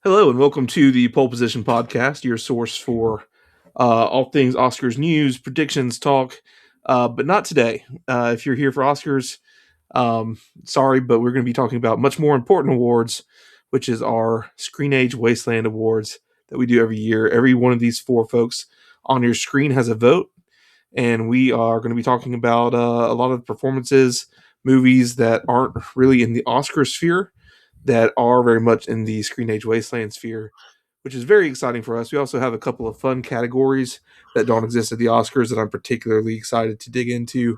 Hello and welcome to the Pole Position Podcast, your source for all things Oscars news, predictions, talk, but not today. If you're here for Oscars, sorry, but we're going to be talking about much more important awards, which is our Screenage Wasteland Awards that we do every year. Every one of these four folks on your screen has a vote, and we are going to be talking about a lot of performances, movies that aren't really in the Oscar sphere that are very much in the Screenage Wasteland sphere, which is very exciting for us. We also have a couple of fun categories that don't exist at the Oscars that I'm particularly excited to dig into.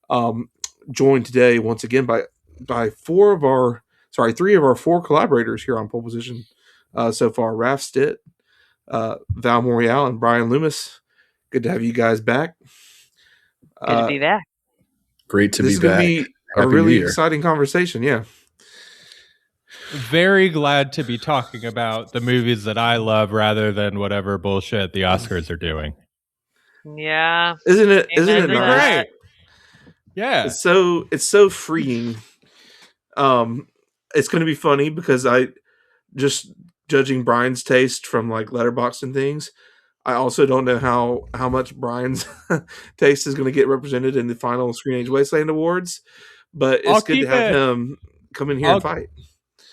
Um, Joined today once again by three of our four collaborators here on Pole Position so far: Raf Stitt, Val Morrealle, and Bryan Loomis. Good to have you guys back. Good to be back. Great to This be is going to back. be a really exciting conversation. Yeah. Very glad to be talking about the movies that I love rather than whatever bullshit the Oscars are doing. Yeah. Isn't it nice? Great. Yeah. It's so freeing. It's going to be funny because I just judging Brian's taste from like Letterboxd and things. I also don't know how much Brian's taste is going to get represented in the final Screenage Wasteland Awards, but it's good to have him come in here and fight.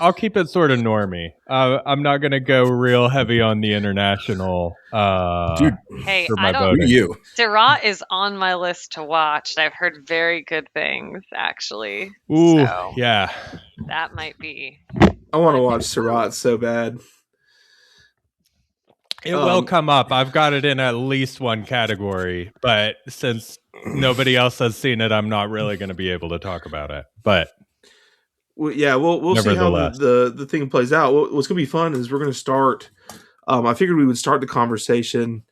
I'll keep it sort of normie. I'm not going to go real heavy on the international. Hey, I don't. You. SAWards is on my list to watch. I've heard very good things, actually. Ooh, so yeah. That might be. I want to watch SAWards so bad. It will come up. I've got it in at least one category, but since nobody else has seen it, I'm not really going to be able to talk about it. But we'll see how the thing plays out. What's going to be fun is we're going to start. I figured we would start the conversation.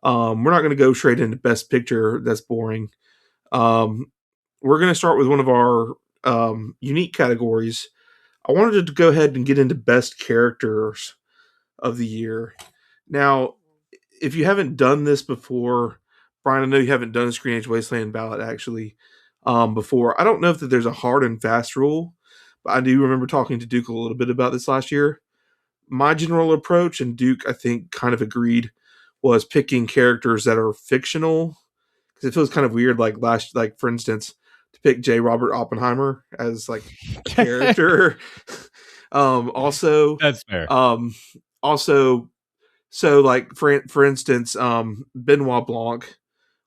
We're not going to go straight into Best Picture. That's boring. We're going to start with one of our unique categories. I wanted to go ahead and get into Best Characters of the Year. Now, if you haven't done this before, Brian, I know you haven't done a Screenage Wasteland ballot actually before. I don't know if that there's a hard and fast rule, but I do remember talking to Duke a little bit about this last year. My general approach, and Duke, I think, kind of agreed, was picking characters that are fictional because it feels kind of weird. Like for instance, to pick J. Robert Oppenheimer as like a character. Also, that's fair. Also, so like for instance, Benoit Blanc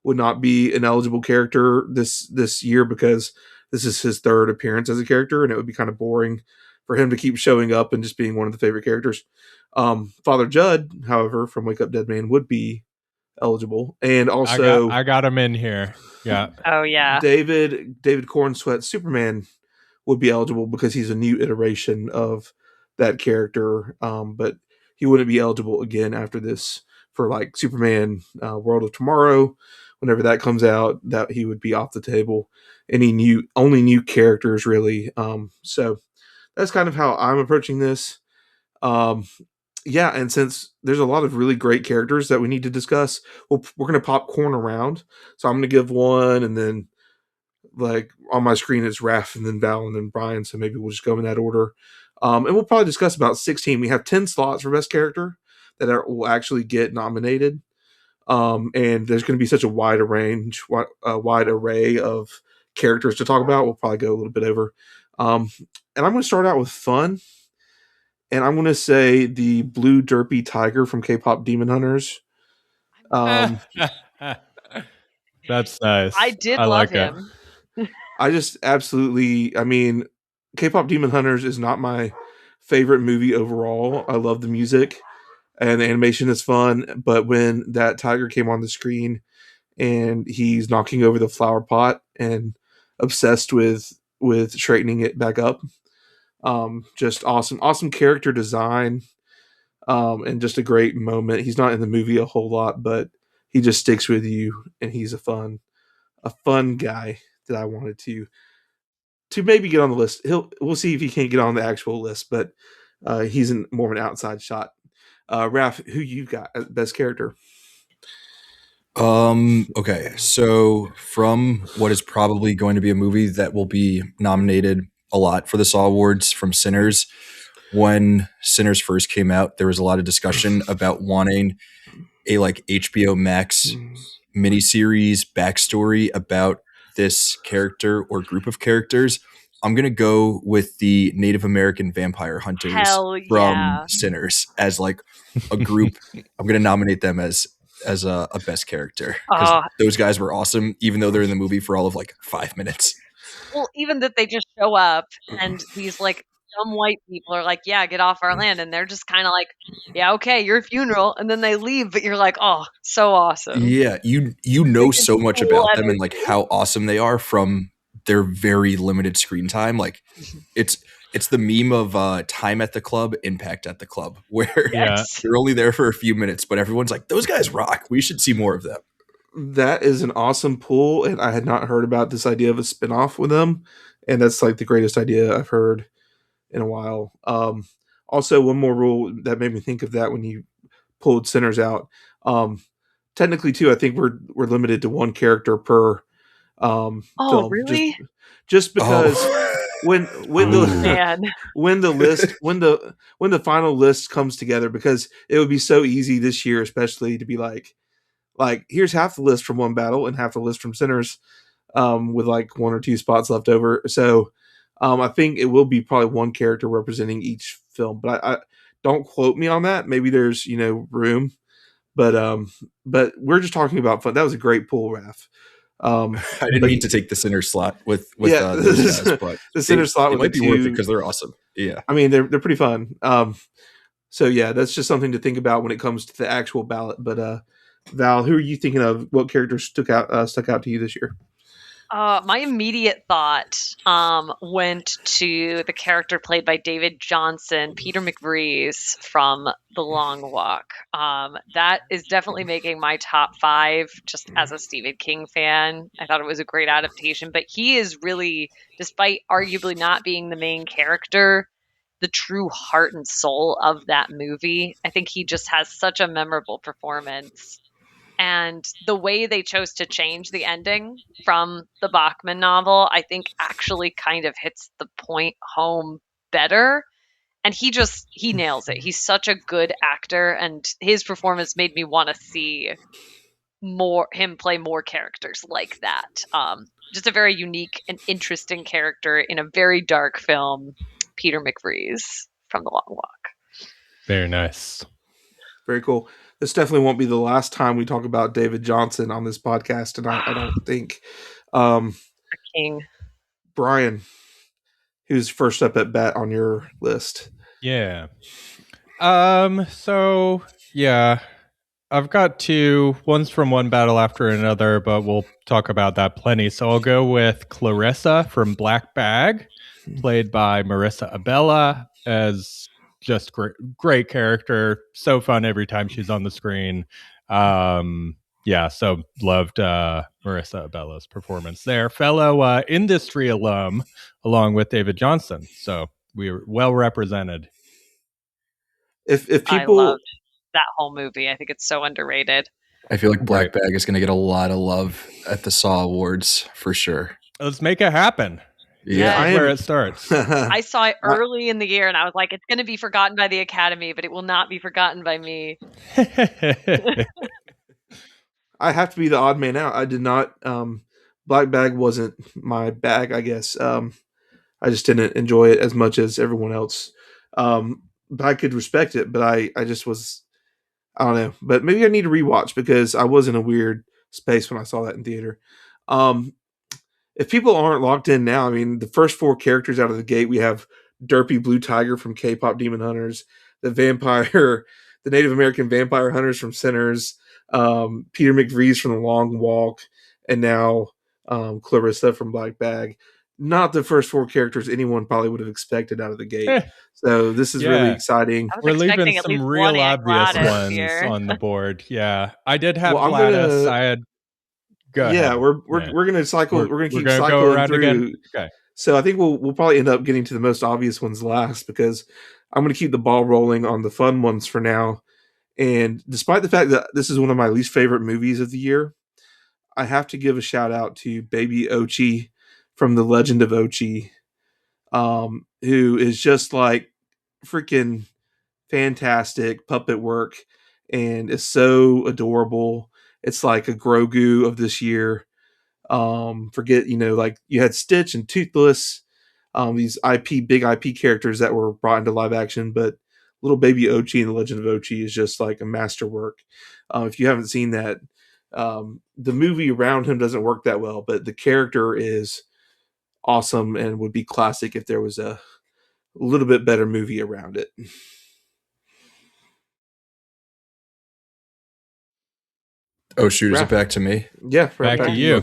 would not be an eligible character this year because this is his third appearance as a character, and it would be kind of boring for him to keep showing up and just being one of the favorite characters. Father Judd, however, from Wake Up Dead Man would be eligible, and also I got him in here. Yeah. Oh yeah. David Cornsweat Superman would be eligible because he's a new iteration of that character, but he wouldn't be eligible again after this for like Superman World of Tomorrow. Whenever that comes out, that he would be off the table. Only new characters really. So that's kind of how I'm approaching this. Yeah, and since there's a lot of really great characters that we need to discuss, we're going to popcorn around. So I'm going to give one, and then like on my screen it's Raf, and then Val, and then Brian. So maybe we'll just go in that order. And we'll probably discuss about 16. We have 10 slots for Best Character that will actually get nominated. And there's going to be such a wide array of characters to talk about. We'll probably go a little bit over. And I'm going to start out with fun. And I'm going to say the Blue Derpy Tiger from K-Pop Demon Hunters. That's nice. I love him. I just absolutely, I mean, K-Pop Demon Hunters is not my favorite movie overall. I love the music and the animation is fun, but when that tiger came on the screen and he's knocking over the flower pot and obsessed with straightening it back up, just awesome character design, and just a great moment. He's not in the movie a whole lot, but he just sticks with you, and he's a fun guy that I wanted to maybe get on the list. We'll see if he can't get on the actual list, but he's more of an outside shot. Raf, who you got as Best Character? Okay, so from what is probably going to be a movie that will be nominated a lot for the SAWards, from Sinners, when Sinners first came out, there was a lot of discussion about wanting a like HBO Max miniseries backstory about this character or group of characters. I'm going to go with the Native American vampire hunters Hell from yeah. Sinners as like a group. I'm going to nominate them as a best character because Oh, those guys were awesome, even though they're in the movie for all of like 5 minutes. well, even that they just show up and these like dumb white people are like, yeah, get off our land. And they're just kind of like, yeah, okay, your funeral. And then they leave, but you're like, oh, so awesome. Yeah, you know so much cool about them and energy. like how awesome they are from their very limited screen time. Like it's the meme of time at the club, impact at the club, where Yes. they're only there for a few minutes, but everyone's like, those guys rock. We should see more of them. That is an awesome pull, and I had not heard about this idea of a spinoff with them, and that's like the greatest idea I've heard in a while. Also, one more rule that made me think of that when you pulled Sinners out. Technically, too, I think we're limited to one character per Oh, film. really? Just because when Ooh. Man. when the final list comes together, because it would be so easy this year, especially to be like here's half the list from one battle and half the list from Sinners, with like one or two spots left over. So I think it will be probably one character representing each film, but I don't quote me on that. Maybe there's room, but we're just talking about fun. That was a great pull, Raf. I didn't mean to take the Sinner slot with Yeah, those guys, but the Sinner slot it with might the be worth it two- because they're awesome. Yeah. I mean, they're pretty fun. So yeah, that's just something to think about when it comes to the actual ballot. But Val, who are you thinking of? What characters stuck out to you this year? My immediate thought went to the character played by David Jonsson, Peter McVries from The Long Walk. That is definitely making my top 5 just as a Stephen King fan. I thought it was a great adaptation, but he is really, despite arguably not being the main character, the true heart and soul of that movie. I think he just has such a memorable performance. And the way they chose to change the ending from the Bachman novel, I think actually kind of hits the point home better. And he nails it. He's such a good actor, and his performance made me want to see him play more characters like that. Just a very unique and interesting character in a very dark film, Peter McVries from The Long Walk. Very nice. Very cool. This definitely won't be the last time we talk about David Jonsson on this podcast, and I don't think. King. Bryan, who's first up at bat on your list? Yeah. So yeah, I've got 2. One's from one battle after another, but we'll talk about that plenty. So I'll go with Clarissa from Black Bag, played by Marissa Abella, as just great character. So fun every time she's on the screen. Yeah, so loved Marissa Abella's performance there. Fellow industry alum, along with David Jonsson. So we were well represented. If I people loved that whole movie. I think it's so underrated. I feel like Black Bag is going to get a lot of love at the SAWards for sure. Let's make it happen. Yeah. That's where it starts. I saw it early in the year, and I was like, it's going to be forgotten by the Academy, but it will not be forgotten by me. I have to be the odd man out. I did not. Black Bag wasn't my bag, I guess. I just didn't enjoy it as much as everyone else. But I could respect it, but I just was. I don't know. But maybe I need to rewatch because I was in a weird space when I saw that in theater. If people aren't locked in now, I mean, the first 4 characters out of the gate, we have Derpy Blue Tiger from K-pop Demon Hunters, the Native American vampire hunters from Sinners, Peter McVries from The Long Walk, and now Clarissa from Black Bag. Not the first 4 characters anyone probably would have expected out of the gate. So this is really exciting. I was We're expecting leaving at some least real one obvious Gladys ones here. on the board. Yeah, I did have Well, Gladys. I had. Go yeah, ahead. we're gonna cycle. We're gonna keep go cycling around through. again. Okay. So I think we'll probably end up getting to the most obvious ones last because I'm gonna keep the ball rolling on the fun ones for now. And despite the fact that this is one of my least favorite movies of the year, I have to give a shout out to Baby Ochi from The Legend of Ochi, who is just like freaking fantastic puppet work and is so adorable. It's like a Grogu of this year. Forget, like you had Stitch and Toothless, these big IP characters that were brought into live action, but little baby Ochi and the Legend of Ochi is just like a masterwork. If you haven't seen that, the movie around him doesn't work that well, but the character is awesome and would be classic if there was a little bit better movie around it. Oh shoot, is Raf. it back to me? Yeah, Back to you.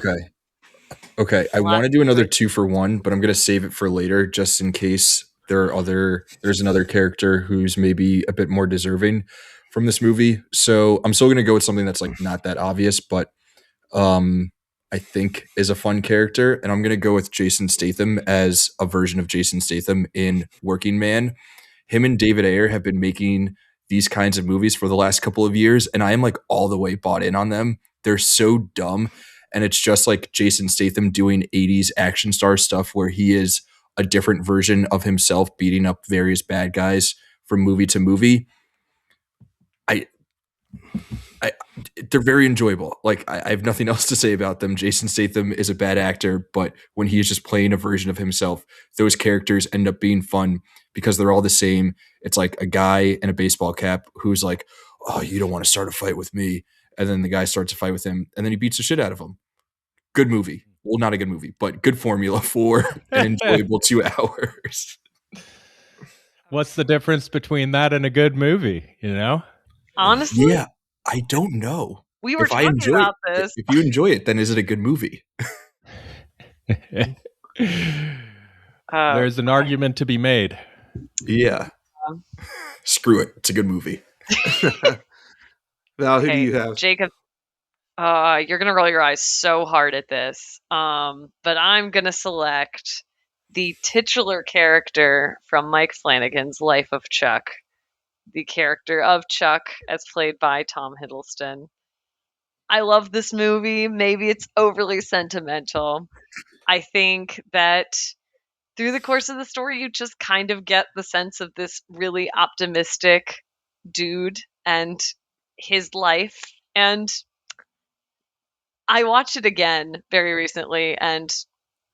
Okay. I want to do another 2-for-1, but I'm going to save it for later just in case there's another character who's maybe a bit more deserving from this movie. So I'm still going to go with something that's like not that obvious, but I think is a fun character. And I'm going to go with Jason Statham as a version of Jason Statham in Working Man. Him and David Ayer have been making these kinds of movies for the last couple of years, and I am like all the way bought in on them. They're so dumb. And it's just like Jason Statham doing 80s action star stuff where he is a different version of himself beating up various bad guys from movie to movie. They're very enjoyable. Like I have nothing else to say about them. Jason Statham is a bad actor, but when he is just playing a version of himself, those characters end up being fun because they're all the same. It's like a guy in a baseball cap who's like, "Oh, you don't want to start a fight with me," and then the guy starts a fight with him, and then he beats the shit out of him. Good movie. Well, not a good movie, but good formula for an enjoyable 2 hours. What's the difference between that and a good movie, Honestly, Yeah, I don't know. we were talking about this. If you enjoy it, then is it a good movie? There's an argument to be made. Yeah. Screw it. It's a good movie. Val, who do you have? Jacob, you're going to roll your eyes so hard at this. But I'm going to select the titular character from Mike Flanagan's Life of Chuck. The character of Chuck as played by Tom Hiddleston. I love this movie. Maybe it's overly sentimental. I think that through the course of the story, you just kind of get the sense of this really optimistic dude and his life. And I watched it again very recently, and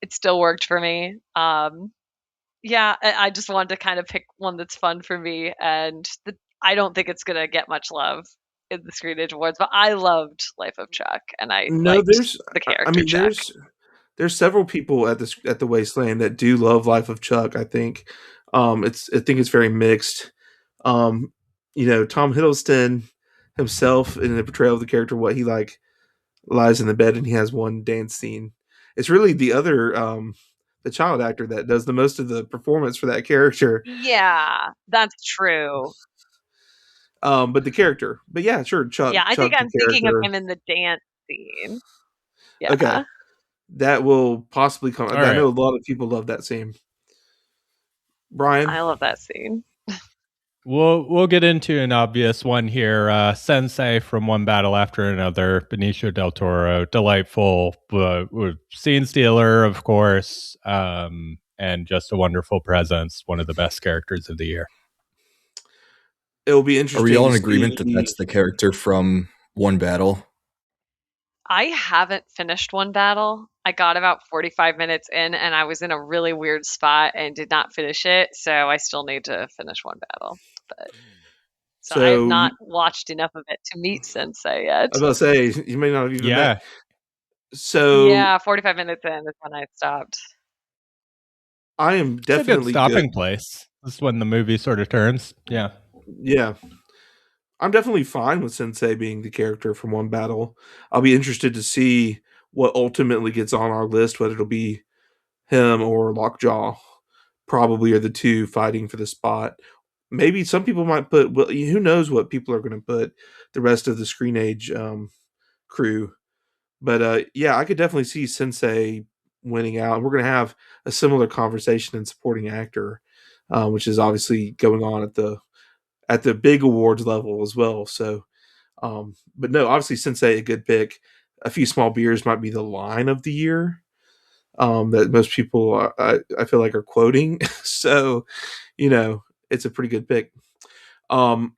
it still worked for me. Yeah, I just wanted to kind of pick one that's fun for me, and I don't think it's gonna get much love in the Screenage Awards, but I loved Life of Chuck, and I liked the character. I mean, Chuck. there's several people at the Wasteland that do love Life of Chuck. I think, I think it's very mixed. Tom Hiddleston himself in the portrayal of the character, what he like lies in the bed and he has one dance scene. It's really the other the child actor that does the most of the performance for that character. Yeah, that's true. But the character, but yeah, sure, Chuck. Yeah, I Chuck, think I'm thinking of him in the dance scene. Yeah. Okay, that will possibly come. I know a lot of people love that scene. Brian, I love that scene. We'll get into an obvious one here. Sensei from One Battle After Another, Benicio del Toro, delightful scene stealer, of course, and just a wonderful presence. One of the best characters of the year. It'll be interesting. Are we all in agreement that that's the character from One Battle? I haven't finished One Battle. I got about 45 minutes in, and I was in a really weird spot and did not finish it. So I still need to finish One Battle. But so I have not watched enough of it to meet Sensei yet. I was about to say, you may not have even met. So yeah, 45 minutes in is when I stopped. I am definitely it's a good stopping place. This is when the movie sort of turns. Yeah. I'm definitely fine with Sensei being the character from One Battle. I'll be interested to see what ultimately gets on our list, whether it'll be him or Lockjaw. Probably are the two fighting for the spot. Maybe some people might put, well, who knows what people are going to put the rest of the Screenage crew. But yeah, I could definitely see Sensei winning out. And we're going to have a similar conversation in supporting actor, which is obviously going on at the big awards level as well. So, but no, obviously Sensei, a good pick. A Few Small Beers might be the line of the year that most people I feel like are quoting. So, it's a pretty good pick. I'm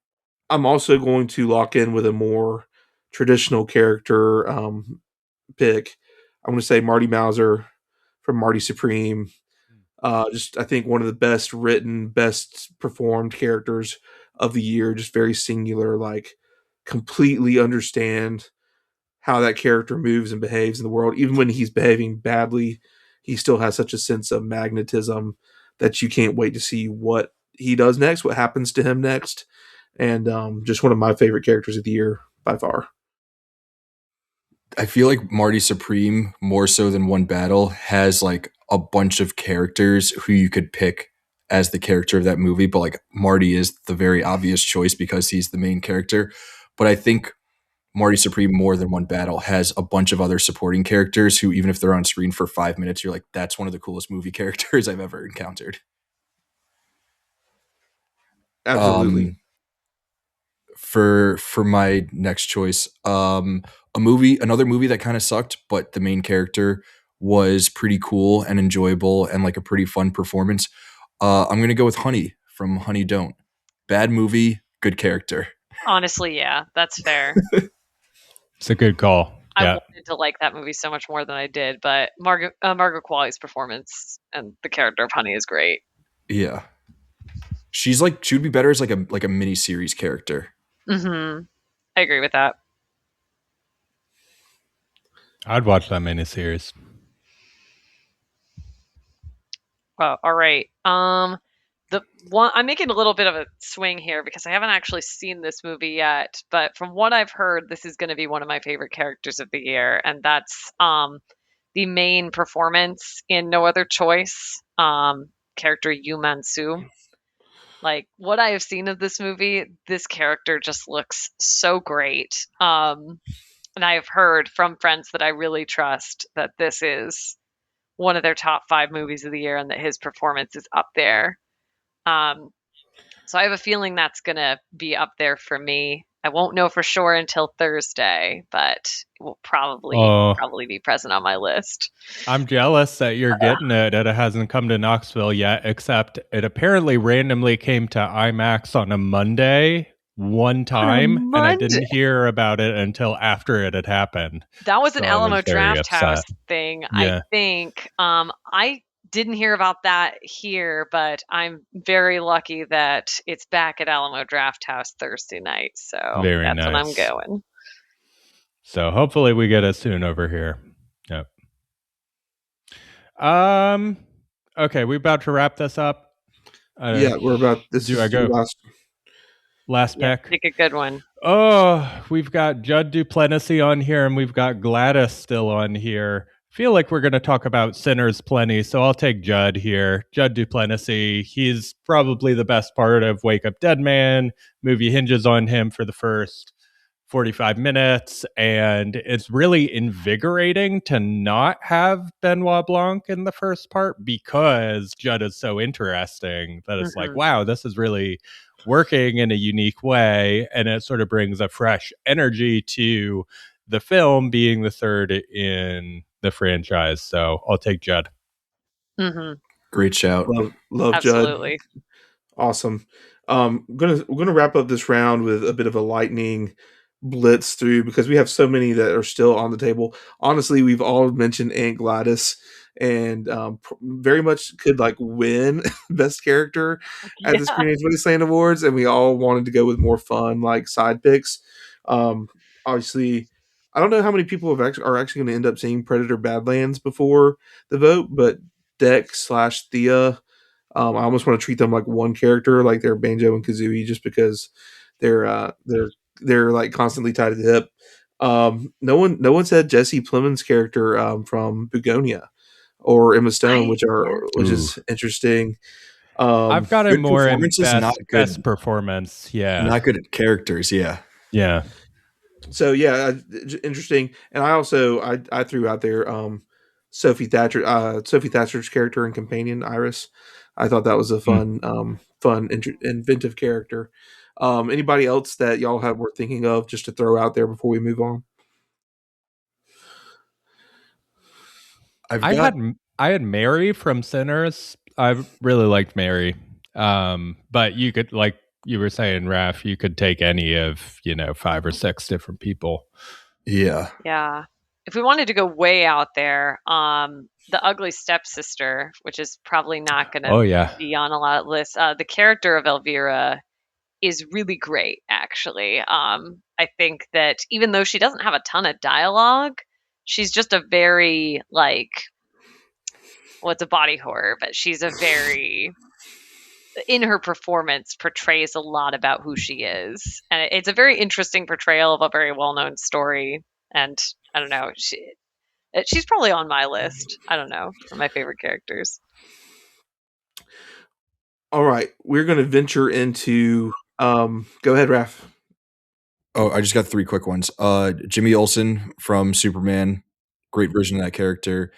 also going to lock in with a more traditional character pick. I'm going to say Marty Mauser from Marty Supreme. Just I think one of the best written, best performed characters of the year. Just very singular, like completely understand how that character moves and behaves in the world. Even when he's behaving badly, he still has such a sense of magnetism that you can't wait to see what he does next, what happens to him next. And just one of my favorite characters of the year by far. I feel like Marty Supreme, more so than One Battle, has like a bunch of characters who you could pick as the character of that movie, but like Marty is the very obvious choice because he's the main character. But I think Marty Supreme, more than One Battle, has a bunch of other supporting characters who, even if they're on screen for 5 minutes, you're like, that's one of the coolest movie characters I've ever encountered. Absolutely. For my next choice, another movie that kind of sucked, but the main character was pretty cool and enjoyable and like a pretty fun performance. I'm gonna go with Honey from Honey Don't. Bad movie, good character. Honestly, yeah, that's fair. It's a good call. I Yeah. wanted to like that movie so much more than I did, but Margaret Qualley's performance and the character of Honey is great. Yeah, she would be better as like a mini series character. Mm-hmm. I agree with that. I'd watch that miniseries. Well, all right. The one I'm making a little bit of a swing here because I haven't actually seen this movie yet, but from what I've heard, this is going to be one of my favorite characters of the year, and that's the main performance in No Other Choice, character Yu Mansu. Like what I have seen of this movie, this character just looks so great. And I have heard from friends that I really trust that this is one of their top 5 movies of the year and that his performance is up there. So I have a feeling that's going to be up there for me. I won't know for sure until Thursday, but it will probably be present on my list. I'm jealous that you're getting it and it hasn't come to Knoxville yet, except it apparently randomly came to IMAX on a Monday one time, and I didn't hear about it until after it had happened. That was an So Alamo Draft House thing, Yeah. I think. I didn't hear about that here, but I'm very lucky that it's back at Alamo Draft House Thursday night. So Very that's when I'm nice. going. So hopefully we get it soon over here. Yep. Okay, we about to wrap this up. Yeah, we're about this. Do I go last Yeah, pick? pick a good one. Oh, we've got Judd Duplessis on here, and we've got Gladys still on here. Feel like we're going to talk about Sinners plenty, so I'll take Judd here. Judd Duplessis, he's probably the best part of Wake Up Dead Man. Movie hinges on him for the first 45 minutes, and it's really invigorating to not have Benoit Blanc in the first part because Judd is so interesting that it's like, wow, this is really working in a unique way, and it sort of brings a fresh energy to the film being the third in the franchise. So I'll take Judd. Mm-hmm. Great shout. Love Absolutely. Judd. Awesome. We're gonna wrap up this round with a bit of a lightning blitz through because we have so many that are still on the table. Honestly, we've all mentioned Aunt Gladys and very much could like win best character at the Screenage Wasteland Awards, and we all wanted to go with more fun like side picks. Obviously, I don't know how many people are actually going to end up seeing Predator Badlands before the vote, but Deck/Thea. I almost want to treat them like one character, like they're Banjo and Kazooie, just because they're like constantly tied to the hip. No one said Jesse Plemons' character from Begonia or Emma Stone, which is interesting. I've got him more in best performance. Yeah, not good at characters. Yeah. So yeah, interesting. And I also I threw out there Sophie Thatcher's character and companion Iris. I thought that was a fun, inventive character. Anybody else that y'all were thinking of just to throw out there before we move on? I had Mary from Sinners. I really liked Mary. But you could, like you were saying, Raf, you could take any of 5 or 6 different people. Yeah. Yeah. If we wanted to go way out there, the ugly stepsister, which is probably not going to Oh yeah. be on a lot of lists. The character of Elvira is really great, actually. I think that even though she doesn't have a ton of dialogue, she's just a very it's a body horror, but she's a very in her performance portrays a lot about who she is, and it's a very interesting portrayal of a very well-known story. And I don't know, she's probably on my list. I don't know, for my favorite characters. All right, we're going to venture into. Go ahead, Raf. Oh, I just got 3 quick ones. Jimmy Olsen from Superman, great version of that character.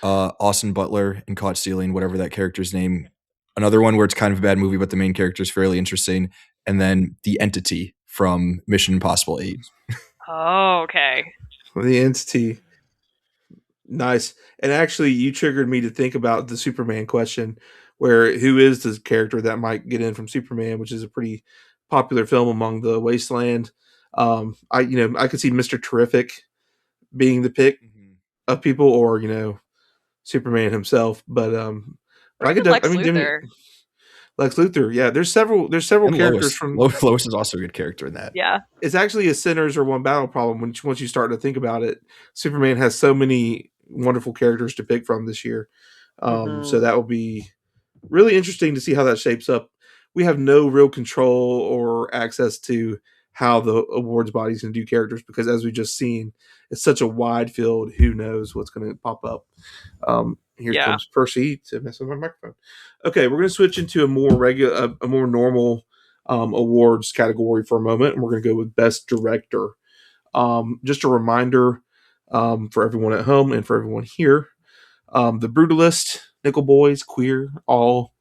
Austin Butler in Caught Stealing, whatever that character's name. Another one where it's kind of a bad movie, but the main character is fairly interesting. And then The Entity from Mission Impossible 8. Oh, okay. The Entity. Nice. And actually, you triggered me to think about the Superman question, where who is the character that might get in from Superman, which is a pretty popular film among the Wasteland. I could see Mr. Terrific being the pick of people, or Superman himself. But I could. Lex Luthor. Lex Luthor. Yeah, there's several And characters Lois is also a good character in that. Yeah, it's actually a sinners or one battle problem once you start to think about it. Superman has so many wonderful characters to pick from this year. So that will be really interesting to see how that shapes up. We have no real control or access to how the awards body's going to do characters, because as we just seen, it's such a wide field. Who knows what's going to pop up? Here comes Percy to mess with my microphone. Okay, we're going to switch into a more regular, a more normal awards category for a moment, and we're going to go with Best Director. Just a reminder for everyone at home and for everyone here, The Brutalist, Nickel Boys, Queer, all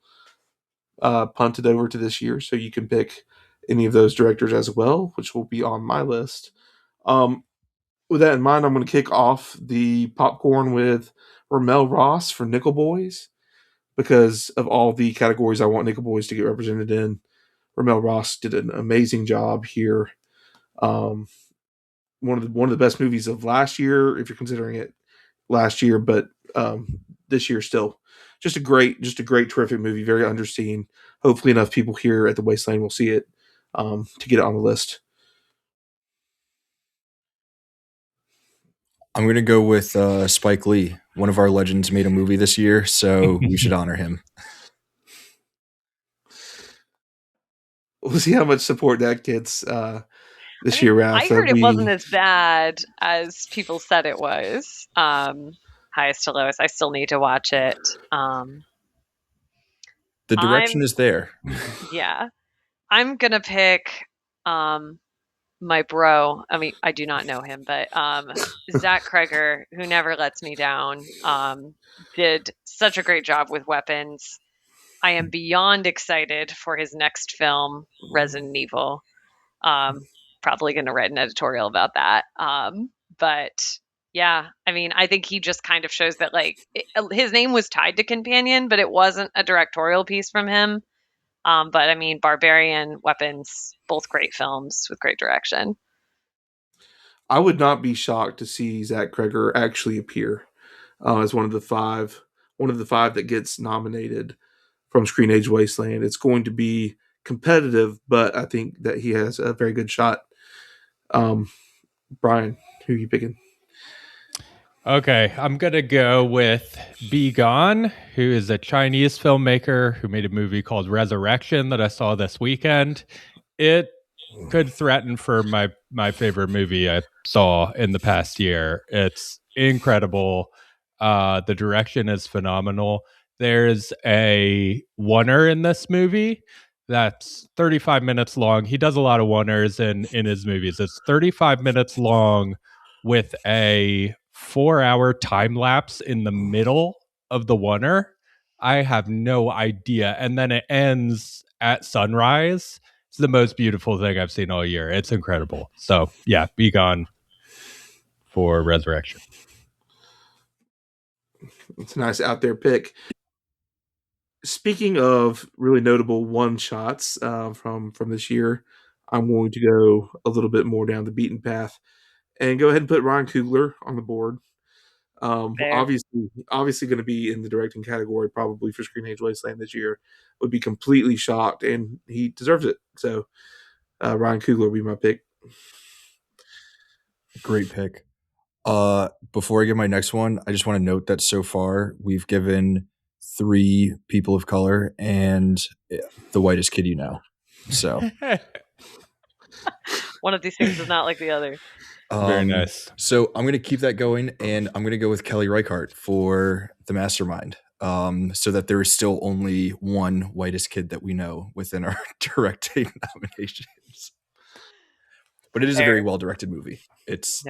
punted over to this year, so you can pick any of those directors as well, which will be on my list. With that in mind, I'm going to kick off the popcorn with Romel Ross for Nickel Boys, because of all the categories I want Nickel Boys to get represented in. Romel Ross did an amazing job here. One of the best movies of last year, if you're considering it last year, but this year still just a great, terrific movie, very underseen. Hopefully enough people here at the Wasteland will see it to get it on the list. I'm going to go with Spike Lee. One of our legends made a movie this year, so we should honor him. We'll see how much support that gets this year, Raf. I heard it wasn't as bad as people said it was. Highest to lowest. I still need to watch it. The direction is there. Yeah. I'm going to pick my bro. I mean, I do not know him, but Zach Kreger, who never lets me down, did such a great job with Weapons. I am beyond excited for his next film, Resident Evil. Probably going to write an editorial about that. But yeah, I mean, I think he just kind of shows that his name was tied to Companion, but it wasn't a directorial piece from him. But I mean, Barbarian, Weapons, both great films with great direction. I would not be shocked to see Zach Kreger actually appear as one of the five that gets nominated from Screenage Wasteland. It's going to be competitive, but I think that he has a very good shot. Brian, who are you picking? Okay, I'm going to go with Be Gone, who is a Chinese filmmaker who made a movie called Resurrection that I saw this weekend. It could threaten for my favorite movie I saw in the past year. It's incredible. The direction is phenomenal. There's a oneer in this movie that's 35 minutes long. He does a lot of oneers in his movies. It's 35 minutes long with a 4-hour time lapse in the middle of the oneer. I have no idea. And then it ends at sunrise. It's the most beautiful thing I've seen all year. It's incredible. So yeah, Be Gone for Resurrection. It's a nice out there pick. speaking of really notable one shots from this year, I'm going to go a little bit more down the beaten path and go ahead and put Ryan Coogler on the board. Fair. Obviously going to be in the directing category probably for Screenage Wasteland this year. Would be completely shocked, and he deserves it. So Ryan Coogler will be my pick. Great pick. Before I give my next one, I just want to note that so far we've given 3 people of color and the whitest kid you know. So One of these things is not like the other. Very nice. So I'm going to keep that going, and I'm going to go with Kelly Reichardt for the mastermind, so that there is still only one whitest kid that we know within our directing nominations. But it is a very well-directed movie. It's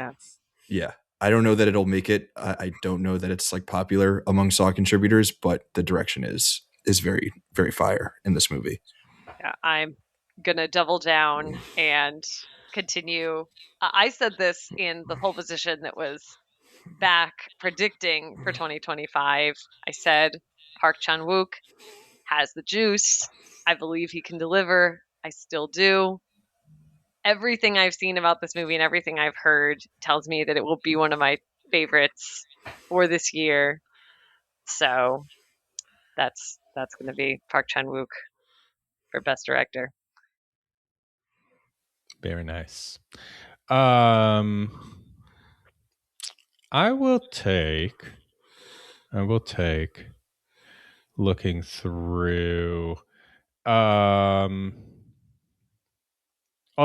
yeah. I don't know that it'll make it. I don't know that it's like popular among SAW contributors, but the direction is very, very fire in this movie. Yeah, I'm gonna double down and continue. I said this in the pole position that was back predicting for 2025. I said Park Chan-wook has the juice. I believe he can deliver. I still do. Everything I've seen about this movie and everything I've heard tells me that it will be one of my favorites for this year. So that's going to be Park Chan-wook for Best Director. Very nice. I will take looking through. I'll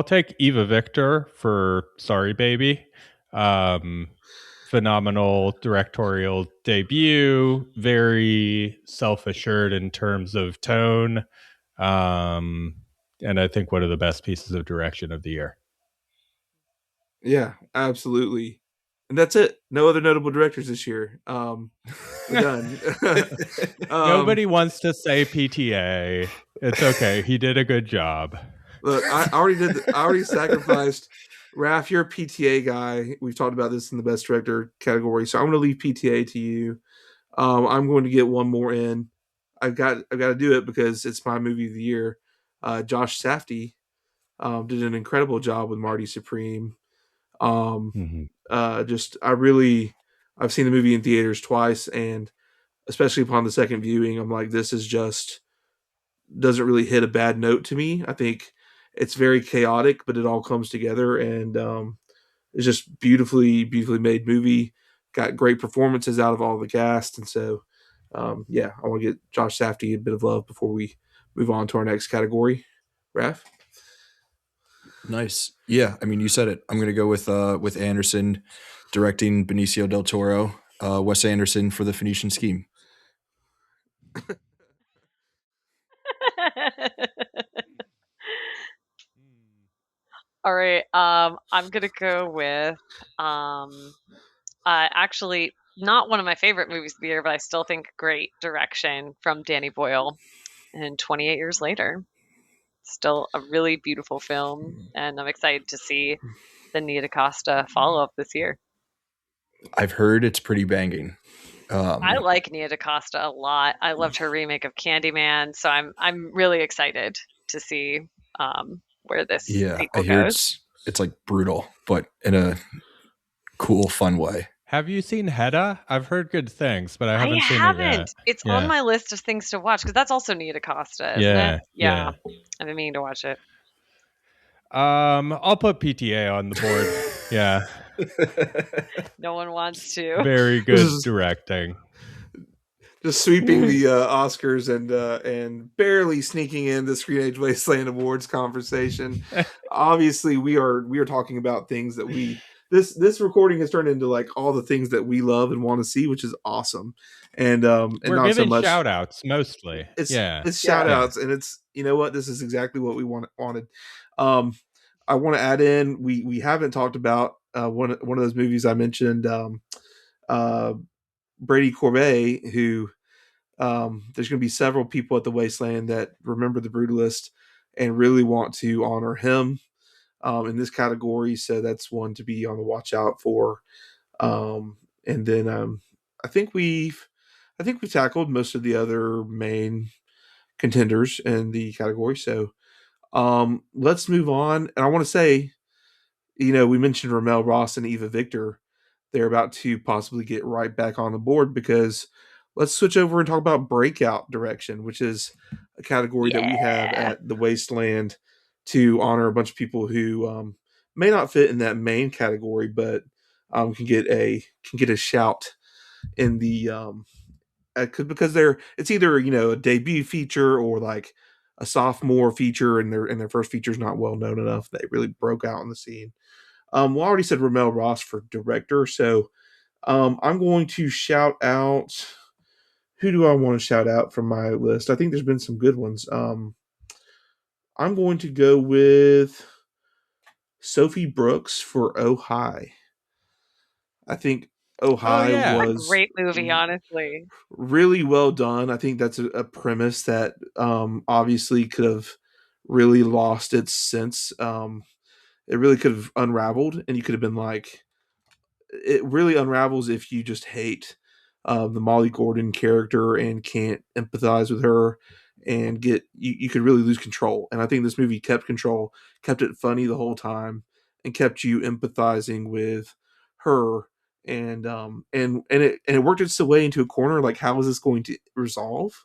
take Eva Victor for Sorry Baby. Phenomenal directorial debut, very self-assured in terms of tone. And I think one of the best pieces of direction of the year. Yeah, absolutely. And that's it. No other notable directors this year. We're done. Nobody wants to say PTA. It's okay. He did a good job. Look, I already sacrificed. Raf, you're a PTA guy. We've talked about this in the best director category, so I'm going to leave PTA to you. I'm going to get one more in. I've got to do it because it's my movie of the year. Josh Safdie did an incredible job with Marty Supreme. I've seen the movie in theaters twice, and especially upon the second viewing, I'm like, this is just doesn't really hit a bad note to me. I think it's very chaotic, but it all comes together, and it's just beautifully made movie. Got great performances out of all the cast, and so I want to get Josh Safdie a bit of love before we move on to our next category. Raf? Nice. Yeah, I mean, you said it. I'm going to go with Anderson directing Benicio del Toro, Wes Anderson for The Phoenician Scheme. All right. I'm gonna go with actually not one of my favorite movies of the year, but I still think great direction from Danny Boyle in 28 Years Later. Still a really beautiful film, and I'm excited to see the Nia DaCosta follow-up this year. I've heard it's pretty banging. I like Nia DaCosta a lot. I loved her remake of Candyman, so I'm really excited to see where this sequel I hear goes. it's like brutal, but in a cool, fun way. Have you seen Hedda? I've heard good things, but I haven't seen it yet. It's on my list of things to watch because that's also Nia DaCosta, isn't it? Yeah. I've been meaning to watch it. I'll put PTA on the board. Yeah. No one wants to. Very good directing. Just sweeping the Oscars and barely sneaking in the Screenage Wasteland Awards conversation. Obviously, we are talking about things that this recording has turned into like all the things that we love and want to see, which is awesome. And we're not giving so much shout outs mostly. It's shout outs, and it's, you know what, this is exactly what we wanted. I want to add in, we haven't talked about one of those movies I mentioned, Brady Corbet, who there's going to be several people at the Wasteland that remember The Brutalist and really want to honor him in this category. So that's one to be on the watch out for. And then I think I think we tackled most of the other main contenders in the category. So let's move on. And I want to say, we mentioned Ramel Ross and Eva Victor. They're about to possibly get right back on the board because let's switch over and talk about breakout direction, which is a category that we have Yeah. at the Wasteland to honor a bunch of people who may not fit in that main category, but can get a shout in the because it's either a debut feature or like a sophomore feature, and their first feature is not well known enough. They really broke out in the scene. We already said Ramel Ross for director, so I'm going to shout out. Who do I want to shout out from my list? I think there's been some good ones. I'm going to go with Sophie Brooks for Oh Hi. I think Oh Oh Hi yeah. That's a was great movie, honestly. really well done. I think that's a premise that obviously could have really lost its sense. It really could have unraveled, and you could have been like, it really unravels if you just hate the Molly Gordon character and can't empathize with her and you could really lose control. And I think this movie kept control, kept it funny the whole time, and kept you empathizing with her. And it worked its way into a corner. Like, how is this going to resolve?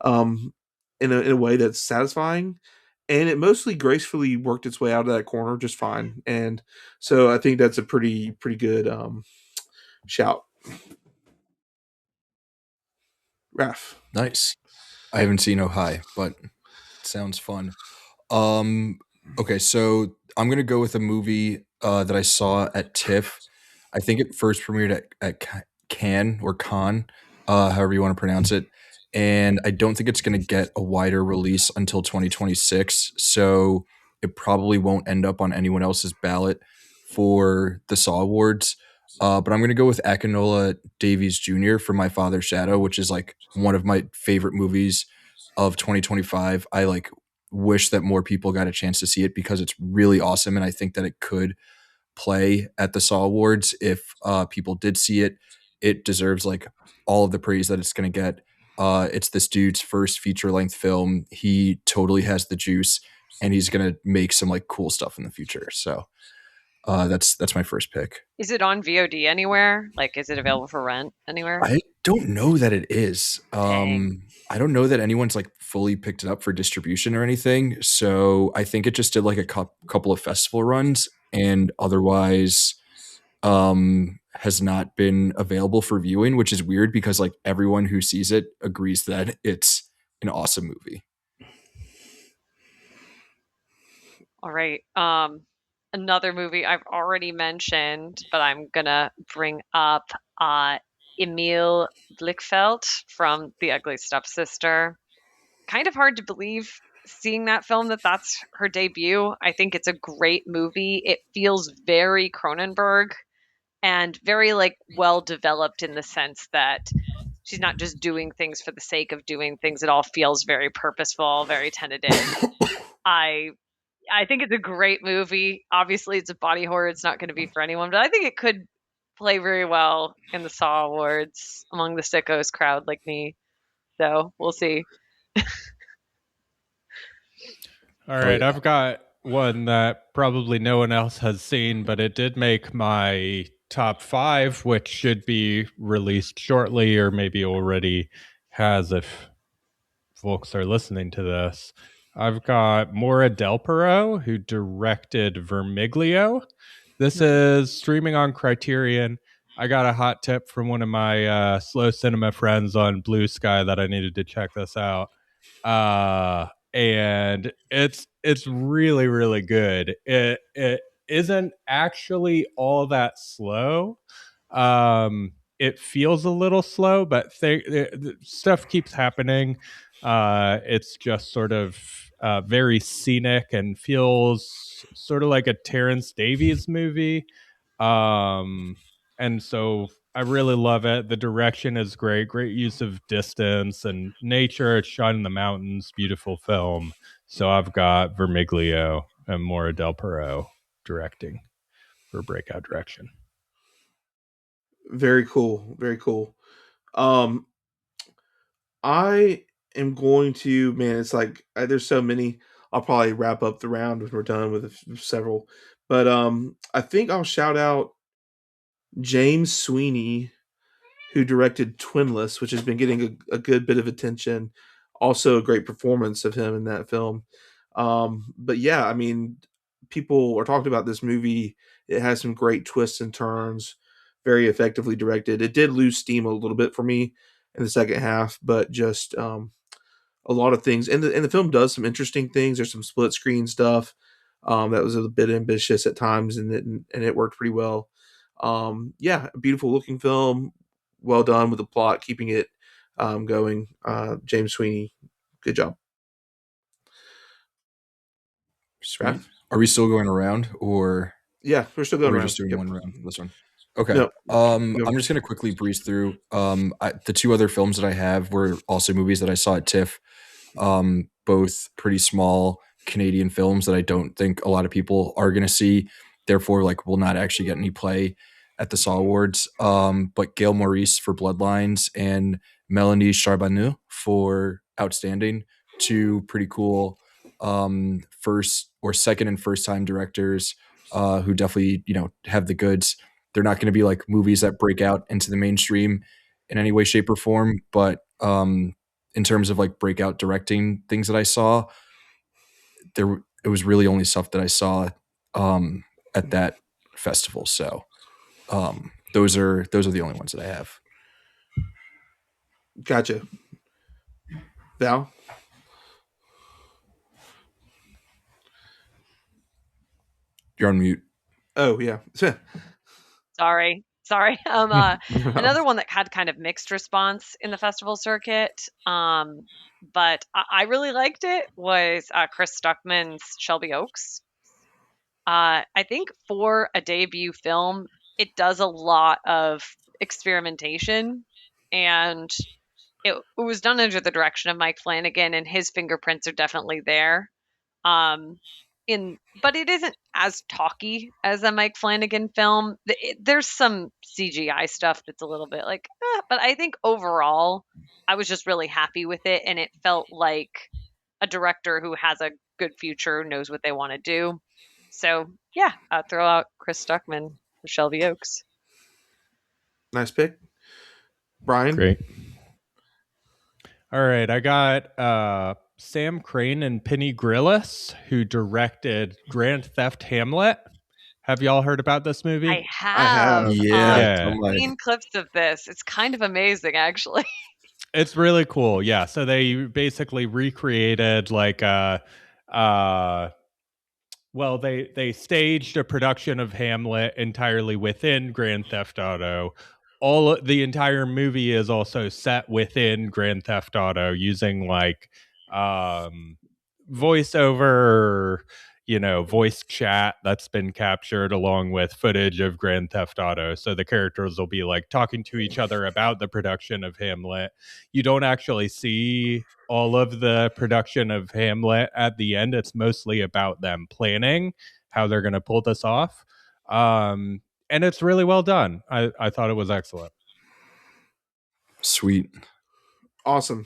Um, in a way that's satisfying, and it mostly gracefully worked its way out of that corner just fine. And so I think that's a pretty good shout. Raf. Nice. I haven't seen Oh Hi, but it sounds fun. Um, okay, so I'm gonna go with a movie that I saw at TIFF. I think it first premiered at Cannes or Cannes, however you want to pronounce it. And I don't think it's going to get a wider release until 2026. So it probably won't end up on anyone else's ballot for the SAWards. But I'm going to go with Akinola Davies Jr. for My Father's Shadow, which is like one of my favorite movies of 2025. I like wish that more people got a chance to see it because it's really awesome. And I think that it could play at the SAWards if people did see it. It deserves like all of the praise that it's going to get. It's this dude's first feature length film. He totally has the juice, and he's going to make some like cool stuff in the future. So that's my first pick. Is it on VOD anywhere? Like, is it available for rent anywhere? I don't know that it is. Dang. I don't know that anyone's like fully picked it up for distribution or anything. So I think it just did like a couple of festival runs, and otherwise has not been available for viewing, which is weird because like everyone who sees it agrees that it's an awesome movie. All right. Another movie I've already mentioned, but I'm gonna bring up Emil Blickfeld from The Ugly Stepsister. Kind of hard to believe seeing that film that's her debut. I think it's a great movie. It feels very Cronenberg and very like well developed in the sense that she's not just doing things for the sake of doing things. It all feels very purposeful, very tentative. I I think it's a great movie. Obviously, it's a body horror. It's not going to be for anyone, but I think it could play very well in the SAWards among the sickos crowd like me. So we'll see. All right, I've got one that probably no one else has seen, but it did make my top 5, which should be released shortly or maybe already has if folks are listening to this. I've got Maura Del Perot, who directed Vermiglio. This is streaming on Criterion. I got a hot tip from one of my slow cinema friends on Blue Sky that I needed to check this out. And it's really really good. It isn't actually all that slow. It feels a little slow, but stuff keeps happening. It's just sort of very scenic and feels sort of like a Terrence Davies movie. And so I really love it. The direction is great, great use of distance and nature. It's shot in the mountains, beautiful film. So I've got Vermiglio and Maura Del Perot directing for breakout direction. Very cool. Very cool. Um, I am going to, man, it's like there's so many. I'll probably wrap up the round when we're done with several. But I think I'll shout out James Sweeney, who directed Twinless, which has been getting a good bit of attention. Also, a great performance of him in that film. But yeah, I mean, people are talking about this movie. It has some great twists and turns, very effectively directed. It did lose steam a little bit for me in the second half, but just a lot of things. And the film does some interesting things. There's some split screen stuff that was a bit ambitious at times, and it worked pretty well. Yeah, a beautiful looking film, well done with the plot, keeping it going. James Sweeney, good job. Sweet. Raph? Are we still going around, or Yeah, we're still are going we around. just doing Yep. one round? This one. Okay. No. I'm just gonna quickly breeze through. The two other films that I have were also movies that I saw at TIFF. Both pretty small Canadian films that I don't think a lot of people are gonna see. Therefore, like, will not actually get any play at the SAWards. But Gail Maurice for Bloodlines and Melanie Charbonneau for Outstanding. Two pretty cool first or second and first time directors who definitely have the goods. They're not going to be like movies that break out into the mainstream in any way, shape, or form. But in terms of like breakout directing things that I saw, it was really only stuff that I saw at that festival. So those are the only ones that I have. Gotcha. Val? You're on mute. Oh, yeah. Sorry. Another one that had kind of mixed response in the festival circuit, but I really liked it, was Chris Stuckman's Shelby Oaks. I think for a debut film, it does a lot of experimentation, and it was done under the direction of Mike Flanagan, and his fingerprints are definitely there. Um, but it isn't as talky as a Mike Flanagan film. There's some CGI stuff that's a little bit like, but I think overall, I was just really happy with it, and it felt like a director who has a good future, knows what they want to do. So yeah, throw out Chris Stuckman for Shelby Oaks. Nice pick. Bryan? Great. All right, I got Sam Crane and Penny Grillis, who directed Grand Theft Hamlet. Have y'all heard about this movie? I have. Yeah. Seen clips of this. It's kind of amazing, actually. It's really cool. Yeah. So they basically recreated like well, they staged a production of Hamlet entirely within Grand Theft Auto. The entire movie is also set within Grand Theft Auto using like voiceover, voice chat that's been captured along with footage of Grand Theft Auto. So the characters will be like talking to each other about the production of Hamlet. You don't actually see all of the production of Hamlet at the end. It's mostly about them planning how they're going to pull this off. And it's really well done. I thought it was excellent. Sweet. Awesome.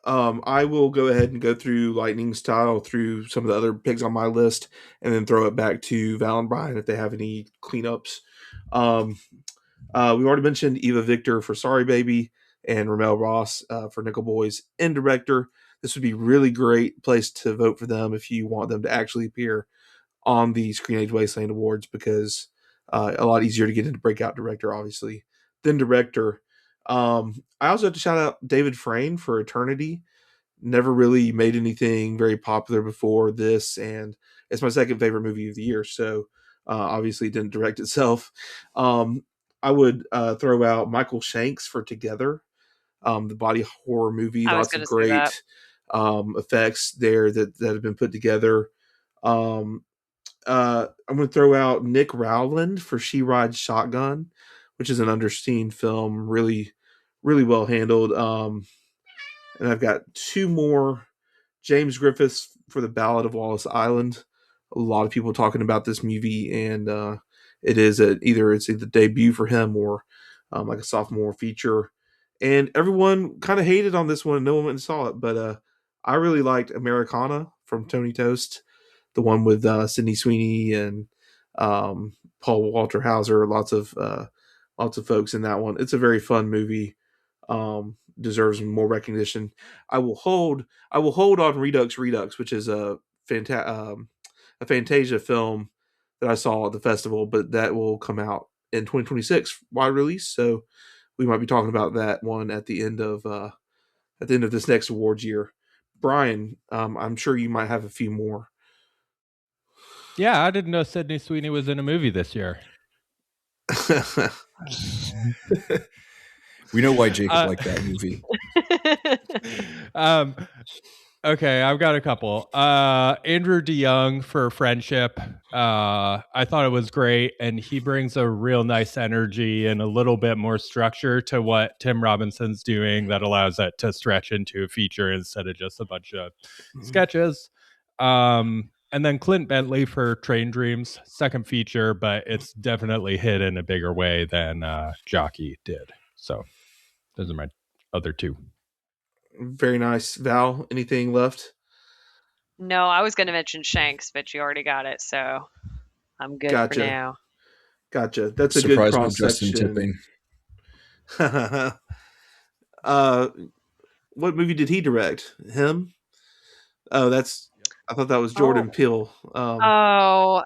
I will go ahead and go through lightning style through some of the other picks on my list, and then throw it back to Val and Bryan if they have any cleanups. We already mentioned Eva Victor for Sorry Baby and Ramel Ross for Nickel Boys and director. This would be really great place to vote for them if you want them to actually appear on the Screenage Wasteland Awards, because a lot easier to get into breakout director, obviously, than director. I also have to shout out David Frayne for Eternity. Never really made anything very popular before this, and it's my second favorite movie of the year, so obviously it didn't direct itself. I would throw out Michael Shanks for Together, the body horror movie. Lots of great effects there that have been put together. I'm going to throw out Nick Rowland for She Rides Shotgun, which is an underseen film, really, really well handled. And I've got two more. James Griffiths for The Ballad of Wallace Island. A lot of people talking about this movie, and it is either the debut for him or like a sophomore feature. And everyone kind of hated on this one. And no one went and saw it, but I really liked Americana from Tony Toast, the one with Sydney Sweeney and Paul Walter Hauser. Lots of folks in that one. It's a very fun movie. Deserves more recognition. I will hold on Redux, which is a Fantasia film that I saw at the festival, but that will come out in 2026 wide release. So we might be talking about that one at the end of this next awards year. Bryan, I'm sure you might have a few more. Yeah, I didn't know Sydney Sweeney was in a movie this year. We know why Jacob liked that movie. Okay, I've got a couple. Andrew DeYoung for Friendship. I thought it was great, and he brings a real nice energy and a little bit more structure to what Tim Robinson's doing that allows it to stretch into a feature instead of just a bunch of sketches. And then Clint Bentley for Train Dreams, second feature, but it's definitely hit in a bigger way than Jockey did. So those are my other two. Very nice. Val, anything left? No, I was going to mention Shanks, but you already got it, so I'm good Gotcha. for now. Gotcha. That's a Surprise good no cross Justin section. tipping. What movie did he direct? Him? Oh, I thought that was Jordan Peele. I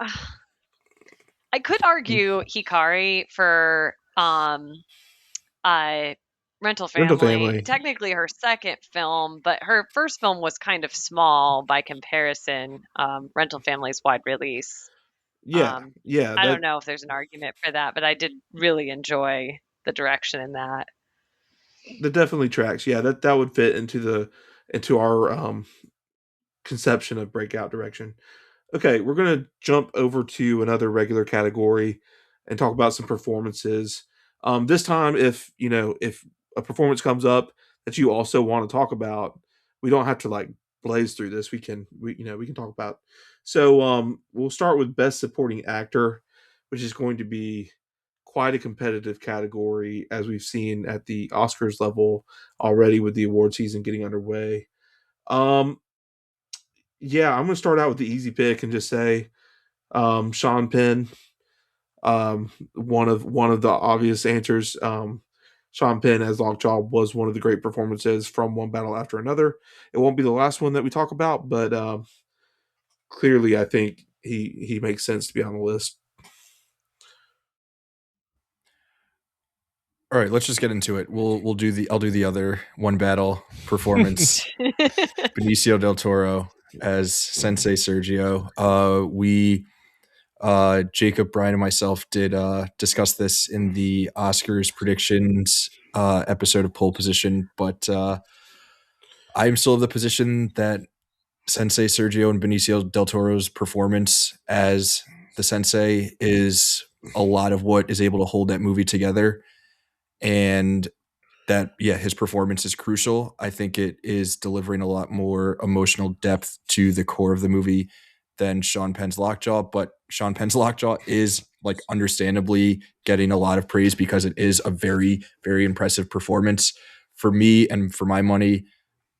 could argue Hikari for Rental Family. Technically her second film, but her first film was kind of small by comparison. Rental Family's wide release. Yeah. I don't know if there's an argument for that, but I did really enjoy the direction in that. That definitely tracks. Yeah, that would fit into our conception of breakout direction. Okay, we're going to jump over to another regular category and talk about some performances. This time, if a performance comes up that you also want to talk about, we don't have to like blaze through this. We can talk about. So we'll start with Best Supporting Actor, which is going to be quite a competitive category as we've seen at the Oscars level already with the award season getting underway. Yeah, I'm going to start out with the easy pick and just say Sean Penn. One of the obvious answers. Sean Penn as Lockjaw was one of the great performances from One Battle After Another. It won't be the last one that we talk about, but clearly I think he makes sense to be on the list. All right, let's just get into it. I'll do the other One Battle performance. Benicio del Toro as Sensei Sergio. Jacob, Bryan, and myself did discuss this in the Oscars predictions episode of Pole Position, but I'm still of the position that Sensei Sergio and Benicio del Toro's performance as the Sensei is a lot of what is able to hold that movie together. And that, his performance is crucial. I think it is delivering a lot more emotional depth to the core of the movie than Sean Penn's Lockjaw. But Sean Penn's Lockjaw is like understandably getting a lot of praise because it is a very, very impressive performance. For me and for my money,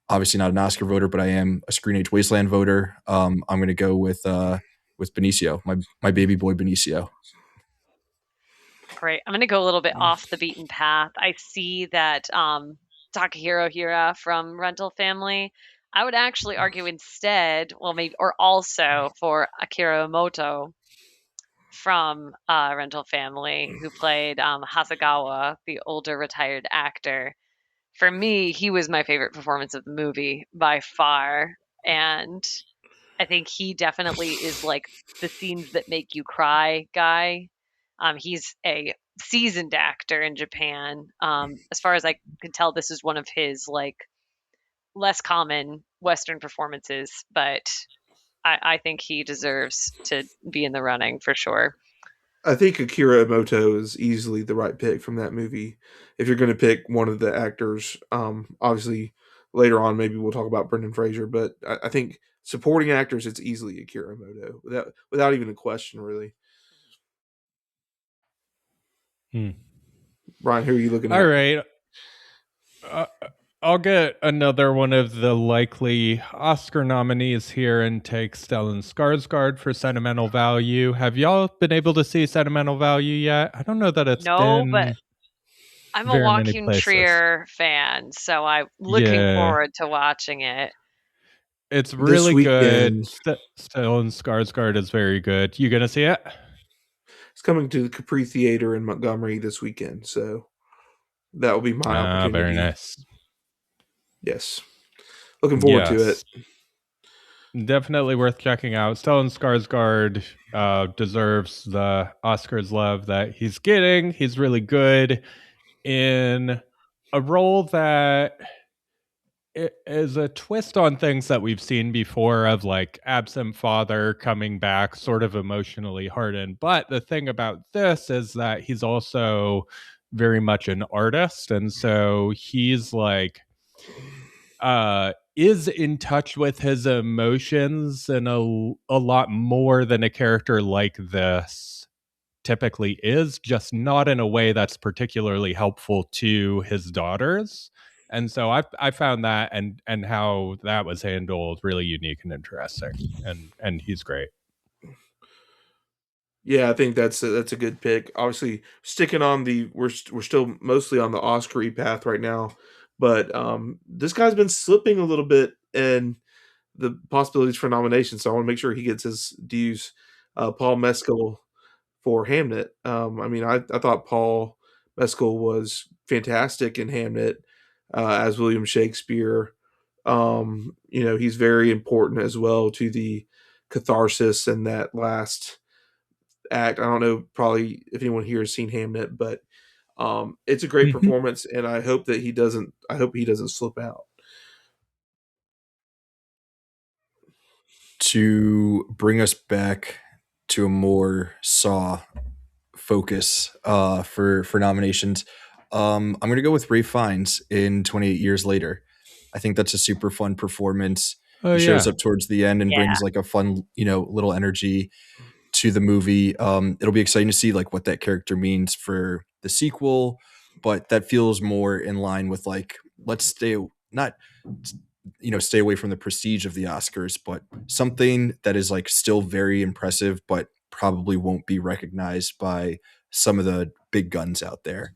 obviously not an Oscar voter, but I am a Screenage Wasteland voter. I'm going to go with Benicio, my baby boy Benicio. Great. I'm going to go a little bit off the beaten path. I see that Takahiro Hira from Rental Family. I would actually argue instead, also for Akira Omoto from Rental Family, who played Hasagawa, the older retired actor. For me, he was my favorite performance of the movie by far. And I think he definitely is like the scenes that make you cry guy. He's a seasoned actor in Japan. As far as I can tell, this is one of his like less common Western performances, but I think he deserves to be in the running for sure. I think Akira Omoto is easily the right pick from that movie. If you're going to pick one of the actors, obviously later on maybe we'll talk about Brendan Fraser, but I think supporting actors, it's easily Akira Omoto without even a question, really. Bryan, who are you looking at? All right. I'll get another one of the likely Oscar nominees here and take Stellan Skarsgård for Sentimental Value. Have y'all been able to see Sentimental Value yet? I don't know that it's No, but been I'm a very many Joaquin places. Trier fan, so I'm looking Yeah. forward to watching it. It's This really good. weekend. Stellan Skarsgård is very good. You gonna see it? It's coming to the Capri Theater in Montgomery this weekend, so that will be my opportunity. Very nice. Yes. Looking forward to it. Definitely worth checking out. Stellan Skarsgård deserves the Oscars love that he's getting. He's really good in a role that is a twist on things that we've seen before of like absent father coming back, sort of emotionally hardened. But the thing about this is that he's also very much an artist. And so he's like, is in touch with his emotions and a lot more than a character like this typically is, just not in a way that's particularly helpful to his daughters. And so I found that and how that was handled really unique and interesting, and he's great. Yeah, I think that's a good pick. Obviously, sticking on we're still mostly on the Oscar path right now, but this guy's been slipping a little bit in the possibilities for nomination. So I want to make sure he gets his dues. Paul Mescal for Hamnet. I mean, I thought Paul Mescal was fantastic in Hamnet as William Shakespeare. He's very important as well to the catharsis and that last act. I don't know probably if anyone here has seen Hamnet, but it's a great performance, and I hope he doesn't slip out. To bring us back to a more Saw focus for nominations, I'm going to go with Ralph Fiennes in 28 Years Later. I think that's a super fun performance. He shows up towards the end and brings like a fun, little energy to the movie. It'll be exciting to see like what that character means for the sequel, but that feels more in line with like, let's stay away from the prestige of the Oscars, but something that is like still very impressive, but probably won't be recognized by some of the big guns out there.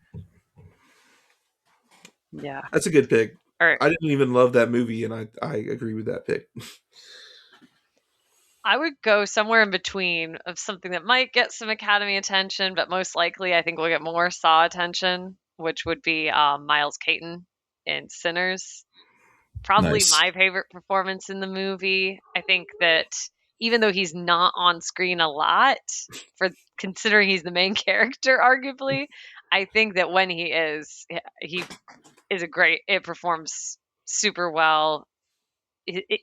Yeah. That's a good pick. Or, I didn't even love that movie, and I agree with that pick. I would go somewhere in between of something that might get some Academy attention, but most likely I think we'll get more Saw attention, which would be Miles Caton in Sinners. Probably Nice. my favorite performance in the movie. I think that even though he's not on screen a lot, for considering he's the main character, arguably, I think that when he is it performs super well.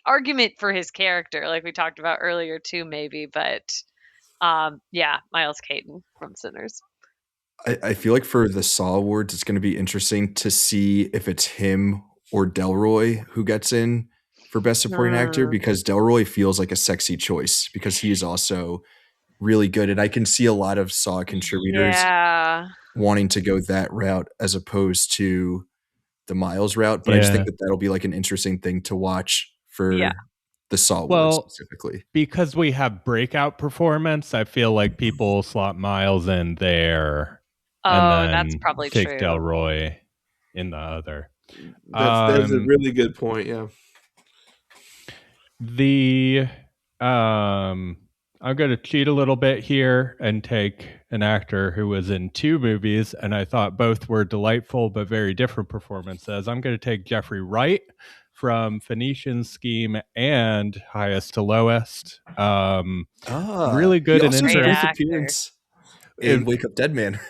Argument for his character, like we talked about earlier too, maybe, but Miles Caton from Sinners. I feel like for the SAWards, it's going to be interesting to see if it's him or Delroy who gets in for Best Supporting Actor, because Delroy feels like a sexy choice because he is also really good. And I can see a lot of Saw contributors wanting to go that route as opposed to the Miles route. But I just think that that'll be like an interesting thing to watch for the SAWards specifically. Because we have breakout performance, I feel like people slot Miles in there. And then that's probably take true. Delroy in the other. That's a really good point. Yeah. I'm going to cheat a little bit here and take an actor who was in 2 movies, and I thought both were delightful but very different performances. I'm going to take Jeffrey Wright from Phoenician Scheme and Highest to Lowest. Really good and interesting appearance in Wake Up Dead Man.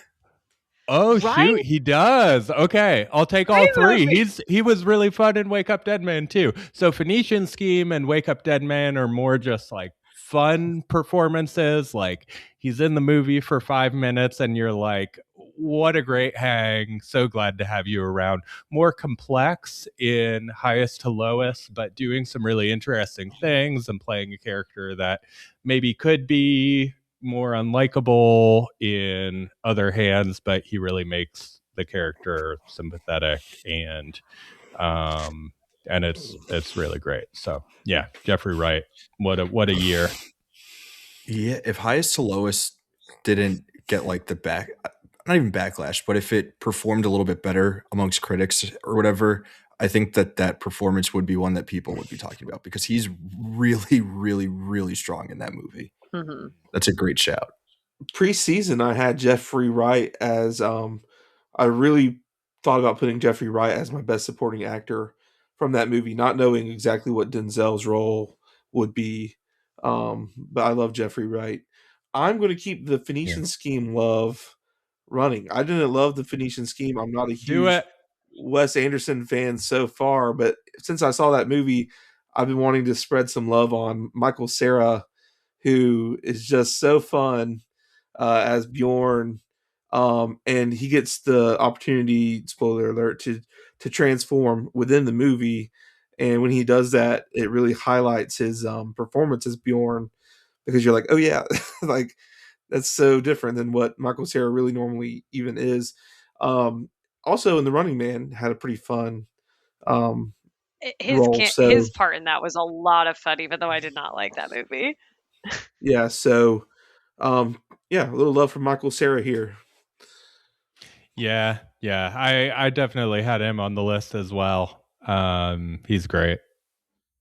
Oh, shoot, he does. Okay, I'll take all 3. He was really fun in Wake Up Dead Man too. So Phoenician Scheme and Wake Up Dead Man are more just like fun performances. Like he's in the movie for 5 minutes and you're like, what a great hang. So glad to have you around. More complex in Highest to Lowest, but doing some really interesting things and playing a character that maybe could be more unlikable in other hands, but he really makes the character sympathetic, and it's really great. So yeah, Jeffrey Wright, what a year. Yeah, if Highest to Lowest didn't get like not even backlash, but if it performed a little bit better amongst critics or whatever, I think that performance would be one that people would be talking about, because he's really, really, really strong in that movie. Mm-hmm. That's a great shout. Preseason, I had Jeffrey Wright as I really thought about putting Jeffrey Wright as my best supporting actor from that movie, not knowing exactly what Denzel's role would be. But I love Jeffrey Wright. I'm going to keep the Phoenician Scheme love running. I didn't love the Phoenician Scheme. I'm not a huge Wes Anderson fan so far, but since I saw that movie, I've been wanting to spread some love on Michael Cera, who is just so fun as Bjorn. And he gets the opportunity, spoiler alert, to transform within the movie. And when he does that, it really highlights his performance as Bjorn, because you're like, oh yeah, like that's so different than what Michael Cera really normally even is. Also in The Running Man had a pretty fun role. His part in that was a lot of fun, even though I did not like that movie. Yeah, so a little love for Michael Cera here. Yeah, I definitely had him on the list as well. He's great.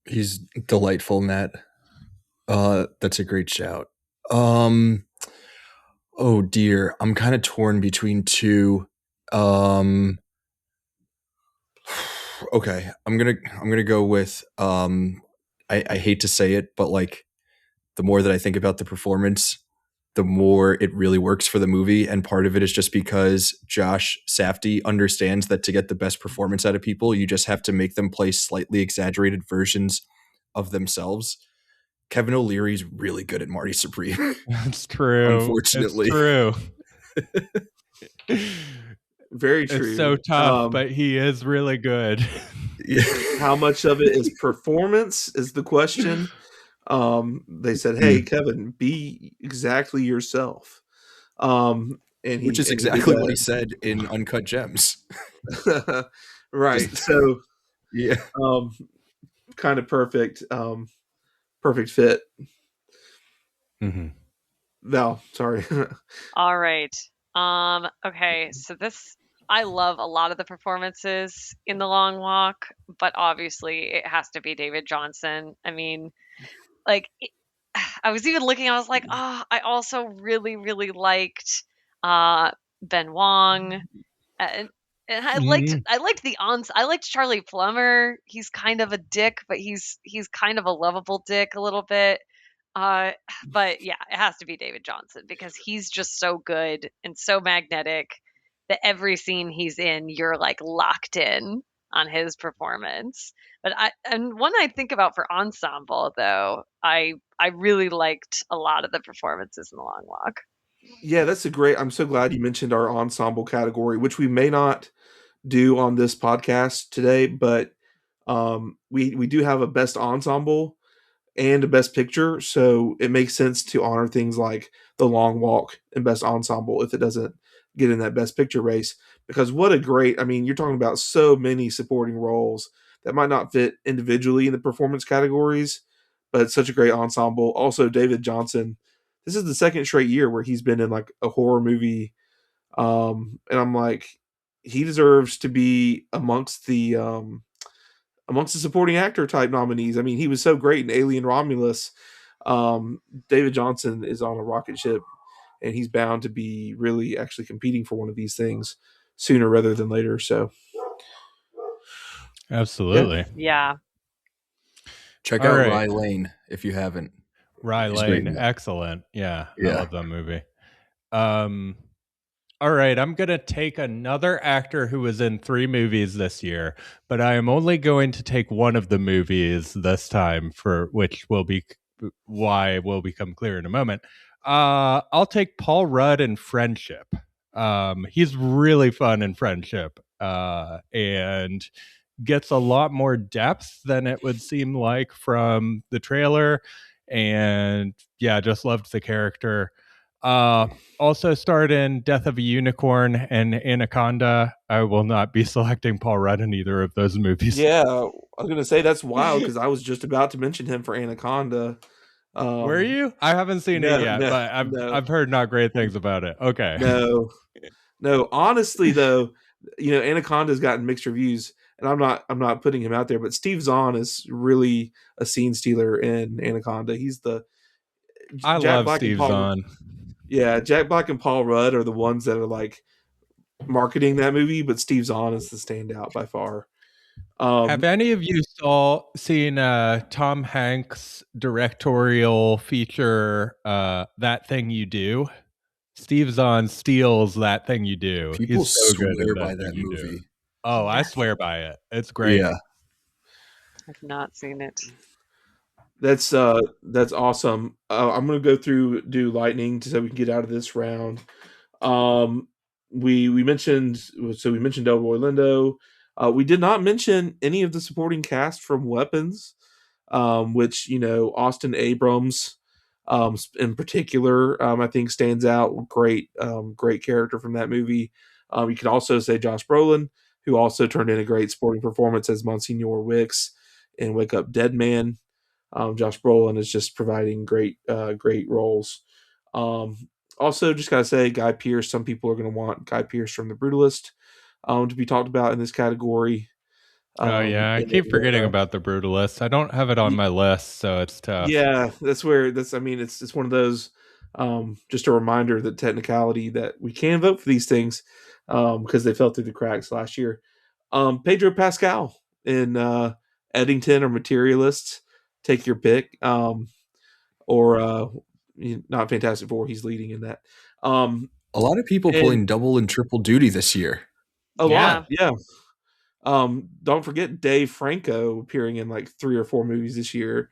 He's delightful in that. That's a great shout. Oh dear, I'm kind of torn between two. Okay, I'm gonna go with I hate to say it, but like the more that I think about the performance, the more it really works for the movie. And part of it is just because Josh Safdie understands that to get the best performance out of people, you just have to make them play slightly exaggerated versions of themselves. Kevin O'Leary's really good at Marty Supreme. That's true. Unfortunately. It's true. Very true. It's so tough, but he is really good. Yeah. How much of it is performance is the question. They said, hey, Kevin, be exactly yourself. Which is exactly what he said in Uncut Gems. Right. So yeah. Kind of perfect. Perfect fit. Mm-hmm. Val, sorry. All right. Okay, so I love a lot of the performances in The Long Walk, but obviously it has to be David Jonsson. I mean, like, I was even looking, I was like, I also really, really liked Ben Wong. And I liked Charlie Plummer. He's kind of a dick, but he's kind of a lovable dick a little bit. But yeah, it has to be David Jonsson, because he's just so good and so magnetic that every scene he's in, you're like locked in on his performance. But when I think about for ensemble though, I really liked a lot of the performances in The Long Walk. Yeah, I'm so glad you mentioned our ensemble category, which we may not do on this podcast today, but we do have a best ensemble and a best picture, so it makes sense to honor things like The Long Walk and best ensemble if it doesn't get in that best picture race. Because you're talking about so many supporting roles that might not fit individually in the performance categories, but it's such a great ensemble. Also, David Jonsson, this is the second straight year where he's been in like a horror movie, and I'm like, he deserves to be amongst the supporting actor type nominees. I mean, he was so great in Alien Romulus. David Jonsson is on a rocket ship, and he's bound to be really actually competing for one of these things sooner rather than later. So, absolutely, yeah. Check out Rye Lane if you haven't. Rye Lane, excellent. Yeah, I love that movie. All right, I'm going to take another actor who was in 3 movies this year, but I am only going to take one of the movies this time, for which will be why will become clear in a moment. I'll take Paul Rudd in Friendship. He's really fun in Friendship, and gets a lot more depth than it would seem like from the trailer. And yeah, just loved the character. Also starred in Death of a Unicorn and Anaconda. I will not be selecting Paul Rudd in either of those movies. Yeah, I was gonna say that's wild because I was just about to mention him for Anaconda. Were you? I haven't seen it No, yet, no, but no, I've heard not great things about it. Okay. no. Honestly, though, Anaconda's gotten mixed reviews, and I'm not putting him out there, but Steve Zahn is really a scene stealer in Anaconda. He's the I Jack love Black and Steve Paul. Zahn. Yeah, Jack Black and Paul Rudd are the ones that are like marketing that movie, but Steve Zahn is the standout by far. Have any of you seen Tom Hanks' directorial feature, That Thing You Do? Steve Zahn steals That Thing You Do. People He's so good swear in by That that Thing You Do. movie. Oh, I swear by it. It's great. Yeah. I've not seen it. That's awesome. I'm gonna go through do lightning so we can get out of this round. We mentioned Delroy Lindo. We did not mention any of the supporting cast from Weapons, which Austin Abrams, in particular, I think stands out. Great character from that movie. You could also say Josh Brolin, who also turned in a great sporting performance as Monsignor Wicks in Wake Up Dead Man. Josh Brolin is just providing great roles. Also, just gotta say, Guy Pearce. Some people are going to want Guy Pearce from The Brutalist to be talked about in this category. Oh yeah, I keep forgetting about The Brutalist. I don't have it on my list, so it's tough. Yeah, it's one of those. Just a reminder that technicality that we can vote for these things because they fell through the cracks last year. Pedro Pascal in Eddington or Materialists. Take your pick. Or not Fantastic Four. He's leading in that. A lot of people pulling double and triple duty this year. A lot, yeah. Don't forget Dave Franco appearing in like 3 or 4 movies this year.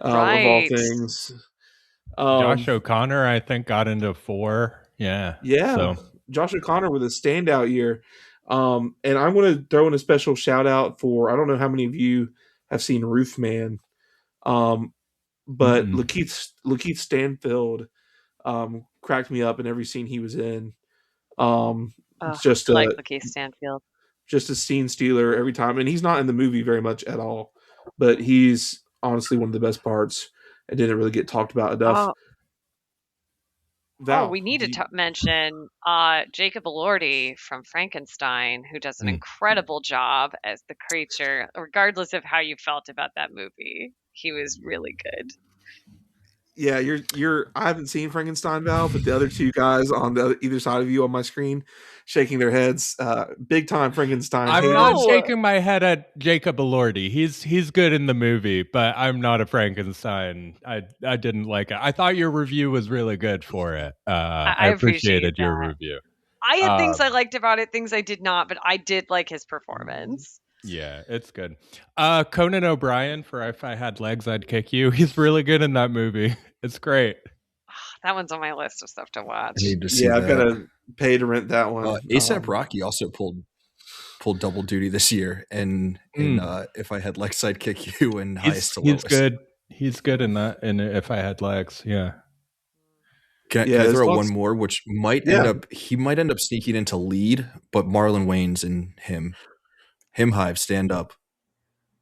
Right. Of all things. Josh O'Connor, I think, got into 4. Yeah. So. Josh O'Connor with a standout year. And I'm going to throw in a special shout out for, I don't know how many of you have seen Roofman. But Lakeith Stanfield cracked me up in every scene he was in. It's just like Lakeith Stanfield. Just a scene stealer every time. And he's not in the movie very much at all. But he's honestly one of the best parts and didn't really get talked about enough. Val, we need to mention Jacob Elordi from Frankenstein, who does an incredible job as the creature, regardless of how you felt about that movie. He was really good. Yeah, I haven't seen Frankenstein, Val, but the other two guys on either side of you on my screen shaking their heads. Big time Frankenstein. I'm not shaking my head at Jacob Elordi. He's good in the movie, but I'm not a Frankenstein. I didn't like it. I thought your review was really good for it. I appreciated your review. I had things I liked about it, things I did not, but I did like his performance. Yeah, it's good. Conan O'Brien for If I Had Legs, I'd Kick You. He's really good in that movie. It's great. That one's on my list of stuff to watch. I need to see I've got to pay to rent that one. ASAP Rocky also pulled double duty this year, and in If I Had Legs, I'd Kick You, and Highest to Lowest. He's good. He's good in that. In If I Had Legs, yeah. Can I throw one more, which might end up sneaking into lead, but Marlon Wayans and him. Hive, stand up.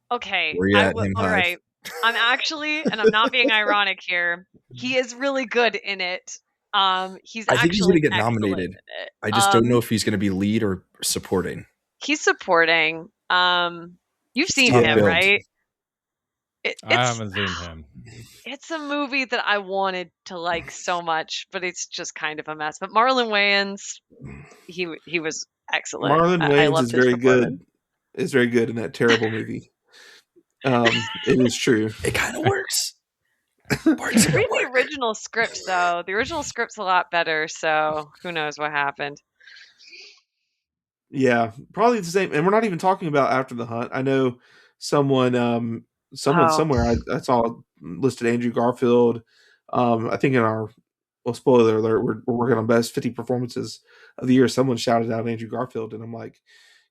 Okay. Where you at, all right. I'm actually, and I'm not being ironic here, he is really good in it. I think he's going to get nominated. I just don't know if he's going to be lead or supporting. He's supporting. You've seen him, right? I haven't seen him. It's a movie that I wanted to like so much, but it's just kind of a mess. But Marlon Wayans, he was excellent. Marlon Wayans is very good. Is very good in that terrible movie. It is true. It kind of works. Read the original script, though. The original script's a lot better, so who knows what happened. Yeah, probably the same. And we're not even talking about After the Hunt. I know someone somewhere I saw listed Andrew Garfield. I think in our spoiler alert, we're working on best 50 performances of the year. Someone shouted out Andrew Garfield, and I'm like,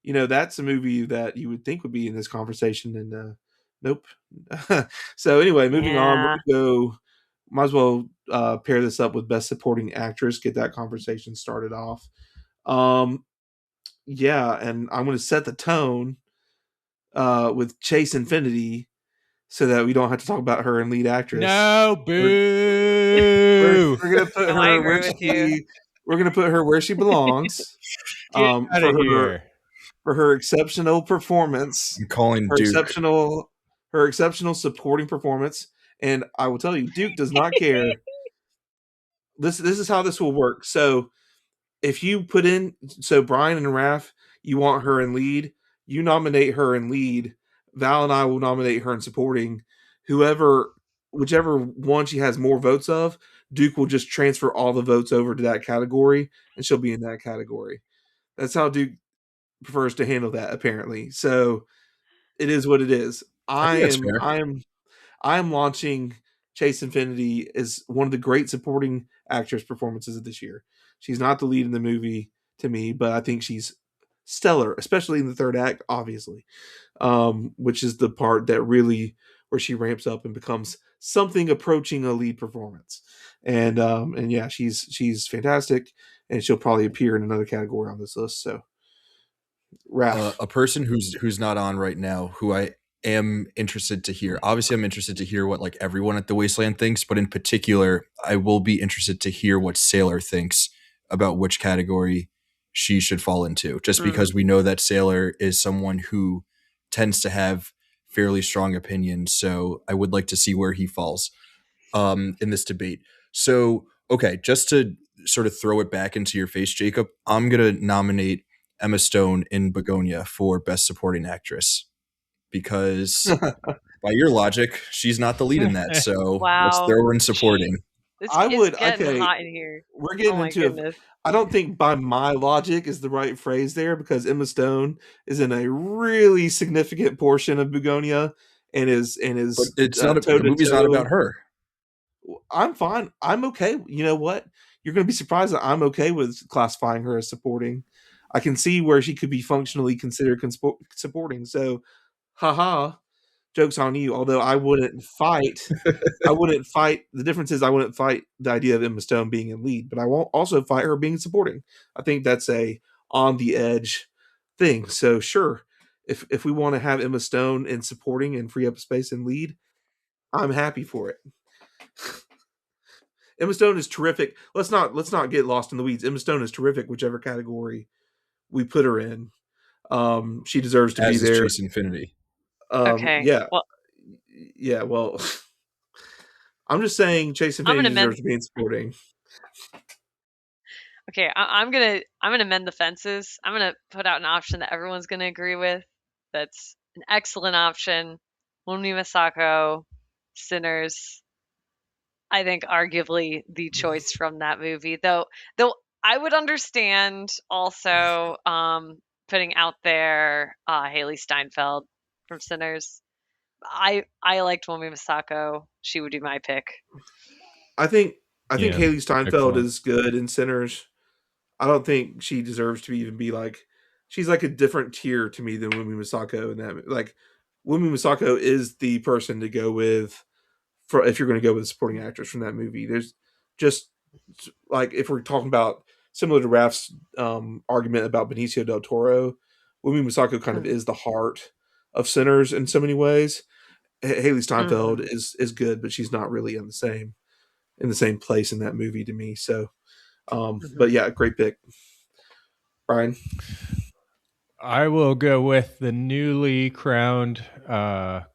that's a movie that you would think would be in this conversation, and nope. So anyway, moving on, we're going to go might as well pair this up with Best Supporting Actress, get that conversation started off. Yeah, and I'm going to set the tone with Chase Infinity so that we don't have to talk about her in lead actress. No, We're boo. going to put I her agree where with you. we're going to put her where she belongs. Get out of here. For her exceptional performance, I'm calling her Duke. exceptional supporting performance, and I will tell you, Duke does not care. This is how this will work. So if you put in, Bryan and Raf, you want her in lead, you nominate her in lead. Val and I will nominate her in supporting. Whichever one she has more votes of, Duke will just transfer all the votes over to that category, and she'll be in that category. That's how Duke prefers to handle that, apparently. So it is what it is. I think that's fair. I am launching Chase Infinity as one of the great supporting actress performances of this year. She's not the lead in the movie to me, but I think she's stellar, especially in the third act, obviously, which is the part that really where she ramps up and becomes something approaching a lead performance. And yeah, she's fantastic, and she'll probably appear in another category on this list. So, Raf, A person who's not on right now, who I am interested to hear. Obviously, I'm interested to hear what like everyone at the Wasteland thinks, but in particular, I will be interested to hear what Sailor thinks about which category she should fall into. Just because we know that Sailor is someone who tends to have fairly strong opinions, so I would like to see where he falls in this debate. So, okay, just to sort of throw it back into your face, Jacob, I'm gonna nominate Emma Stone in Begonia for Best Supporting Actress because by your logic, she's not the lead in that. So let's Wow. throw her in supporting. This I is would getting okay. hot in here. We're getting Oh my into goodness. I don't think by my logic is the right phrase there, because Emma Stone is in a really significant portion of Begonia and is But it's not the movie's not about her. I'm fine. I'm okay. You know what? You're going to be surprised that I'm okay with classifying her as supporting. I can see where she could be functionally considered supporting. So, haha, joke's on you. Although I wouldn't fight. The difference is I wouldn't fight the idea of Emma Stone being in lead, but I won't also fight her being supporting. I think that's a on the edge thing. So sure, if we want to have Emma Stone in supporting and free up space in lead, I'm happy for it. Emma Stone is terrific. Let's not get lost in the weeds. Emma Stone is terrific, whichever category we put her in. She deserves to As be is there. Chase Infinity. Okay. Yeah. Well, Yeah. Well, I'm just saying Chase Infinity deserves to be in supporting. okay, I'm gonna mend the fences. I'm gonna put out an option that everyone's gonna agree with. That's an excellent option. Wunmi Masako, Sinners. I think arguably the choice from that movie. Though I would understand also putting out there Haley Steinfeld from Sinners. I liked Wunmi Masako. She would be my pick. I think Yeah, Haley Steinfeld excellent. is good in Sinners. I don't think she deserves to even be like. She's like a different tier to me than Wunmi Masako in that. Like, Wunmi Masako is the person to go with for if you're going to go with a supporting actress from that movie. There's just like if we're talking about similar to Raf's argument about Benicio del Toro, Wunmi Masako kind of is the heart of Sinners in so many ways. Haley Steinfeld is good, but she's not really in the same place in that movie to me. So, but yeah, great pick, Bryan. I will go with the newly crowned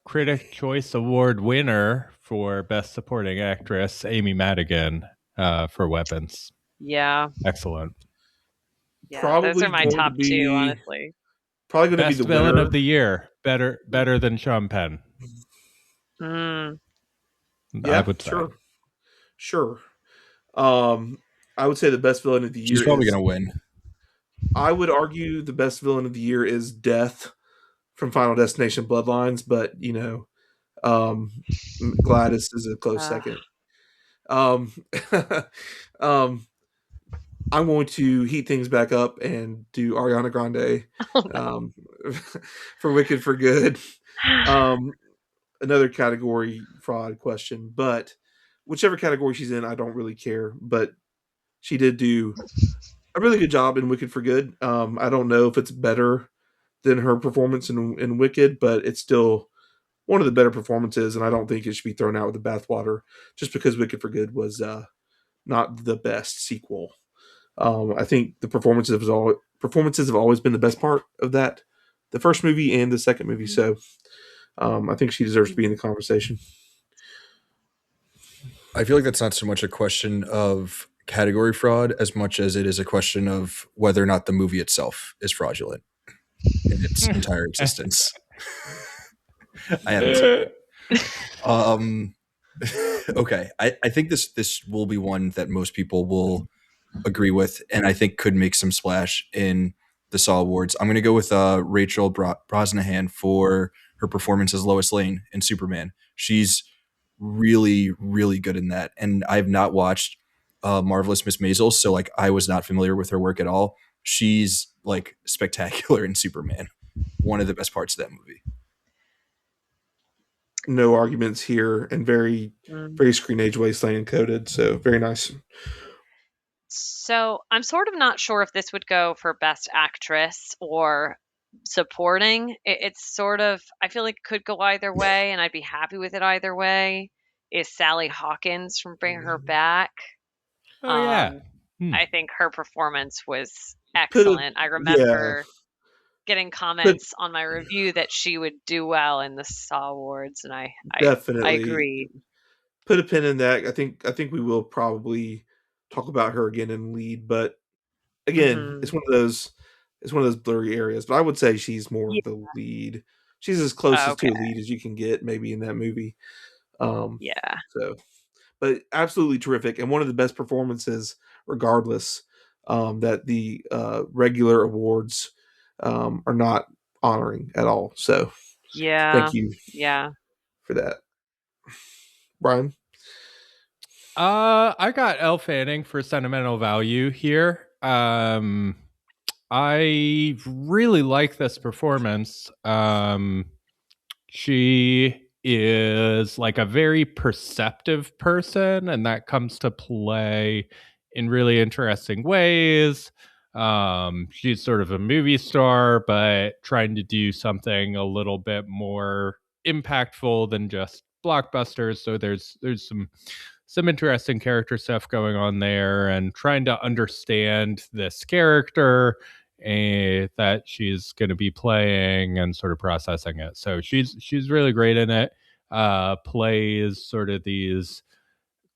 Critic Choice Award winner for Best Supporting Actress, Amy Madigan, for Weapons. Yeah. Excellent. Yeah, those are my going top to be two, honestly. probably going to be Best the villain winner of the year. Better than Sean Penn. Mm. Yeah, I would say. Sure. I would say the best villain of the year She's probably is. going to win. I would argue the best villain of the year is Death from Final Destination Bloodlines, but Gladys is a close second. Um, I'm going to heat things back up and do Ariana Grande for Wicked for Good. Another category fraud question, but whichever category she's in, I don't really care. But she did do a really good job in Wicked for Good. I don't know if it's better than her performance in Wicked, but it's still one of the better performances, and I don't think it should be thrown out with the bathwater just because Wicked for Good was not the best sequel. I think the performances have always been the best part of that, the first movie and the second movie. So I think she deserves to be in the conversation. I feel like that's not so much a question of category fraud as much as it is a question of whether or not the movie itself is fraudulent in its entire existence. I haven't said that. Okay. I think this will be one that most people will agree with, and I think could make some splash in the SAWards. I'm going to go with Rachel Brosnahan for her performance as Lois Lane in Superman. She's really, really good in that. And I have not watched Marvelous Miss Maisel, so like I was not familiar with her work at all. She's like spectacular in Superman. One of the best parts of that movie. No arguments here, and very, very Screenage Wasteland coded. So very nice. So I'm sort of not sure if this would go for Best Actress or supporting. It's sort of, I feel like it could go either way, and I'd be happy with it either way. Is Sally Hawkins from Bring Her Back? Oh yeah. I think her performance was excellent. I remember getting comments on my review that she would do well in the SAWards, and I definitely agree. Put a pin in that. I think we will probably talk about her again in lead, but again, it's one of those blurry areas. But I would say she's more of the lead. She's as close to a lead as you can get, maybe, in that movie. So, but absolutely terrific, and one of the best performances, regardless, that the regular awards are not honoring at all. So, thank you, for that, Bryan. I got Elle Fanning for sentimental value here. I really like this performance. She is like a very perceptive person, and that comes to play in really interesting ways. She's sort of a movie star, but trying to do something a little bit more impactful than just blockbusters. So there's some interesting character stuff going on there, and trying to understand this character that she's going to be playing and sort of processing it. So she's really great in it. Plays sort of these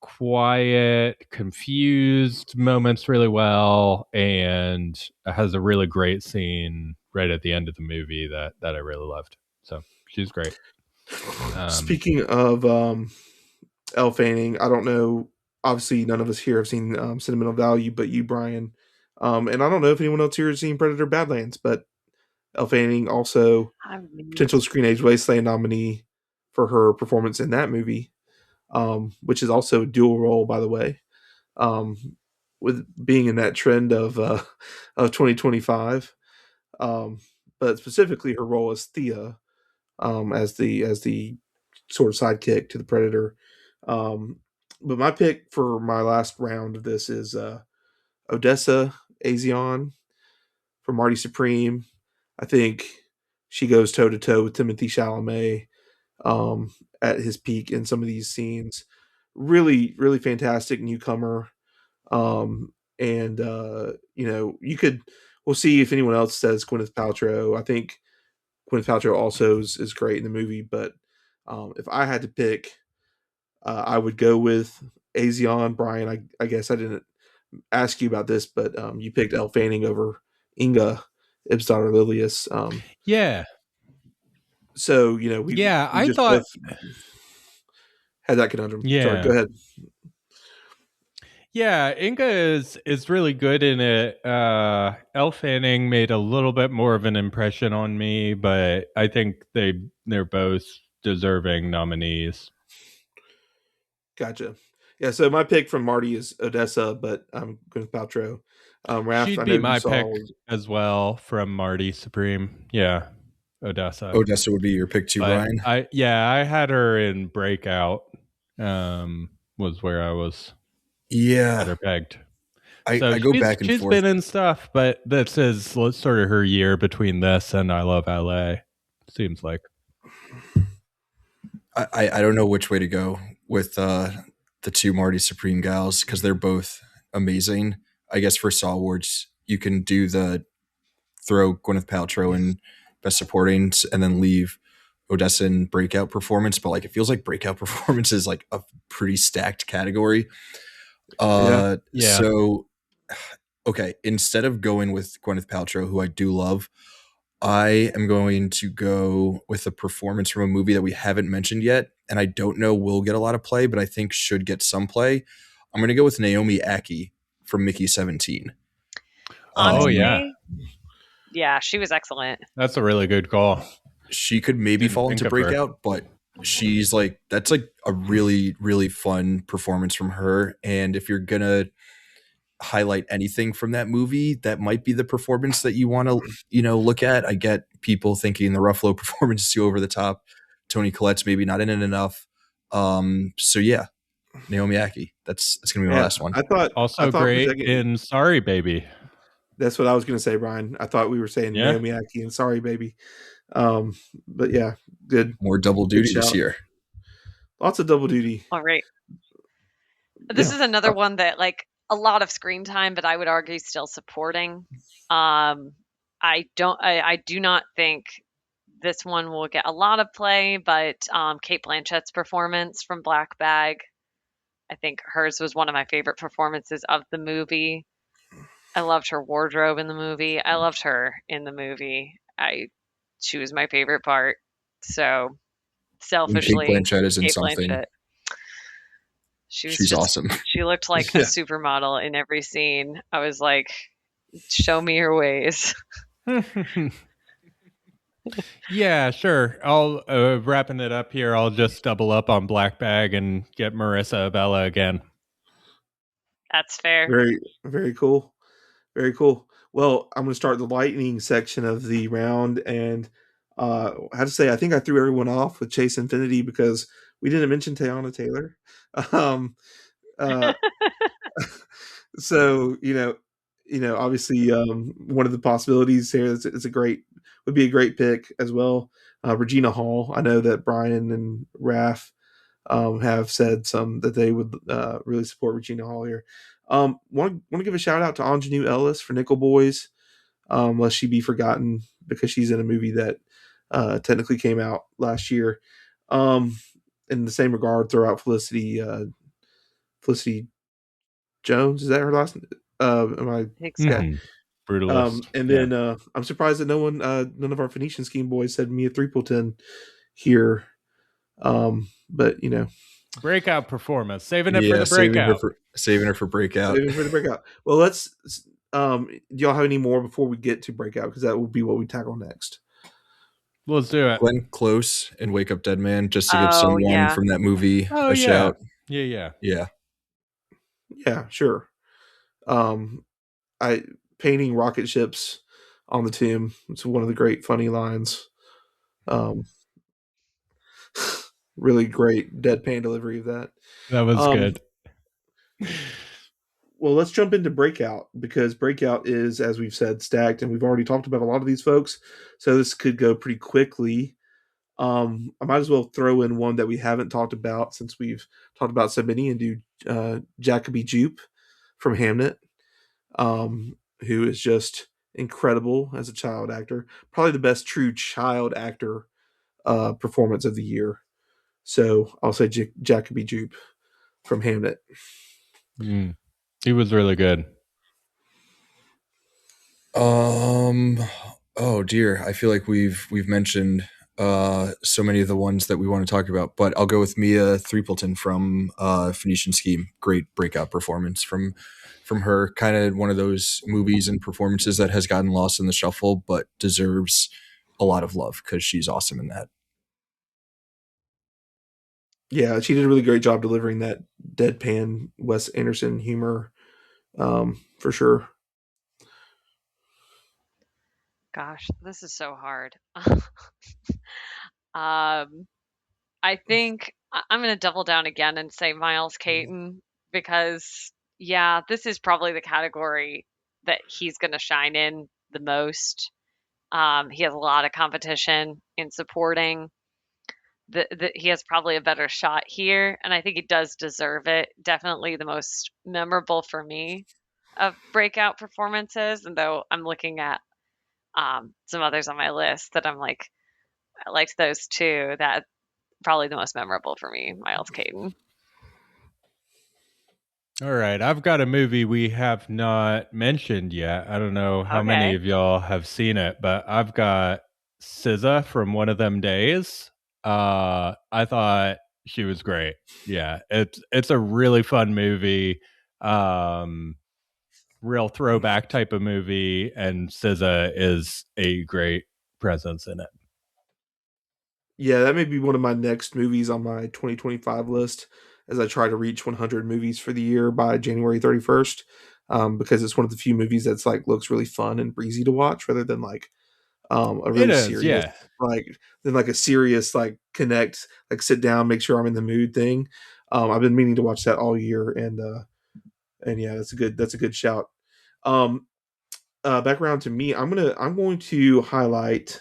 quiet, confused moments really well, and has a really great scene right at the end of the movie that I really loved. So she's great. Speaking of Elle Fanning, I don't know. Obviously, none of us here have seen Sentimental Value, but you, Bryan. And I don't know if anyone else here has seen Predator Badlands, but Elle Fanning also potential Screenage Wasteland nominee for her performance in that movie, which is also a dual role, by the way, with being in that trend of 2025. But specifically, her role as Thea, as the sort of sidekick to the Predator. But my pick for my last round of this is Odessa Azion from Marty Supreme. I think she goes toe to toe with Timothée Chalamet at his peak in some of these scenes. Really, really fantastic newcomer. And we'll see if anyone else says Gwyneth Paltrow. I think Gwyneth Paltrow also is great in the movie, but if I had to pick, I would go with Azion. Bryan, I guess I didn't ask you about this, but you picked Elle Fanning over Inga Ibsdottir Lilius. So, we I just thought had that conundrum. Yeah. Sorry, go ahead. Yeah, Inga is really good in it. Elle Fanning made a little bit more of an impression on me, but I think they're both deserving nominees. Gotcha. Yeah, so my pick from Marty is Odessa, but I'm going with Paltrow. Raf, She'd I be know my you saw pick as well from Marty Supreme. Yeah, Odessa. Odessa would be your pick too, Bryan. I had her in Breakout, was where I was had Yeah, her pegged. I So go back and she's forth. been in stuff, but this is sort of her year between this and I Love LA. Seems like. I don't know which way to go with the two Marty Supreme gals because they're both amazing. I guess for SAWards, you can do the throw Gwyneth Paltrow in Best Supporting and then leave Odessa in Breakout Performance, but like it feels like Breakout Performance is like a pretty stacked category. Yeah. So okay, instead of going with Gwyneth Paltrow, who I do love, I am going to go with a performance from a movie that we haven't mentioned yet, and I don't know will get a lot of play, but I think should get some play. I'm going to go with Naomi Ackie from Mickey 17. Honestly, yeah, she was excellent. That's a really good call. She could maybe Didn't fall think into of her. Breakout, but she's like that's like a really really fun performance from her. And if you're gonna highlight anything from that movie, that might be the performance that you want to look at. I get people thinking the Ruffalo performance is too over the top. Toni Collette's maybe not in it enough. So yeah, Naomi Ackie. That's gonna be my last one. I thought Also for a great second- in Sorry Baby. That's what I was going to say, Brian. I thought we were saying Yeah. Naomi Ackie and Sorry Baby. But yeah, good. More double duty this shout. year. Lots of double duty. All right. This Yeah. is another one that like a lot of screen time, but I would argue still supporting. I do not think this one will get a lot of play, but Cate Blanchett's performance from Black Bag, I think hers was one of my favorite performances of the movie. I loved her wardrobe in the movie. I loved her in the movie. She was my favorite part. So selfishly, Cate Blanchett is in Cate something. Blanchett. She's awesome. She looked like a supermodel in every scene. I was like, show me your ways. Yeah, sure. I'll wrapping it up here. I'll just double up on Black Bag and get Marissa Abella again. That's fair. Very, very cool. Very cool. Well, I'm going to start the lightning section of the round, and I have to say, I think I threw everyone off with Chase Infinity because we didn't mention Teyana Taylor. So obviously, one of the possibilities here is would be a great pick as well. Regina Hall. I know that Brian and Raf have said that they would really support Regina Hall here. Want to give a shout out to Ingenue Ellis for Nickel Boys, lest she be forgotten because she's in a movie that technically came out last year. In the same regard, throw out Felicity Jones. Is that her last name? Am I? think so. Brutalist. And then I'm surprised that none of our Phoenician Scheme boys said Mia Threepleton here. But breakout performance, saving it for the breakout. Saving her for breakout. Saving for the breakout. Well, let's. Do y'all have any more before we get to breakout? Because that will be what we tackle next. Let's do it. Glenn Close and Wake Up Dead Man, just to give someone from that movie a shout. Yeah. Yeah, sure. Painting rocket ships on the tomb. It's one of the great funny lines. Really great deadpan delivery of that. That was good. Well, let's jump into Breakout because Breakout is, as we've said, stacked, and we've already talked about a lot of these folks, so this could go pretty quickly. I might as well throw in one that we haven't talked about since we've talked about so many and do Jacoby Jupe from Hamnet, who is just incredible as a child actor. Probably the best true child actor performance of the year. So I'll say Jacoby Jupe from Hamnet. He was really good. Oh dear, I feel like we've mentioned so many of the ones that we want to talk about, but I'll go with Mia Threepleton from Phoenician Scheme. Great breakout performance from her. Kind of one of those movies and performances that has gotten lost in the shuffle, but deserves a lot of love because she's awesome in that. Yeah, she did a really great job delivering that deadpan Wes Anderson humor, for sure. Gosh, this is so hard. I think I'm going to double down again and say Miles Caton because, yeah, this is probably the category that he's going to shine in the most. He has a lot of competition in supporting. He has probably a better shot here, and I think he does deserve it. Definitely the most memorable for me of breakout performances. And though I'm looking at some others on my list that I'm like, I liked those too. That probably the most memorable for me, Miles Caton. All right, I've got a movie we have not mentioned yet. I don't know how many Okay. of y'all have seen it, but I've got SZA from One of Them Days. I thought she was great. Yeah, it's a really fun movie. Real throwback type of movie, and SZA is a great presence in it. Yeah, that may be one of my next movies on my 2025 list as I try to reach 100 movies for the year by January 31st. Because it's one of the few movies that's like looks really fun and breezy to watch rather than like a It really is, serious yeah. like than like a serious like connect like sit down make sure I'm in the mood thing. I've been meaning to watch that all year and yeah, that's a good shout. Um, Back around to me. I'm going to highlight.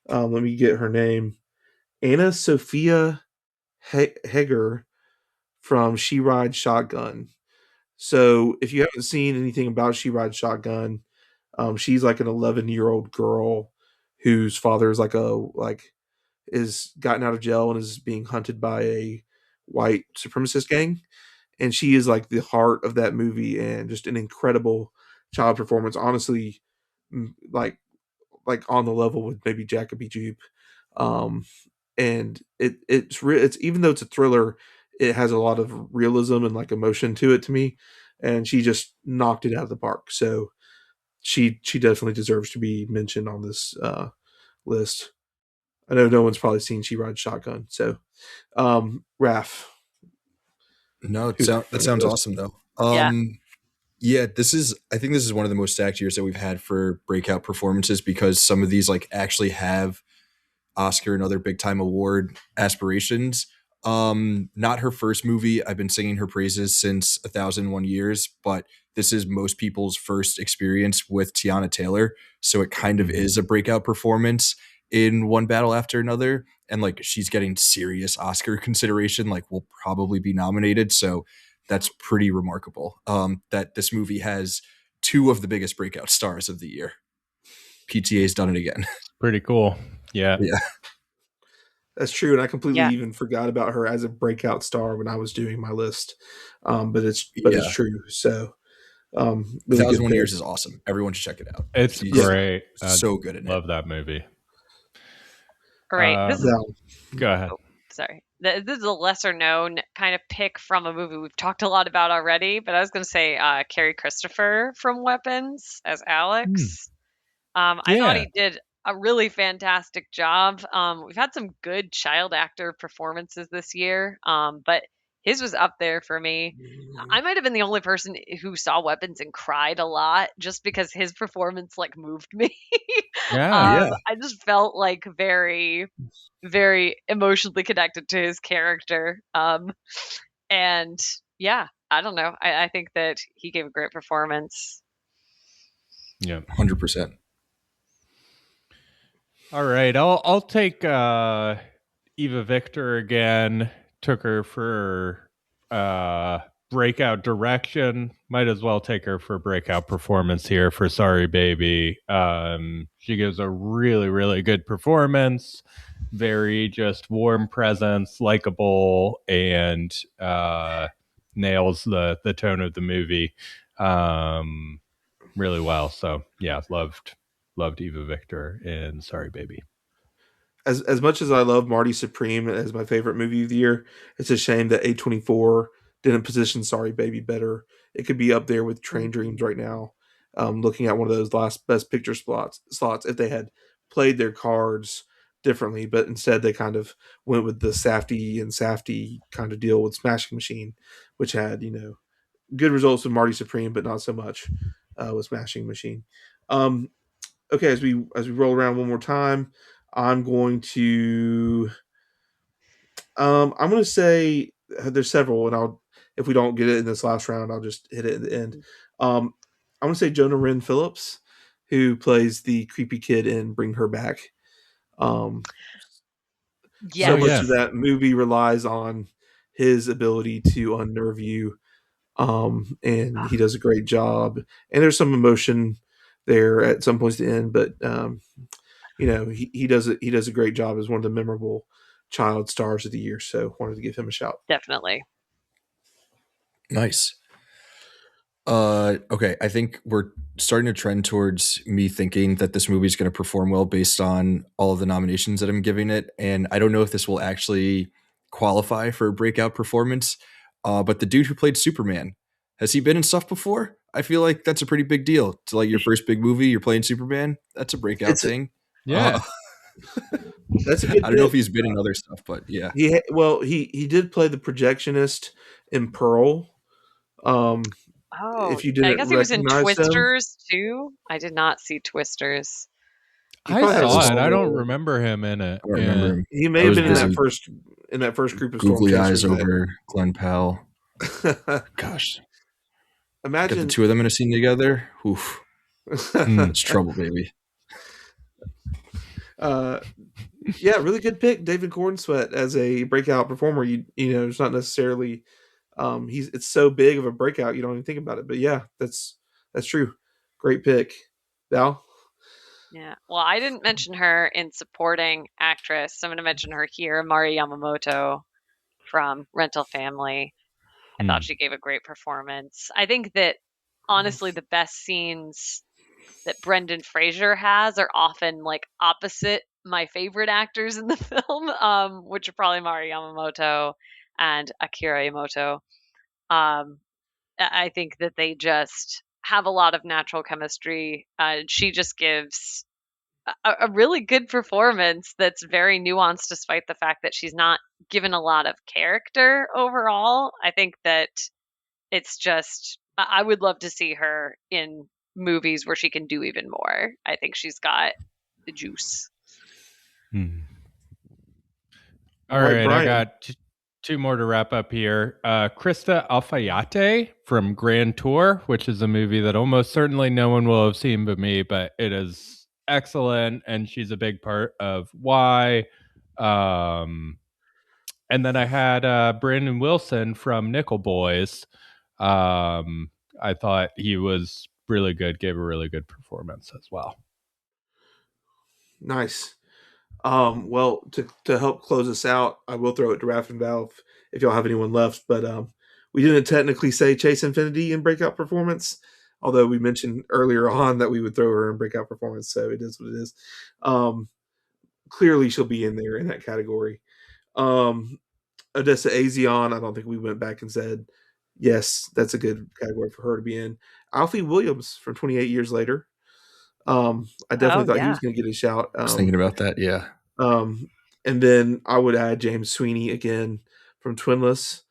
Let me get her name. Anna Sophia Heger from She Rides Shotgun. So if you haven't seen anything about She Rides Shotgun, she's like an 11-year-old girl whose father is is gotten out of jail and is being hunted by a white supremacist gang, and she is like the heart of that movie and just an incredible child performance. Honestly, like on the level with maybe Jacoby Jupe. Um, and it's even though it's a thriller, it has a lot of realism and like emotion to it to me, and she just knocked it out of the park. So she definitely deserves to be mentioned on this list. I know no one's probably seen She Rides Shotgun. So Raf, No, who's that on sounds your list? awesome though. Yeah. Yeah, I think this is one of the most stacked years that we've had for breakout performances because some of these like actually have Oscar and other big time award aspirations. Not her first movie. I've been singing her praises since 1001 Years, but this is most people's first experience with Tiana Taylor. So it kind of is a breakout performance in One Battle After Another. And like she's getting serious Oscar consideration, like will probably be nominated. So that's pretty remarkable. That this movie has two of the biggest breakout stars of the year. PTA's done it again. Pretty cool. Yeah. Yeah. That's true, and I completely Yeah. even forgot about her as a breakout star when I was doing my list. But it's Yeah. true. So really good 1001 pick. Years is awesome. Everyone should check it out. It's She's great. so good in it. Love that movie. All right. This is Now, Go ahead. sorry. This is a lesser known kind of pick from a movie we've talked a lot about already, but I was going to say Carrie Christopher from Weapons as Alex. I thought Yeah. he did a really fantastic job. We've had some good child actor performances this year, but his was up there for me. I might have been the only person who saw Weapons and cried a lot just because his performance like moved me. Yeah. I just felt like very, very emotionally connected to his character. And yeah, I don't know. I think that he gave a great performance. Yeah. 100%. All right. I'll take Eva Victor again. Took her for breakout direction. Might as well take her for breakout performance here for Sorry Baby. She gives a really, really good performance. Very just warm presence, likable, and nails the tone of the movie really well. So yeah, loved Eva Victor in Sorry Baby. as much as I love Marty Supreme as my favorite movie of the year, it's a shame that A24 didn't position Sorry Baby better. It could be up there with Train Dreams right now. Looking at one of those last Best Picture slots, if they had played their cards differently, but instead they kind of went with the Safety and Safety kind of deal with Smashing Machine, which had good results with Marty Supreme, but not so much with Smashing Machine. Um, okay, as we roll around one more time, I'm going to I'm going to say there's several, and if we don't get it in this last round, I'll just hit it at the end. I'm going to say Jonah Wren Phillips, who plays the creepy kid in Bring Her Back. So Yes. much of that movie relies on his ability to unnerve you, and he does a great job. And there's some emotion there at some points at the end, but he does a great job as one of the memorable child stars of the year. So wanted to give him a shout. Definitely. Nice. Okay, I think we're starting to trend towards me thinking that this movie is going to perform well based on all of the nominations that I'm giving it, and I don't know if this will actually qualify for a breakout performance. But the dude who played Superman, has he been in stuff before? I feel like that's a pretty big deal. To like your first big movie, you're playing Superman. That's a breakout thing. Yeah. That's a good I don't know if he's been in other stuff, but yeah. He did play the projectionist in Pearl. If you didn't I guess he was in recognize him, Twisters too. I did not see Twisters. I saw it. I don't remember him in it. I don't remember him. He may have been in that first group of googly eyes Stormchasers over Glenn Powell. Gosh, imagine got the two of them in a scene together. Oof, it's trouble, baby. Yeah, really good pick, David Cornsweet as a breakout performer. You know, it's not necessarily it's so big of a breakout you don't even think about it. But yeah, that's true. Great pick, Val. Yeah. Well, I didn't mention her in supporting actress. I'm going to mention her here, Mari Yamamoto from Rental Family. I thought she gave a great performance. I think that honestly, the best scenes that Brendan Fraser has are often like opposite my favorite actors in the film, which are probably Mari Yamamoto and Akira Yamamoto. I think that they just have a lot of natural chemistry. She just gives a really good performance that's very nuanced, despite the fact that she's not given a lot of character overall. I think that it's just, I would love to see her in movies where she can do even more. I think she's got the juice. All right, Brian. I got two more to wrap up here. Krista Alfayate from Grand Tour, which is a movie that almost certainly no one will have seen but me, but it is excellent, and she's a big part of why. And then I had Brandon Wilson from Nickel Boys. I thought he was really good, gave a really good performance as well. Nice. Well, to help close us out, I will throw it to Raf and Val if y'all have anyone left. But we didn't technically say Chase Infinity in breakout performance, although we mentioned earlier on that we would throw her in breakout performance. So it is what it is. Clearly, she'll be in there in that category. Odessa Azion, I don't think we went back and said, yes, that's a good category for her to be in. Alfie Williams from 28 Years Later. I definitely thought he was going to get a shout. I was thinking about that, yeah. And then I would add James Sweeney again from Twinless,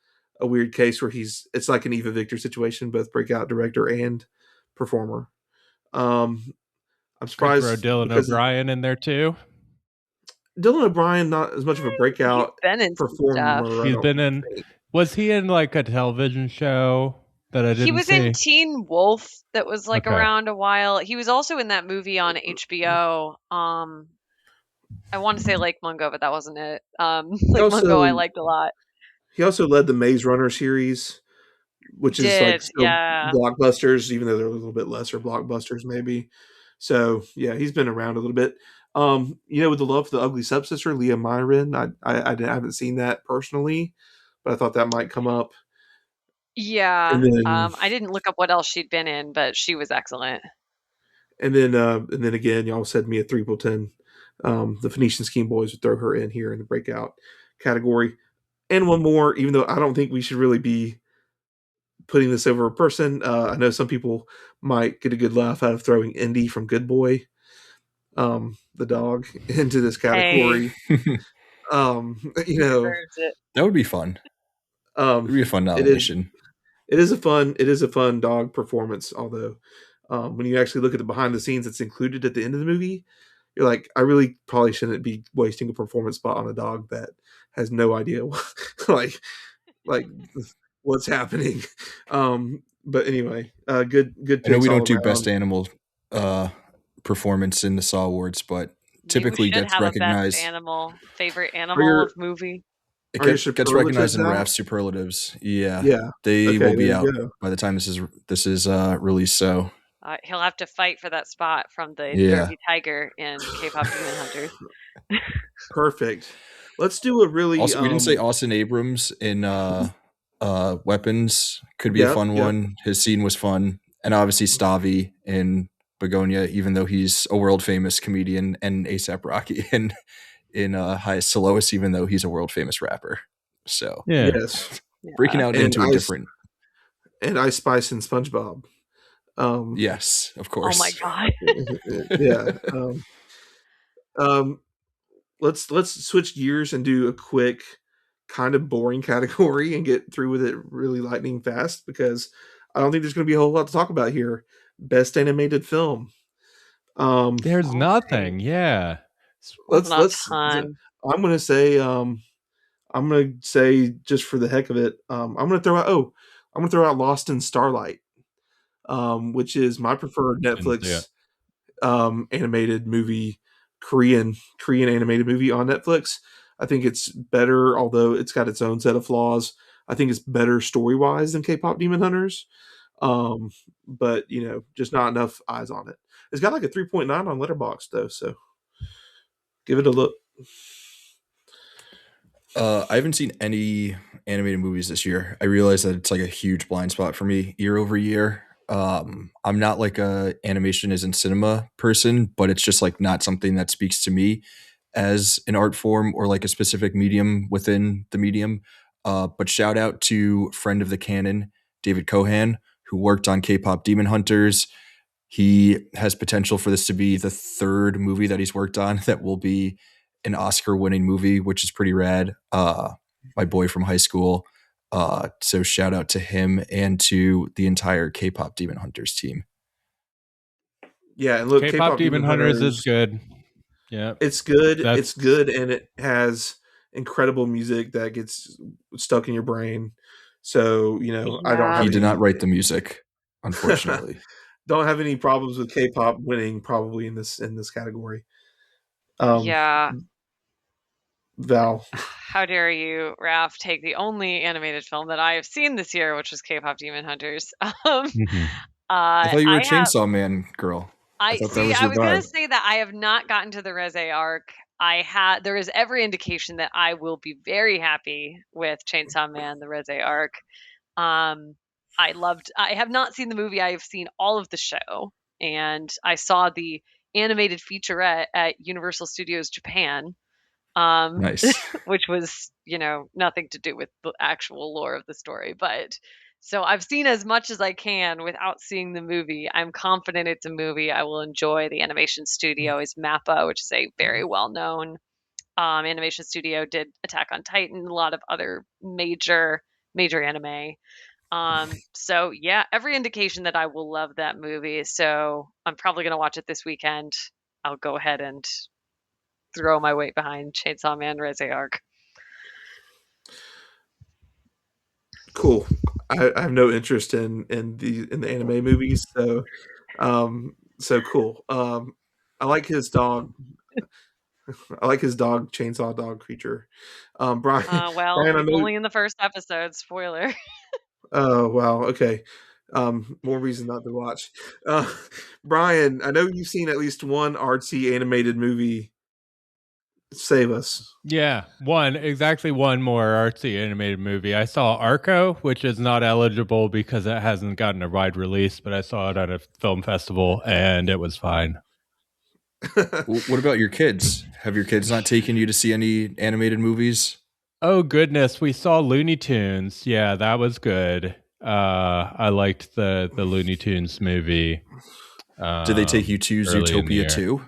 a weird case where it's like an Eva Victor situation, both breakout director and performer. I'm surprised. Could throw Dylan O'Brien in there too. Dylan O'Brien, not as much of a breakout performer. He's been in. Was he in like a television show that I didn't see? He was in Teen Wolf that was like around a while. He was also in that movie on HBO. I want to say Lake Mungo, but that wasn't it. Lake Mungo I liked a lot. He also led the Maze Runner series, which is like still blockbusters, even though they're a little bit lesser blockbusters maybe. So yeah, he's been around a little bit. With the Love for the Ugly Stepsister, Leah Myron, I haven't seen that personally, but I thought that might come up. Yeah, I didn't look up what else she'd been in, but she was excellent. And then again, y'all said Mia Threepleton. The Phoenician Scheme Boys would throw her in here in the breakout category. And one more, even though I don't think we should really be putting this over a person. I know some people might get a good laugh out of throwing Indy from Good Boy, the dog, into this category. That would be fun. It would be a fun nomination. It is a fun dog performance, although when you actually look at the behind the scenes that's included at the end of the movie, you're like, I really probably shouldn't be wasting a performance spot on a dog that has no idea like like what's happening. But anyway, good I know picks we all don't do around. best animal performance in the SAWards, but Maybe we typically should gets have a best recognized. animal, favorite Are animal your of movie. It are your gets recognized superlatives in out? Raf superlatives. Yeah, Yeah. they Okay, will be there you out go. by the time this is released. So He'll have to fight for that spot from the yeah, Derby Tiger in K-pop Demon Hunters. Perfect. Let's do a really also we didn't say Austin Abrams in Weapons could be a Yep, fun yep. one. His scene was fun, and obviously Stavi in Begonia, even though he's a world famous comedian, and ASAP Rocky in Highest to Lowest, even though he's a world famous rapper. So Yeah. Yes. breaking out And into a different. Ice Spice and SpongeBob. Yes, of Oh course. my god. Yeah. Let's switch gears and do a quick, kind of boring category and get through with it really lightning fast, because I don't think there's going to be a whole lot to talk about here. Best animated film. There's nothing. Yeah. let's Not a ton. I'm going to say just for the heck of it, I'm going to throw out Lost in Starlight, which is my preferred Didn't see it. Netflix animated movie, Korean animated movie on Netflix. I think it's better, although it's got its own set of flaws. I think it's better story wise than K-pop Demon Hunters, but just not enough eyes on it. It's got like a 3.9 on Letterboxd though, so give it a look. I haven't seen any animated movies this year. I realize that it's like a huge blind spot for me year over year. I'm not like a animation is in cinema person, but it's just like not something that speaks to me as an art form or like a specific medium within the medium. But shout out to friend of the canon, David Cohan, who worked on K-pop Demon Hunters. He has potential for this to be the third movie that he's worked on that will be an Oscar-winning movie, which is pretty rad. My boy from high school. So shout out to him and to the entire K-pop Demon Hunters team. Yeah, and look, K-pop Demon Hunters is good. Yeah, it's good. That's- It's good, and it has incredible music that gets stuck in your brain. So I don't have He any, did not write the music, unfortunately. don't have any problems with K-pop winning probably in this category. Yeah. Val. How dare you, Raf, take the only animated film that I have seen this year, which was K-pop Demon Hunters. I thought you were a Chainsaw Man girl. I thought that see. was I your was going vibe. to say that I have not gotten to the Reze arc. There is every indication that I will be very happy with Chainsaw Man, the Reze arc. I have not seen the movie. I have seen all of the show, and I saw the animated featurette at Universal Studios Japan. Nice. Which was, nothing to do with the actual lore of the story. But so I've seen as much as I can without seeing the movie. I'm confident it's a movie I will enjoy. The animation studio is Mappa, which is a very well-known animation studio. Did Attack on Titan, a lot of other major anime. So yeah, every indication that I will love that movie. So I'm probably going to watch it this weekend. I'll go ahead and throw my weight behind Chainsaw Man Reze arc. Cool. I have no interest in the anime movies, so cool. I like his dog. I like his dog, Chainsaw Dog Creature. Brian. Well, Brian, I he's know. only in the first episode. Spoiler. Oh wow. Okay. More reason not to watch. Brian, I know you've seen at least one artsy animated movie. Save us. Yeah, exactly one more artsy animated movie. I saw Arco, which is not eligible because it hasn't gotten a wide release, but I saw it at a film festival and it was fine. What about your kids? Have your kids not taken you to see any animated movies? Oh goodness, we saw Looney Tunes. Yeah, that was good. I liked the Looney Tunes movie. Did they take you to Zootopia 2?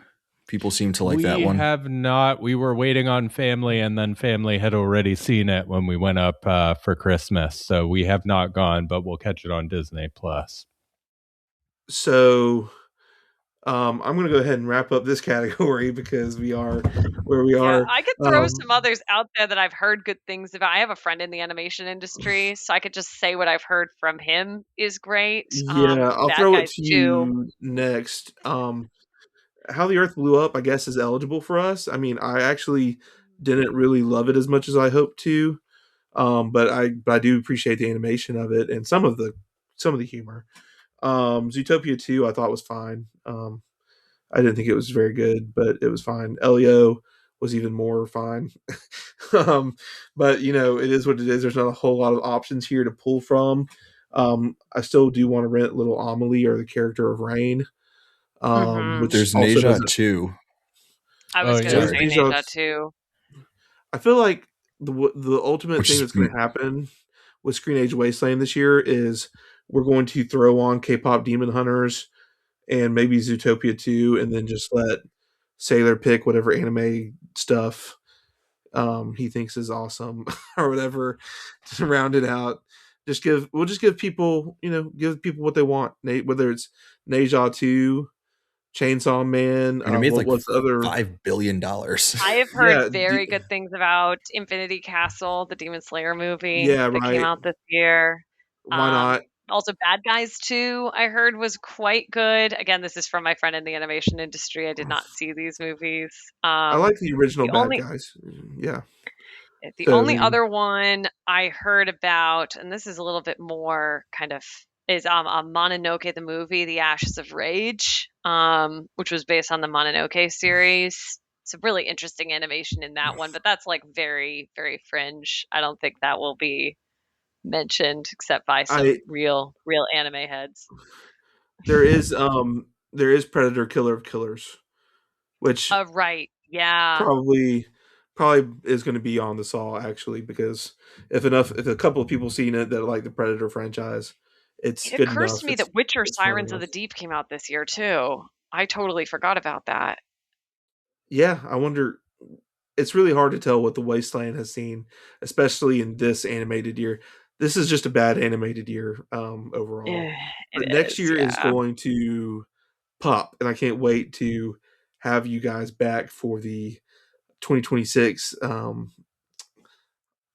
People seem to like that one. We have not. We were waiting on family, and then family had already seen it when we went up for Christmas. So we have not gone, but we'll catch it on Disney Plus. So, I'm going to go ahead and wrap up this category because we are where we Yeah, are. I could throw some others out there that I've heard good things about. I have a friend in the animation industry, so I could just say what I've heard from him is great. Yeah, I'll Bad throw it Guys to 2. you next. How the Earth Blew Up, I guess, is eligible for us. I mean, I actually didn't really love it as much as I hoped to, but I do appreciate the animation of it and some of the humor. Zootopia 2, I thought was fine. I didn't think it was very good, but it was fine. Elio was even more fine. um, but it is what it is. There's not a whole lot of options here to pull from. I still do want to rent Little Amelie or the character of Rain, Mhm. which There's also Neja doesn't. too. I Oh was gonna yeah. Sorry. say Neja too. I feel like the ultimate Which thing is that's going to happen with Screenage Wasteland this year is we're going to throw on K-pop Demon Hunters and maybe Zootopia 2, and then just let Sailor pick whatever anime stuff he thinks is awesome or whatever to round it out. We'll just give people what they want. Whether it's Neja 2, Chainsaw Man, And it made like what's the other? $5 billion. I have heard Yeah, very good things about Infinity Castle, the Demon Slayer movie yeah, that came right. out this year. Why not? Also, Bad Guys 2, I heard was quite good. Again, this is from my friend in the animation industry. I did not see these movies. I like the original The Bad only Guys. Yeah. the So I only mean, other one I heard about, and this is a little bit more kind of, is Mononoke the movie, The Ashes of Rage, which was based on the Mononoke series. It's a really interesting animation in that one, but that's like very, very fringe. I don't think that will be mentioned except by some I real anime heads. there is there is Predator Killer of Killers, which Right. Yeah. probably probably is going to be on the Saw actually because if a couple of people seen it that like the Predator franchise, it's It good occurs enough. to me that Witcher It's fun Sirens of enough. the Deep came out this year too. I totally forgot about that. Yeah, I wonder. It's really hard to tell what the Wasteland has seen, especially in this animated year. This is just a bad animated year overall. Eh, it But next is, year is yeah. going to pop, and I can't wait to have you guys back for the 2026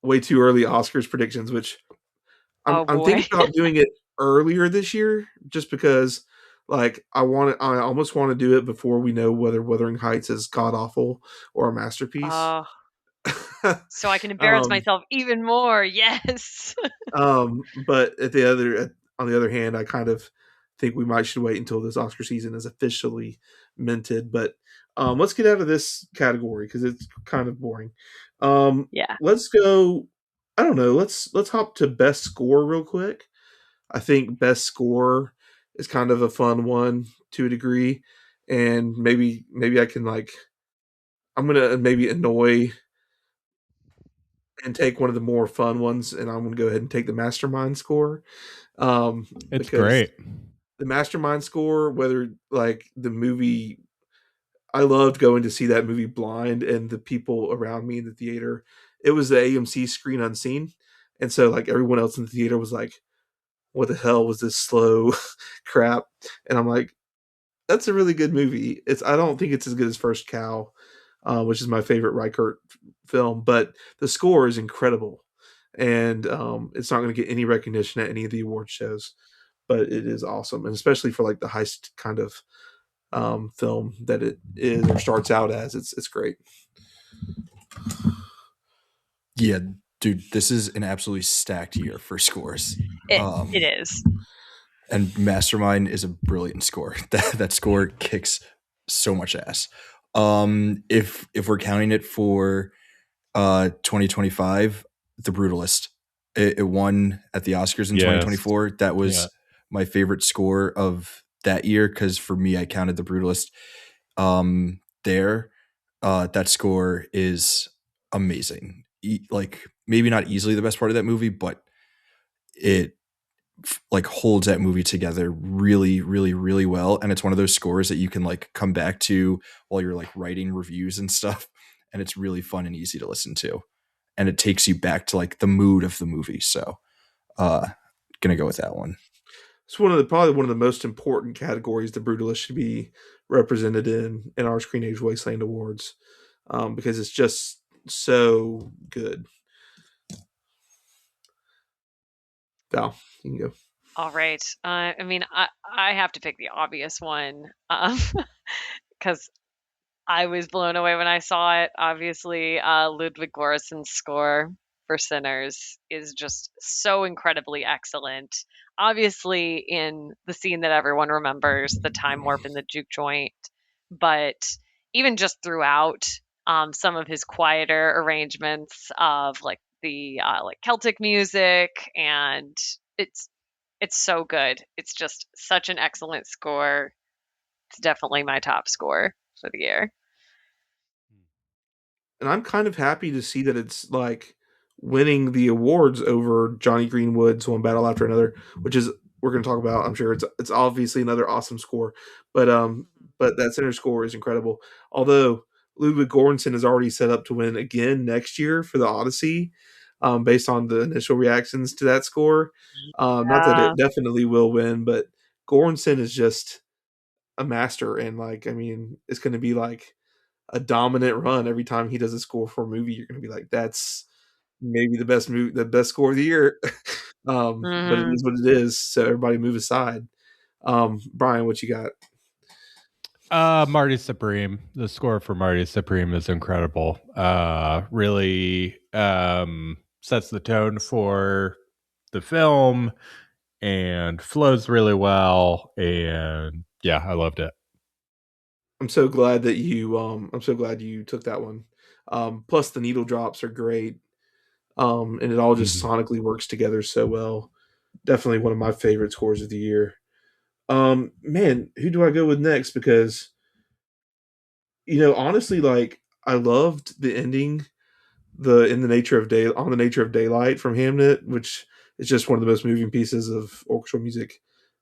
way too early Oscars predictions, which I'm Oh I'm boy. thinking about doing it earlier this year, just because like I almost want to do it before we know whether Wuthering Heights is god awful or a masterpiece. Oh, so I can embarrass um, myself even more. Yes. but on the other hand, I kind of think we might should wait until this Oscar season is officially minted. But let's get out of this category because it's kind of boring. Yeah. Let's go. I don't know. Let's hop to best score real quick. I think best score is kind of a fun one to a degree, and maybe I can like I'm gonna maybe annoy and take one of the more fun ones, and I'm gonna go ahead and take the mastermind score It's because great. the mastermind score, whether like the movie, I loved going to see that movie blind, and the people around me in the theater, it was the AMC screen unseen, and so like everyone else in the theater was like, "What the hell was this slow crap?" And I'm like, "That's a really good movie. I don't think it's as good as First Cow, which is my favorite Reichert film, but the score is incredible." And it's not going to get any recognition at any of the award shows, but it is awesome, and especially for like the heist kind of film that it is or starts out as. It's great. Yeah, dude, this is an absolutely stacked year for scores. It is. And Mastermind is a brilliant score. That score kicks so much ass. If we're counting it for 2025, The Brutalist, it won at the Oscars in Yes. 2024. That was Yeah. my favorite score of that year because for me, I counted The Brutalist there. That score is amazing. Like maybe not easily the best part of that movie, but it like holds that movie together really, really, really well. And it's one of those scores that you can like come back to while you're like writing reviews and stuff. And it's really fun and easy to listen to. And it takes you back to like the mood of the movie. So gonna go with that one. It's probably one of the most important categories the Brutalist should be represented in our Screenage Wasteland Awards, because it's just so good. Val, you can go. All right. I mean, I have to pick the obvious one because I was blown away when I saw it. Obviously, Ludwig Göransson's score for Sinners is just so incredibly excellent. Obviously, in the scene that everyone remembers, the time warp in the juke joint, but even just throughout, some of his quieter arrangements of like the like Celtic music, and it's it's so good. It's just such an excellent score. It's definitely my top score for the year. And I'm kind of happy to see that it's like winning the awards over Johnny Greenwood's One Battle After Another, which is we're going to talk about. I'm sure it's obviously another awesome score, but that center score is incredible. Although Ludwig Göransson is already set up to win again next year for the Odyssey, based on the initial reactions to that score. Not that Yeah. it definitely will win, but Göransson is just a master, and like I mean, it's going to be like a dominant run every time he does a score for a movie. You're going to be like, that's maybe the best score of the year. But it Hmm. is what it is. So everybody move aside. Brian, what you got? Marty Supreme. The score for Marty Supreme is incredible. Really sets the tone for the film and flows really well. And yeah, I loved it. I'm so glad that I'm so glad you took that one. Plus the needle drops are great. And it all just Mhm. sonically works together so well. Definitely one of my favorite scores of the year. Man, who do I go with next? Because honestly, like I loved the ending, the in the nature of day on the nature of daylight from Hamnet, which is just one of the most moving pieces of orchestral music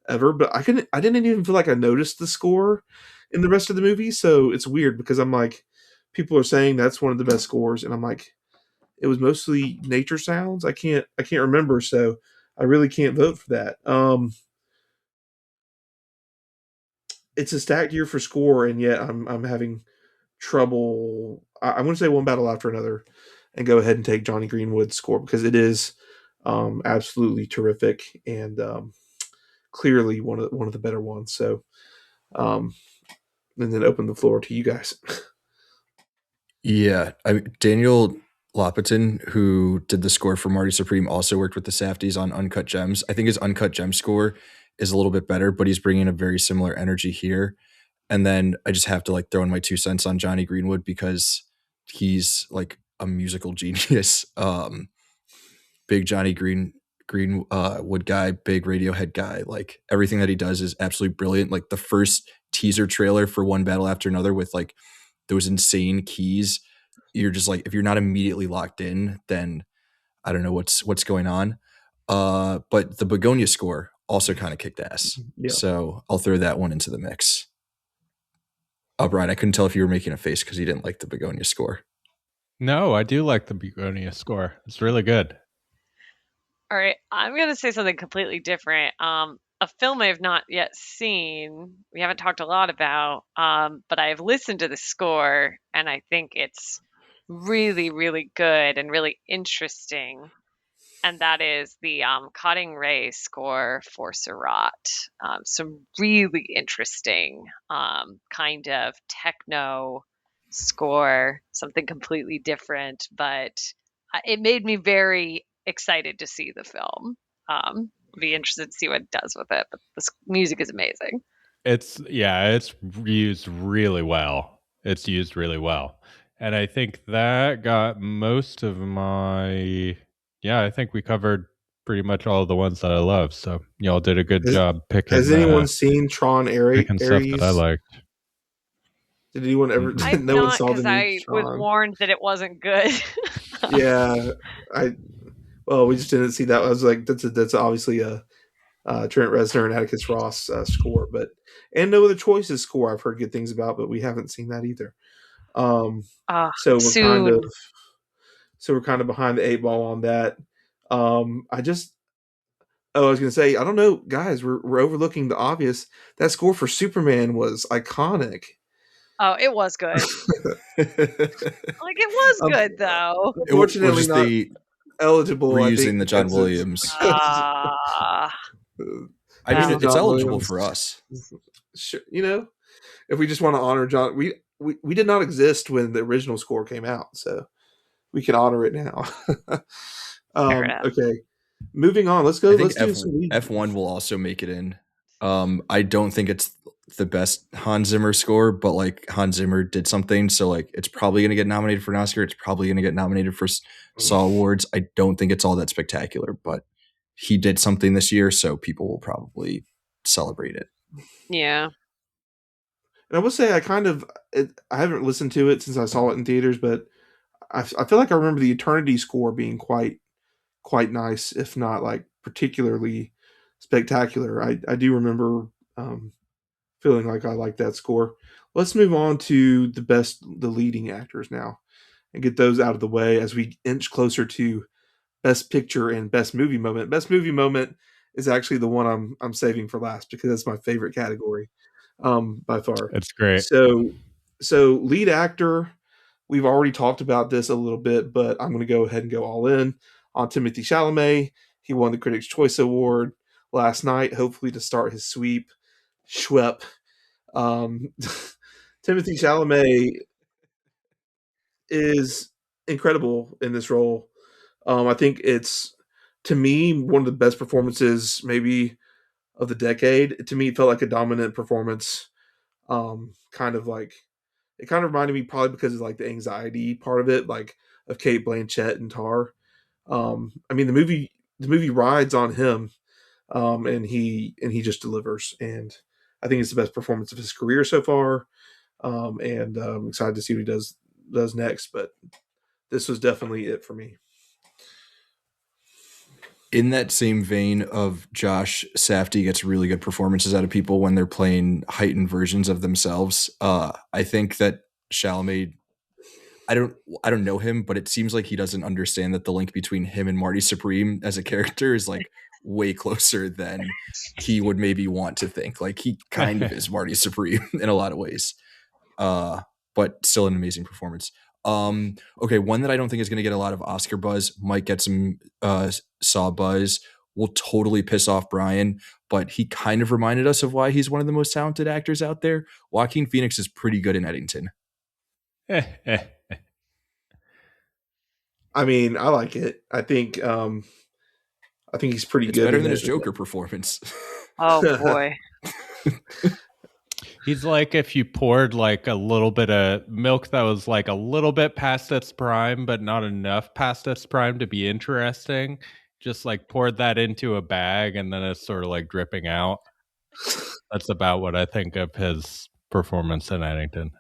ever. But I didn't even feel like I noticed the score in the rest of the movie. So it's weird because I'm like, people are saying that's one of the best scores, and I'm like, it was mostly nature sounds. I can't remember, so I really can't vote for that. It's a stacked year for score, and yet I'm having trouble. I'm going to say One Battle After Another, and go ahead and take Johnny Greenwood's score because it is absolutely terrific and clearly one of the better ones. So, um, and then open the floor to you guys. Yeah, Daniel Lopatin, who did the score for Marty Supreme, also worked with the Safdies on Uncut Gems. I think his Uncut Gem score is a little bit better, but he's bringing a very similar energy here. And then I just have to like throw in my 2 cents on Johnny Greenwood because he's like a musical genius. Big Johnny Greenwood guy, big Radiohead guy. Like everything that he does is absolutely brilliant. Like the first teaser trailer for One Battle After Another with like those insane keys, you're just like, if you're not immediately locked in, then I don't know what's going on. But the Begonia score also kind of kicked ass. Yeah. So I'll throw that one into the mix. Oh, Brian, I couldn't tell if you were making a face because you didn't like the Begonia score. No, I do like the Begonia score. It's really good. All right, I'm gonna say something completely different. A film I have not yet seen. We haven't talked a lot about, but I have listened to the score, and I think it's really, really good and really interesting. And that is the Cotting Ray score for Surat. Some really interesting kind of techno score, something completely different, but it made me very excited to see the film. Be interested to see what it does with it, but the music is amazing. It's it's used really well. It's used really well. And I think that got most of my I think we covered pretty much all of the ones that I love. So y'all did a good Has, job has anyone seen Tron picking stuff that I Ares? liked. Did anyone ever? Mm-mm. I've No one not saw the because new I was Tron. warned that it wasn't good. Yeah, I well, we just didn't see that. I was like, that's obviously a Trent Reznor and Atticus Ross score, but and No Other Choices score I've heard good things about, but we haven't seen that either. Um, uh, so we're kind of soon. behind the eight ball on that. I just Oh, I was gonna say, I don't know, guys. We're overlooking the obvious. That score for Superman was iconic. Oh, it was good. Like, it was Um, good, though. It was Unfortunately, just not the eligible. I think reusing the John because it's Williams. Ah, I mean, well, it's John eligible Williams. for us. Sure, if we just want to honor John, we did not exist when the original score came out, so we can honor it now. fair enough. Okay, moving on. Let's go. I think Let's do some lead. F1 will also make it in. I don't think it's the best Hans Zimmer score, but like Hans Zimmer did something, so like it's probably going to get nominated for an Oscar. It's probably going to get nominated for SAWards. I don't think it's all that spectacular, but he did something this year, so people will probably celebrate it. Yeah. And I will say, I haven't listened to it since I saw it in theaters, but I feel like I remember the Eternity score being quite nice, if not like particularly spectacular. I do remember feeling like I like that score. Let's move on to the leading actors now, and get those out of the way as we inch closer to Best Picture and Best Movie Moment. Best Movie Moment is actually the one I'm saving for last because that's my favorite category, by far. It's great. So lead actor, we've already talked about this a little bit, but I'm going to go ahead and go all in on Timothée Chalamet. He won the Critics' Choice Award last night, hopefully to start his Schwepp. Timothée Chalamet is incredible in this role. I think it's, to me, one of the best performances maybe of the decade. To me, it felt like a dominant performance. Kind of like, it kind of reminded me, probably because of like the anxiety part of it, like of Kate Blanchett and Tar. I mean, the movie rides on him, and he just delivers. And I think it's the best performance of his career so far. And I'm excited to see what he does next. But this was definitely it for me. In that same vein of Josh Safdie gets really good performances out of people when they're playing heightened versions of themselves. I think that Chalamet, I don't know him, but it seems like he doesn't understand that the link between him and Marty Supreme as a character is like way closer than he would maybe want to think. Like he kind of is Marty Supreme in a lot of ways. But still an amazing performance. Okay, one that I don't think is going to get a lot of Oscar buzz, might get some Saw buzz, will totally piss off Brian, but he kind of reminded us of why he's one of the most talented actors out there. Joaquin Phoenix is pretty good in Eddington. I mean, I like it. I think he's pretty It's good. better than his Joker performance. Oh boy. He's like if you poured like a little bit of milk that was like a little bit past its prime, but not enough past its prime to be interesting. Just like poured that into a bag and then it's sort of like dripping out. That's about what I think of his performance in Eddington.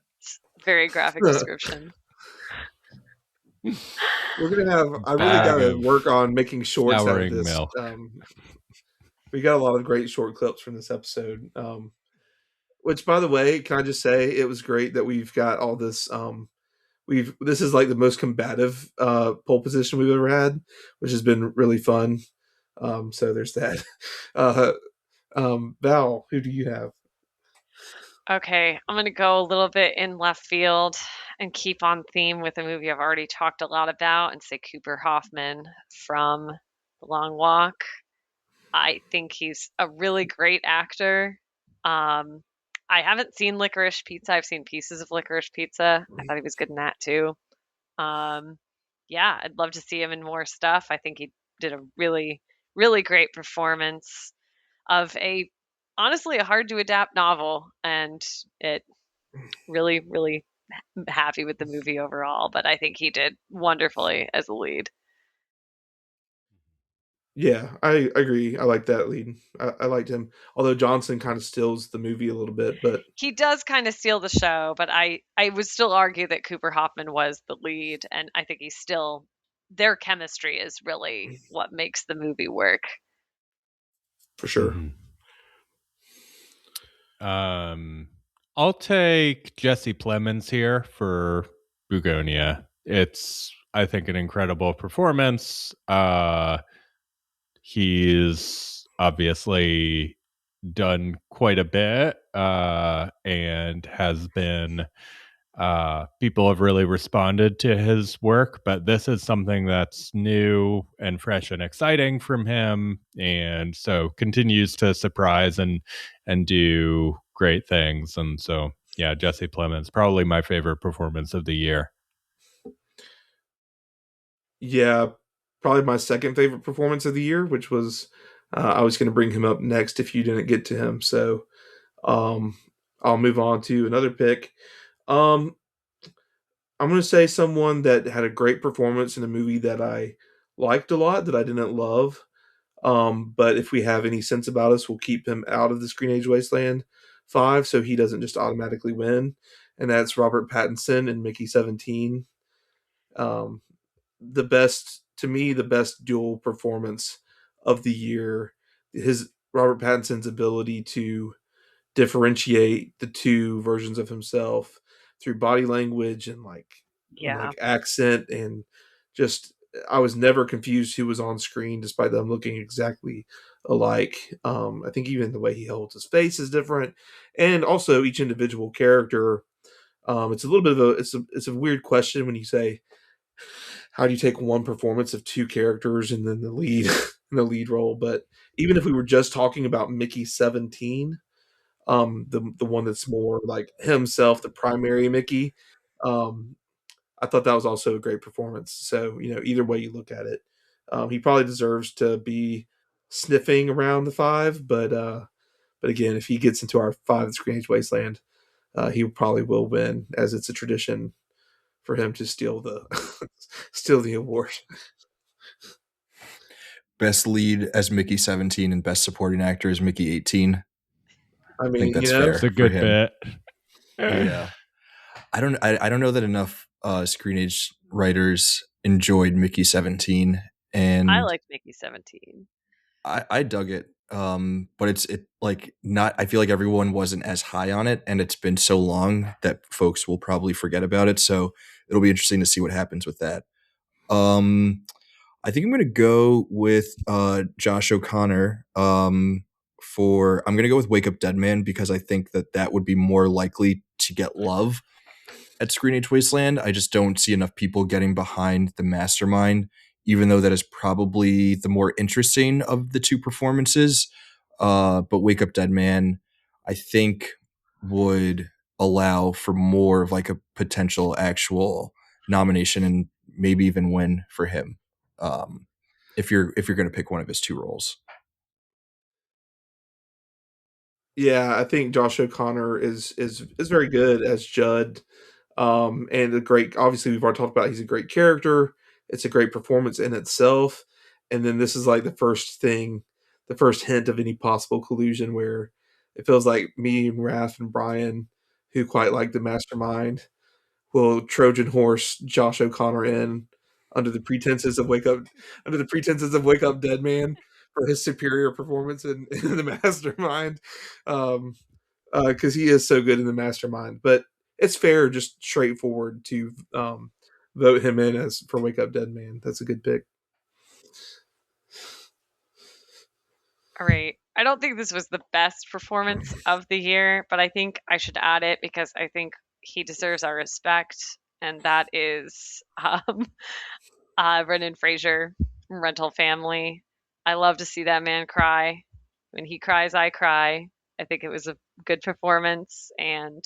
Very graphic description. We're gonna have. I really got to work on making shorts out of this. Milk. We got a lot of great short clips from this episode. Which, by the way, can I just say it was great that we've got all this. This is like the most combative pole position we've ever had, which has been really fun. So there's that. Val, who do you have? Okay, I'm going to go a little bit in left field and keep on theme with a movie I've already talked a lot about and say Cooper Hoffman from The Long Walk. I think he's a really great actor. I haven't seen Licorice Pizza. I've seen pieces of Licorice Pizza. I thought he was good in that too. Yeah, I'd love to see him in more stuff. I think he did a really, really great performance of honestly a hard to adapt novel, and it really, really happy with the movie overall. But I think he did wonderfully as a lead. Yeah, I agree. I like that lead. I liked him, although Jonsson kind of steals the movie a little bit. But he does kind of steal the show. But I would still argue that Cooper Hoffman was the lead, and I think he's still, their chemistry is really what makes the movie work. For sure. I'll take Jesse Plemons here for Bugonia. It's, I think, an incredible performance. He's obviously done quite a bit and has been people have really responded to his work, but this is something that's new and fresh and exciting from him, and so continues to surprise and do great things. And so yeah, Jesse Plemons, probably my favorite performance of the year. Yeah, probably my second favorite performance of the year, which was I was going to bring him up next if you didn't get to him. So um, I'll move on to another pick. Um, I'm going to say someone that had a great performance in a movie that I liked a lot, that I didn't love. But if we have any sense about us, we'll keep him out of the Screenage Wasteland 5 so he doesn't just automatically win. And that's Robert Pattinson in Mickey 17. Um, the best, to me, the best dual performance of the year. His Robert Pattinson's ability to differentiate the two versions of himself through body language and Yeah. accent, and just I was never confused who was on screen despite them looking exactly alike. I think even the way he holds his face is different, and also each individual character. It's a little bit of a weird question when you say how do you take one performance of two characters and then the lead in the lead role. But even if we were just talking about Mickey 17, the one that's more like himself, the primary Mickey, um, I thought that was also a great performance. So, either way you look at it, he probably deserves to be sniffing around the 5, but again, if he gets into our 5 at Screenage Wasteland, he probably will win, as it's a tradition for him to steal the steal the award. Best lead as Mickey 17 and best supporting actor as Mickey 18. I I mean, think that's fair It's a for good him. bit. Yeah. I don't know that enough Screenage writers enjoyed Mickey 17, and I liked Mickey 17. I dug it. But it like not. I feel like everyone wasn't as high on it, and it's been so long that folks will probably forget about it. So it'll be interesting to see what happens with that. I think I'm going to go with Josh O'Connor. I'm going to go with Wake Up Dead Man because I think that would be more likely to get love at Screenage Wasteland. I just don't see enough people getting behind the mastermind, even though that is probably the more interesting of the two performances. But Wake Up Dead Man, I think, would allow for more of like a potential actual nomination and maybe even win for him. If you're going to pick one of his two roles. Yeah, I think Josh O'Connor is very good as Judd. And a great, obviously we've already talked about he's a great character. It's a great performance in itself. And then this is like the first hint of any possible collusion where it feels like me and Raf and Bryan, who quite like the mastermind, will Trojan horse Josh O'Connor in under the pretenses of Wake Up Dead Man for his superior performance in the mastermind. Um, because he is so good in the mastermind. But it's fair, just straightforward to vote him in as for Wake Up Dead Man. That's a good pick. All right. I don't think this was the best performance of the year, but I think I should add it because I think he deserves our respect, and that is Brendan Fraser from Rental Family. I love to see that man cry. When he cries, I cry. I think it was a good performance, and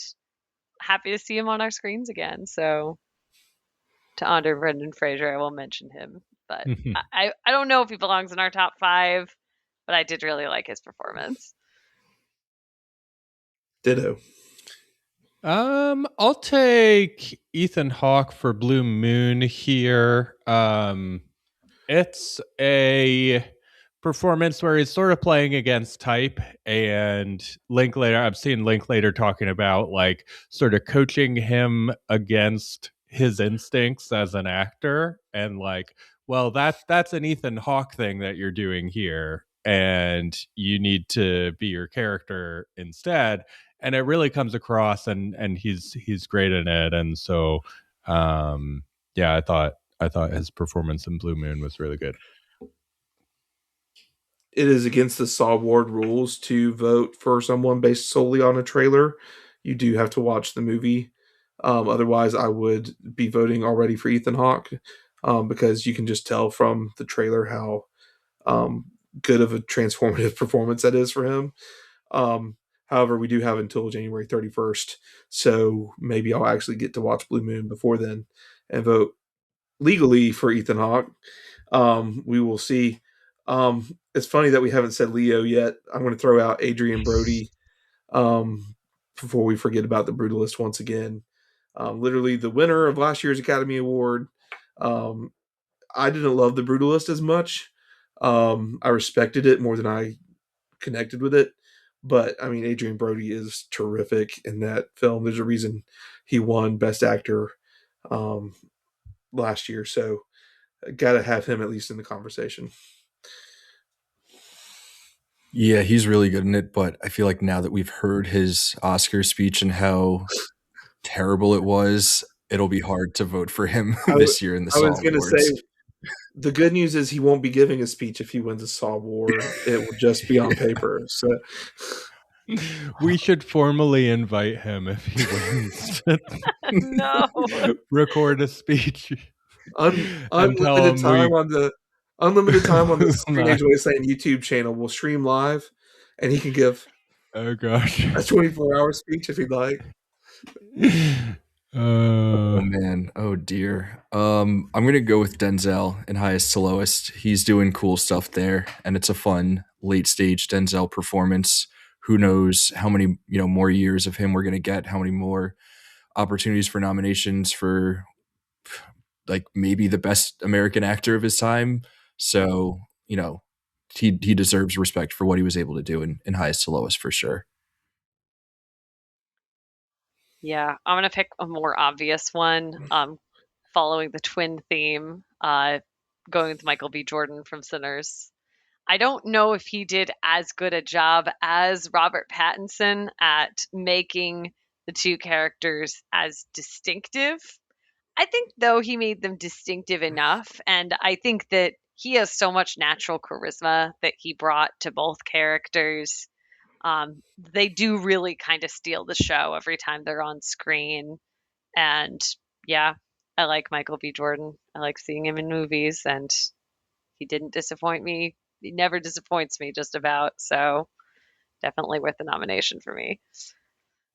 happy to see him on our screens again. So to honor Brendan Fraser, I will mention him. But I don't know if he belongs in our top 5, but I did really like his performance. Ditto. I'll take Ethan Hawke for Blue Moon here. It's a performance where he's sort of playing against type, and Linklater, I've seen Linklater talking about like sort of coaching him against his instincts as an actor, and like, well, that's an Ethan Hawke thing that you're doing here, and you need to be your character instead. And it really comes across, and he's great in it. And so I thought his performance in Blue Moon was really good. it is against the SAWard rules to vote for someone based solely on a trailer. You do have to watch the movie. Otherwise, I would be voting already for Ethan Hawke, because you can just tell from the trailer how um, good of a transformative performance that is for him. However, we do have until January 31st, so maybe I'll actually get to watch Blue Moon before then and vote legally for Ethan Hawke. We will see. It's funny that we haven't said Leo yet. I'm going to throw out Adrian Brody before we forget about the Brutalist once again. Literally the winner of last year's Academy Award. Um, I didn't love the Brutalist as much. I respected it more than I connected with it. But I mean, Adrian Brody is terrific in that film. There's a reason he won Best Actor um, last year. So got to have him at least in the conversation. Yeah, he's really good in it, but I feel like now that we've heard his Oscar speech and how terrible it was, it'll be hard to vote for him this year in the I was going to SAWards. say, the good news is he won't be giving a speech if he wins a SAWard. It will just be on paper. So we should formally invite him if he wins. No. Record a speech. Unlimited time on the Screenage Wasteland YouTube channel. We'll stream live, and he can give oh gosh a 24-hour speech if he'd like. Oh man, oh dear. I'm gonna go with Denzel in Highest to Lowest. He's doing cool stuff there, and it's a fun late stage Denzel performance. Who knows how many more years of him we're gonna get? How many more opportunities for nominations for like maybe the best American actor of his time? So he deserves respect for what he was able to do in Highest to Lowest for sure. Yeah, I'm gonna pick a more obvious one. Following the twin theme, going with Michael B. Jordan from Sinners. I don't know if he did as good a job as Robert Pattinson at making the two characters as distinctive. I think, though, he made them distinctive enough, and I think that he has so much natural charisma that he brought to both characters. They do really kind of steal the show every time they're on screen. And yeah, I like Michael B. Jordan. I like seeing him in movies, and he didn't disappoint me. He never disappoints me, just about. So definitely worth the nomination for me.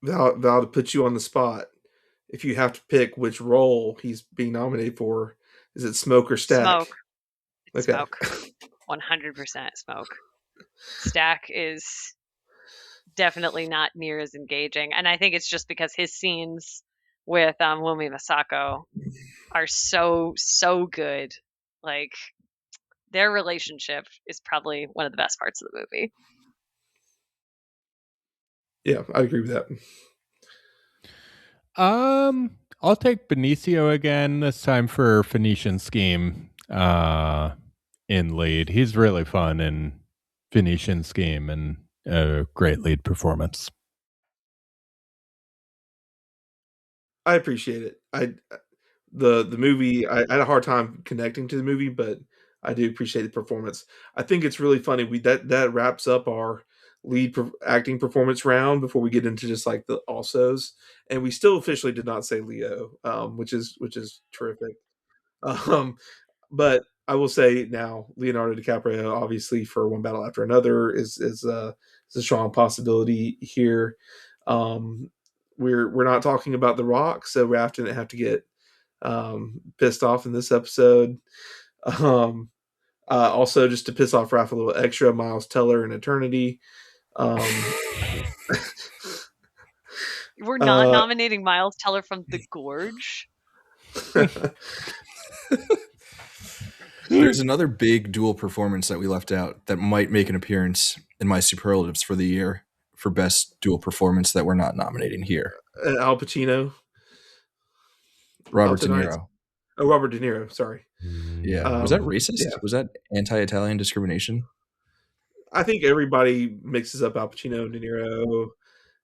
Val, to put you on the spot, if you have to pick which role he's being nominated for, is it Smoke or Stack? Smoke. It's Okay. Smoke. 100% Smoke. Stack is definitely not near as engaging, and I think it's just because his scenes with Wumi Masako are so good. Like, their relationship is probably one of the best parts of the movie. Yeah, I agree with that. I'll take Benicio again, this time for Phoenician Scheme in lead. He's really fun in Phoenician Scheme and a great lead performance. I appreciate it. The movie, I had a hard time connecting to the movie, but I do appreciate the performance. I think it's really funny. That wraps up our lead acting performance round before we get into just like the alsos, and we still officially did not say Leo, which is terrific. But I will say now, Leonardo DiCaprio, obviously for One Battle After Another, is a strong possibility here. We're not talking about The Rock, so Raf didn't have to get pissed off in this episode. Also, just to piss off Raf a little extra, Miles Teller in Eternity. We're not nominating Miles Teller from The Gorge. There's another big dual performance that we left out that might make an appearance in my superlatives for the year for best dual performance that we're not nominating here. Al Pacino. Robert De Niro. Oh, Robert De Niro. Sorry. Yeah. Was that racist? Yeah. Was that anti-Italian discrimination? I think everybody mixes up Al Pacino and De Niro.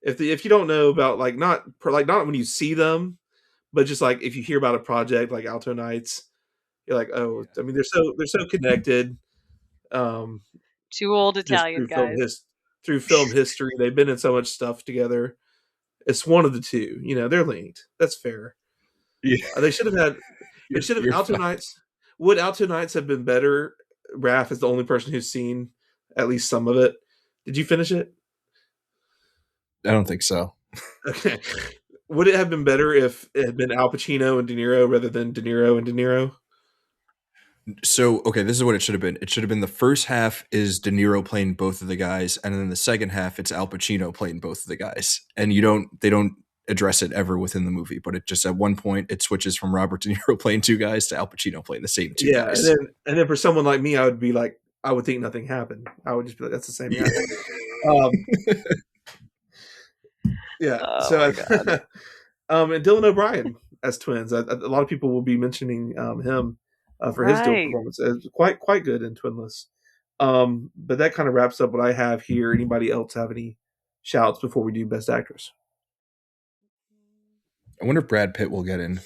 If you don't know about not when you see them, but just like if you hear about a project like Alto Nights, you're like, oh, I mean they're so connected. Two old just Italian guys. through film history. They've been in so much stuff together. It's one of the two. They're linked. That's fair. Yeah. They should have had. It should have Alto Knights. Would Alto Knights have been better? Raf is the only person who's seen at least some of it. Did you finish it? I don't think so. Okay. Would it have been better if it had been Al Pacino and De Niro rather than De Niro and De Niro? So, okay, this is what it should have been. It should have been the first half is De Niro playing both of the guys, and then the second half it's Al Pacino playing both of the guys. And they don't address it ever within the movie, but it just at one point it switches from Robert De Niro playing two guys to Al Pacino playing the same two guys. And then for someone like me, I would be like, I would think nothing happened. I would just be like, that's the same guy. Yeah. Oh, and Dylan O'Brien as twins. A lot of people will be mentioning him for his dual performance. It's quite good in Twinless. But that kind of wraps up what I have here. Anybody else have any shouts before we do Best Actress? I wonder if Brad Pitt will get in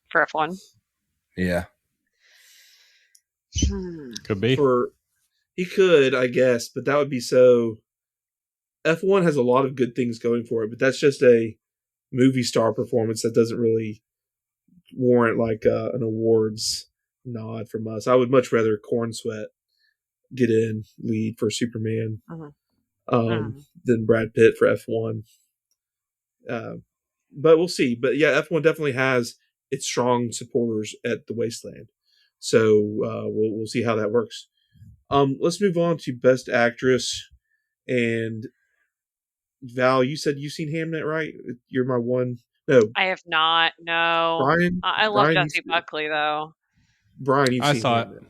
for F1. Yeah, could be. He could, I guess, but that would be so. F1 has a lot of good things going for it, but that's just a movie star performance that doesn't really warrant like an awards nod from us. I would much rather Corn Sweat get in lead for Superman than Brad Pitt for F1. But we'll see. But yeah, F1 definitely has its strong supporters at the Wasteland. So we'll see how that works. Let's move on to Best Actress. And Val, you said you've seen Hamnet, right? You're my one. No, I have not. No, Brian. I love Jessie Buckley though. Brian, you've seen Hamnet.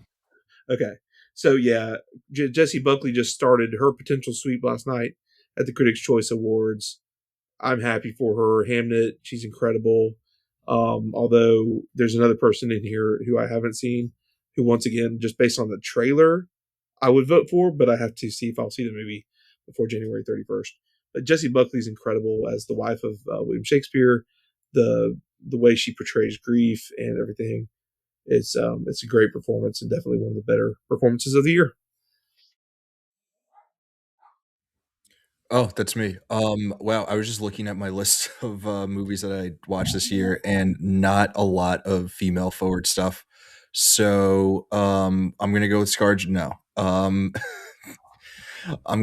Okay, so yeah, Jessie Buckley just started her potential sweep last night at the Critics' Choice Awards. I'm happy for her. Hamnet, she's incredible. Although there's another person in here who I haven't seen, who once again, just based on the trailer, I would vote for, but I have to see if I'll see the movie before January 31st. But Jessie Buckley's incredible as the wife of William Shakespeare. The way she portrays grief and everything, it's a great performance and definitely one of the better performances of the year. Oh, that's me. Wow, I was just looking at my list of movies that I watched this year, and not a lot of female forward stuff. So I'm gonna go with ScarJo. No, I'm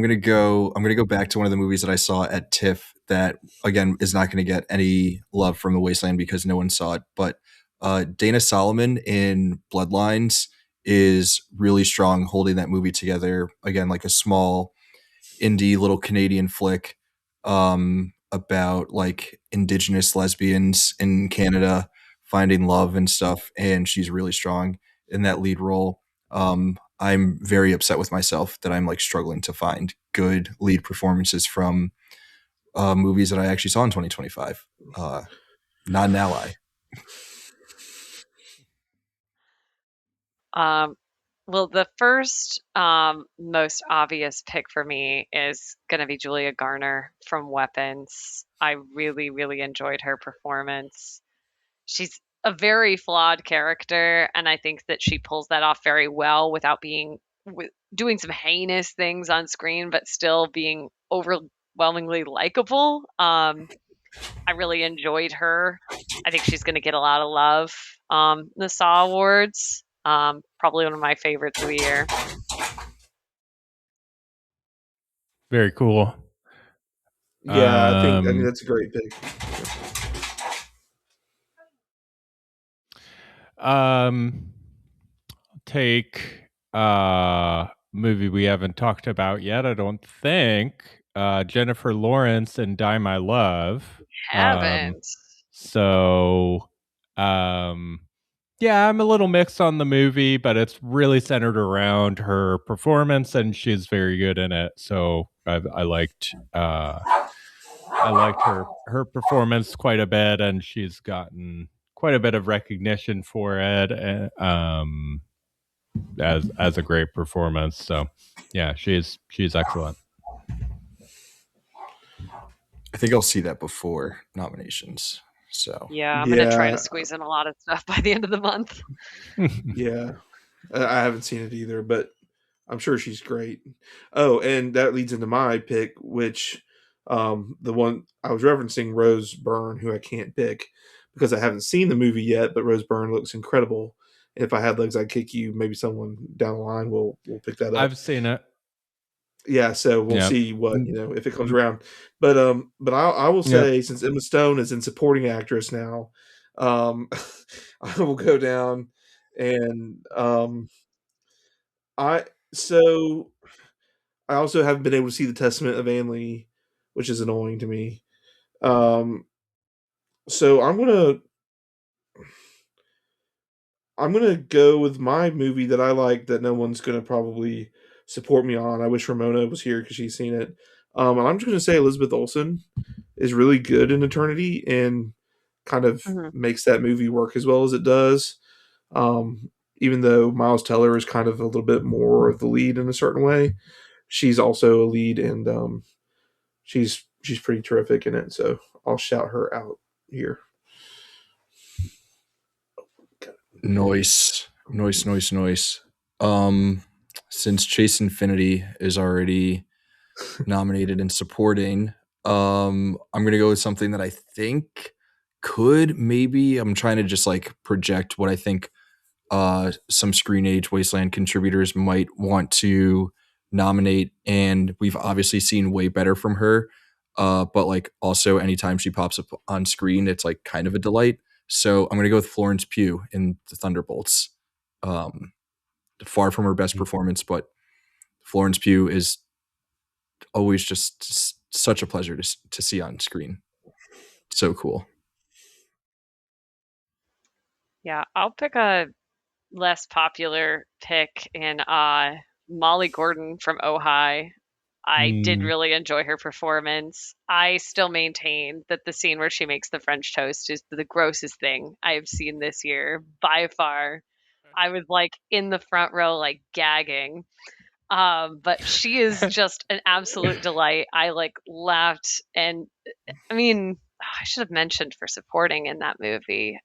gonna go back to one of the movies that I saw at TIFF that again is not gonna get any love from the Wasteland because no one saw it. But Dana Solomon in Bloodlines is really strong, holding that movie together. Again, like a small indie little Canadian flick about like Indigenous lesbians in Canada finding love and stuff, and she's really strong in that lead role. I'm very upset with myself that I'm like struggling to find good lead performances from movies that I actually saw in 2025. Not an ally. Well, the first most obvious pick for me is going to be Julia Garner from Weapons. I really, really enjoyed her performance. She's a very flawed character, and I think that she pulls that off very well without doing some heinous things on screen, but still being overwhelmingly likable. I really enjoyed her. I think she's going to get a lot of love. The SAWards, probably one of my favorites of the year. Very cool. Yeah, I think that's a great pick. Take movie we haven't talked about yet, I don't think. Jennifer Lawrence and Die My Love. Haven't. Yeah, I'm a little mixed on the movie, but it's really centered around her performance, and she's very good in it. So I liked her performance quite a bit, and she's gotten quite a bit of recognition for it, as a great performance. So yeah, she's excellent. I think I'll see that before nominations. So yeah, I'm gonna try to squeeze in a lot of stuff by the end of the month. Yeah, I haven't seen it either, but I'm sure she's great. Oh, and that leads into my pick, which the one I was referencing, Rose Byrne, who I can't pick because I haven't seen the movie yet, but Rose Byrne looks incredible. And if I had legs, I'd kick you. Maybe someone down the line will pick that up. I've seen it. Yeah, so we'll Yeah. see what if it comes around. But I will say, since Emma Stone is in supporting actress now, I will go down and I so I also haven't been able to see the Testament of Anne Lee, which is annoying to me. Um, so I'm gonna go with my movie that I like that no one's gonna probably support me on. I wish Ramona was here because she's seen it. And I'm just gonna say Elizabeth Olsen is really good in Eternity and kind of Mhm. makes that movie work as well as it does. Even though Miles Teller is kind of a little bit more of the lead in a certain way, she's also a lead, and she's pretty terrific in it. So I'll shout her out here. Noise, noise, noise, noise. Since Chase Infinity is already nominated and supporting, I'm gonna go with something that I think could maybe. I'm trying to just like project what I think some Screenage Wasteland contributors might want to nominate, and we've obviously seen way better from her. But like also anytime she pops up on screen, it's like kind of a delight. So I'm gonna go with Florence Pugh in The Thunderbolts. Um, Far from her best performance, but Florence Pugh is always just such a pleasure to see on screen. So cool. Yeah, I'll pick a less popular pick in Molly Gordon from Ojai. I did really enjoy her performance. I still maintain that the scene where she makes the French toast is the grossest thing I have seen this year by far. I was like in the front row, like gagging. But she is just an absolute delight. I like laughed, and I mean, I should have mentioned for supporting in that movie.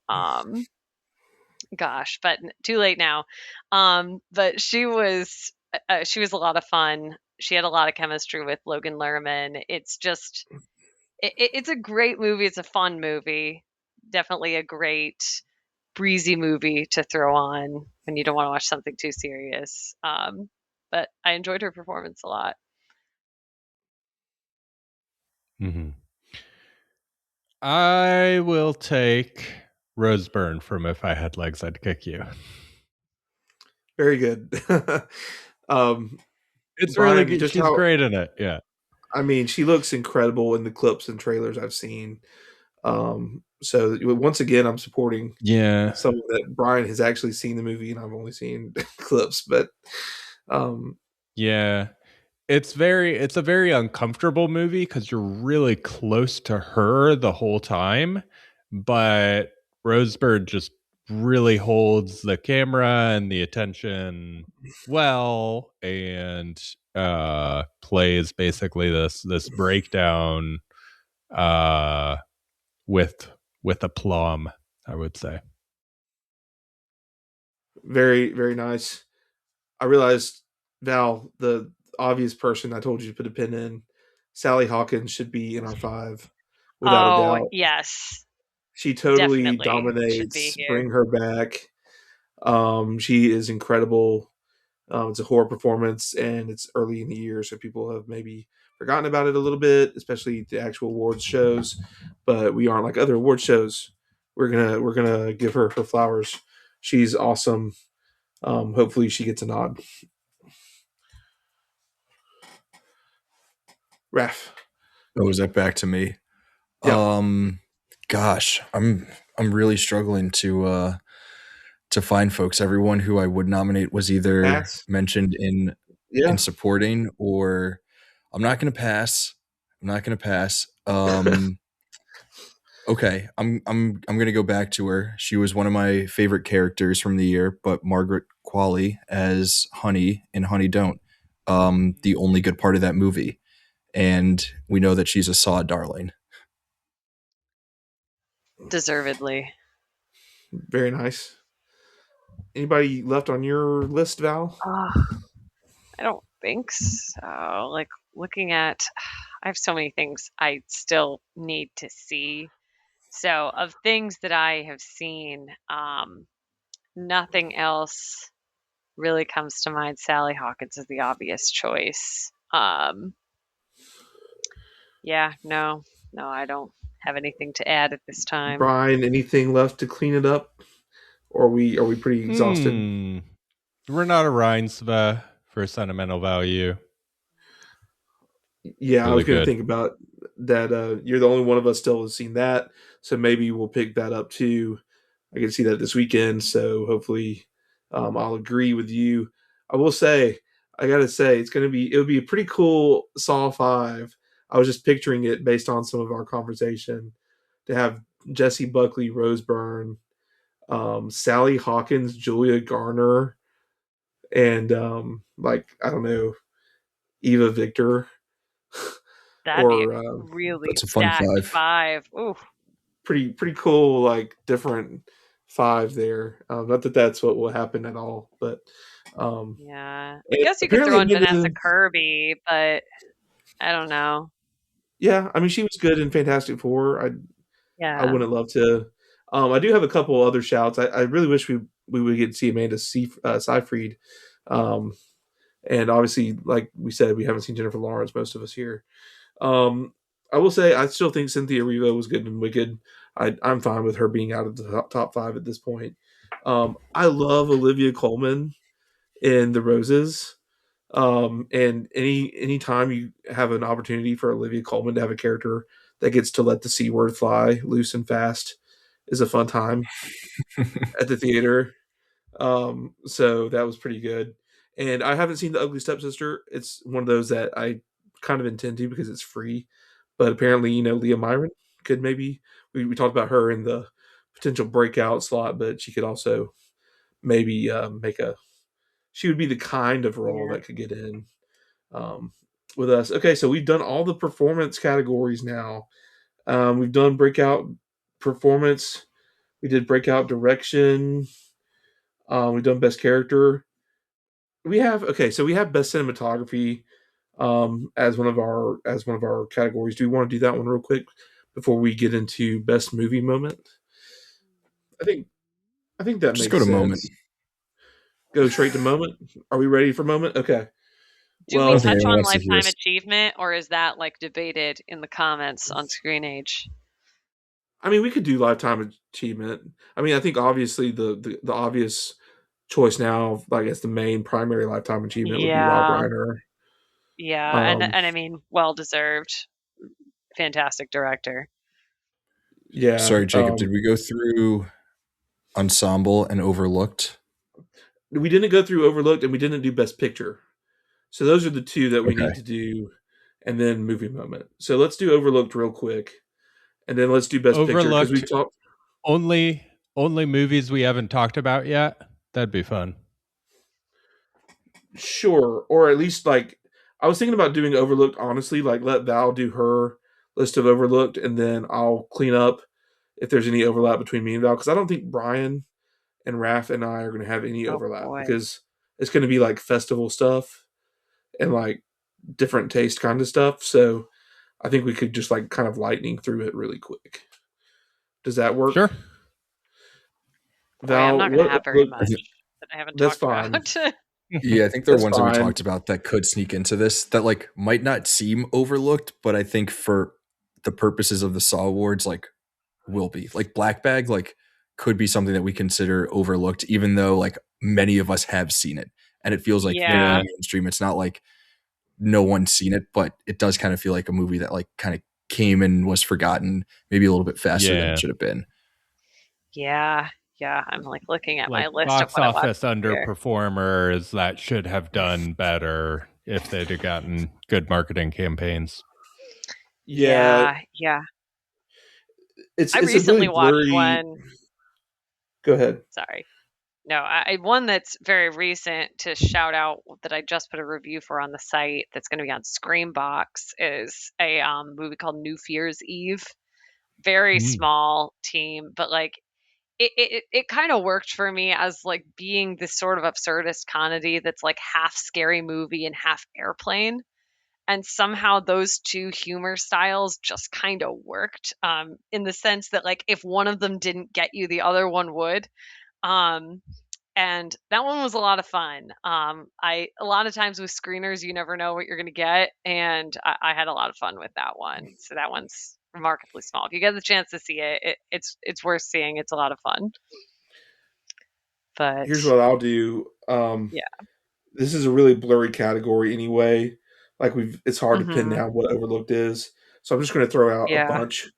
Gosh, but too late now. But she was a lot of fun. She had a lot of chemistry with Logan Lerman. It's just it's a great movie. It's a fun movie. Definitely a great breezy movie to throw on when you don't want to watch something too serious. But I enjoyed her performance a lot. Mm-hmm. I will take Rose Byrne from If I Had Legs, I'd Kick You. Very good. It's really Brian, good. just She's how great in it. Yeah. I mean, she looks incredible in the clips and trailers I've seen. So once again, I'm supporting Yeah. someone that Brian has actually seen the movie, and I've only seen clips. But Yeah. It's a very uncomfortable movie because you're really close to her the whole time, but Rosebird just really holds the camera and the attention well, and plays basically this breakdown uh with aplomb, I would say. very, very nice. I realized, Val, the obvious person I told you to put a pin in, Sally Hawkins should be in our five, without a Oh doubt. yes, She totally definitely should be dominates. here. Bring her back. She is incredible. It's a horror performance, and it's early in the year, so people have maybe forgotten about it a little bit, especially the actual awards shows. But we aren't like other award shows. We're gonna give her her flowers. She's awesome. Hopefully, she gets a nod. Raf. Oh, is that back to me? Yeah. Gosh, I'm really struggling to find folks. Everyone who I would nominate was either Pass. mentioned Yeah. in supporting, or I'm not going to pass. I'm not going to pass. Okay, I'm going to go back to her. She was one of my favorite characters from the year, but Margaret Qualley as Honey in Honey Don't, the only good part of that movie, and we know that she's a Saw darling. Deservedly. Very nice. Anybody left on your list, Val? Oh, I don't think so. Like looking at, I have so many things I still need to see. So of things that I have seen, nothing else really comes to mind. Sally Hawkins is the obvious choice. Yeah, no, I don't have anything to add at this time. Brian, anything left to clean it up? Or are we pretty exhausted? We're not a Rhinesva for sentimental value. Yeah, I Really was going to good. think about that. You're the only one of us still has seen that, so maybe we'll pick that up too. I can see that this weekend, so hopefully, I'll agree with you. I will say, I gotta say, it'll be a pretty cool Saw 5. I was just picturing it based on some of our conversation to have Jesse Buckley, Rose Byrne, Sally Hawkins, Julia Garner, and like I don't know, Eva Victor, That'd be a or really That's a fun stacked 5. five. Ooh, pretty cool, like different 5 there. Not that that's what will happen at all, but yeah. I and guess you could apparently throw in admitted Vanessa Kirby, but I don't know. yeah, I mean she was good in Fantastic Four. I Yeah. wouldn't love to. I do have a couple other shouts. I really wish we would get to see Amanda Seyfried. Um, and obviously, like we said, we haven't seen Jennifer Lawrence. Most of us here. Um, I will say I still think Cynthia Erivo was good in Wicked. I'm fine with her being out of the top 5 at this point. I love Olivia Colman in The Roses. And any time you have an opportunity for Olivia Colman to have a character that gets to let the C word fly loose and fast is a fun time at the theater. So that was pretty good. And I haven't seen The Ugly Stepsister. It's one of those that I kind of intend to because it's free. But apparently, Leah Myron could maybe we talked about her in the potential breakout slot, but she could also maybe make a she would be the kind of role Yeah. that could get in um, with us. Okay, so we've done all the performance categories now. We've done breakout performance. We did breakout direction. We've done best character. So we have best cinematography as one of our categories. Do we want to do that one real quick before we get into best movie moment? I think that Just go makes to moment. sense. Go straight to moment. Are we ready for moment? Okay. Do I we don't think touch anyone on wants to hear lifetime us. achievement, or is that like debated in the comments on Screenage? I mean, we could do lifetime achievement. I mean, I think obviously the obvious choice now, like as the main primary lifetime achievement, would be Rob Yeah, Reiner. yeah, and Um, and I mean, well deserved. Fantastic director. yeah. Sorry, Jacob. Did we go through ensemble and overlooked? We didn't go through Overlooked, and we didn't do Best Picture. So those are the two that we Okay. need to do, and then movie moment. So let's do Overlooked real quick, and then let's do Best Picture because we Overlooked. talked. Only movies we haven't talked about yet. That'd be fun. Sure, or at least like I was thinking about doing Overlooked. Honestly, like let Val do her list of Overlooked, and then I'll clean up if there's any overlap between me and Val because I don't think Brian and Raf and I are going to have any Oh overlap boy. because it's going to be like festival stuff and like different taste kind of stuff. So I think we could just like kind of lightning through it really quick. Does that work? Sure. Boy, I'm Val, not going to what have very look I think, much that I haven't that's talked fine. about. yeah, I think there are That's ones that we fine. talked about that could sneak into this that like might not seem overlooked, but I think for the purposes of the SAWards, like will be like Black Bag, like could be something that we consider overlooked, even though like many of us have seen it, and it feels like very Yeah, mainstream. It's not like no one's seen it, but it does kind of feel like a movie that like kind of came and was forgotten maybe a little bit faster than it Yeah. should have been. yeah, yeah. I'm like looking at my Like list of box what I watched office this year. underperformers that should have done better if they'd have gotten good marketing campaigns. Yeah, Yeah, yeah. I it's a really recently watched blurry. one. Go ahead. Sorry. No, one that's very recent to shout out that I just put a review for on the site that's going to be on Screambox is a movie called New Fear's Eve. Very Mm. small team, but like it kind of worked for me as like being this sort of absurdist comedy that's like half scary movie and half airplane. And somehow those two humor styles just kind of worked, in the sense that like if one of them didn't get you, the other one would. Um, and that one was a lot of fun. I a lot of times with screeners, you never know what you're going to get, and I had a lot of fun with that one. So that one's remarkably small. If you get the chance to see it, it's worth seeing. It's a lot of fun. But Here's what I'll do. yeah, This is a really blurry category anyway. Like it's hard to pin hmm down what overlooked is. So I'm just going to throw out a yeah, bunch,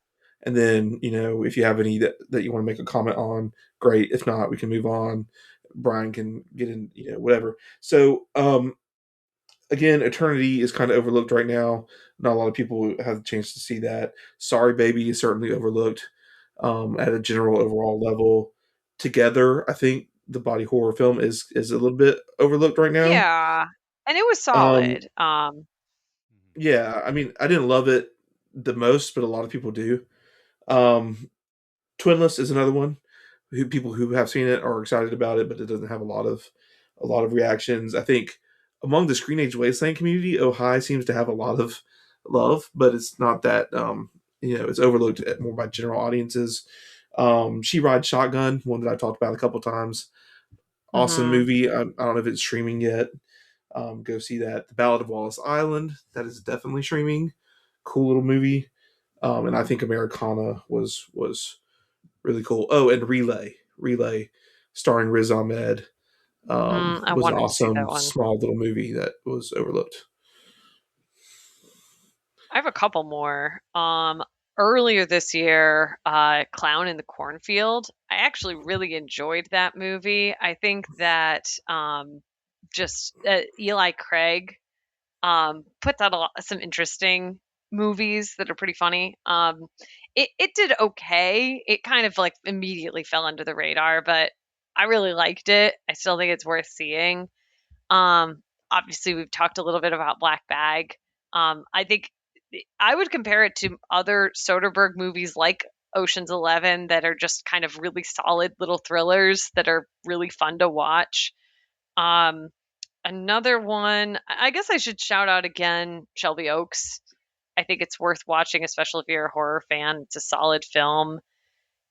and then if you have any that you want to make a comment on, great. If not, we can move on. Brian can get in, whatever. So again, Eternity is kind of overlooked right now. Not a lot of people have the chance to see that. Sorry, Baby is certainly overlooked at a general overall level. Together, I think the body horror film is a little bit overlooked right now. yeah, and it was Um, solid. yeah, I mean, I didn't love it the most, but a lot of people do. Um, Twinless is another one. People who have seen it are excited about it, but it doesn't have a lot of reactions. I think among the Screenage Wasteland community, Oh Hi seems to have a lot of love, but it's not that it's overlooked more by general audiences. She Rides Shotgun, one that I talked about a couple times. Awesome hmm movie. I don't know if it's streaming yet. Go see that. The Ballad of Wallace Island, that is definitely streaming. Cool little movie. And I think Americana was really cool. Oh, and Relay, starring Riz Ahmed, I was an wanted to see that awesome one. small little movie that was overlooked. I have a couple more. Earlier this year, Clown in the Cornfield. I actually really enjoyed that movie. I think that just Eli Craig puts out some interesting movies that are pretty funny. It did okay. It kind of like immediately fell under the radar, but I really liked it. I still think it's worth seeing. Obviously, we've talked a little bit about Black Bag. I think I would compare it to other Soderbergh movies like Ocean's 11 that are just kind of really solid little thrillers that are really fun to watch. Um, Another one, I guess I should shout out again Shelby Oaks. I think it's worth watching, especially if you're a horror fan. It's a solid film.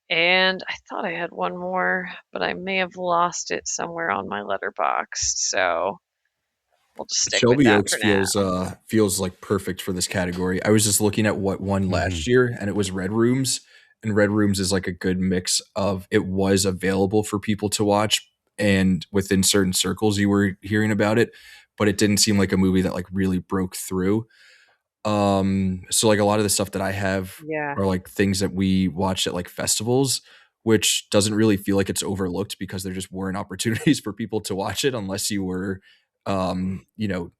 And I thought I had one more, but I may have lost it somewhere on my letterbox. So we'll just stick with Shelby that Oaks for now. feels like perfect for this category. I was just looking at what won last Mhm. year, and it was Red Rooms. And Red Rooms is like a good mix of it was available for people to watch, and within certain circles you were hearing about it, but it didn't seem like a movie that like really broke through. So like a lot of the stuff that I have Yeah. are like things that we watched at like festivals, which doesn't really feel like it's overlooked because there just weren't opportunities for people to watch it unless you were, um, you know,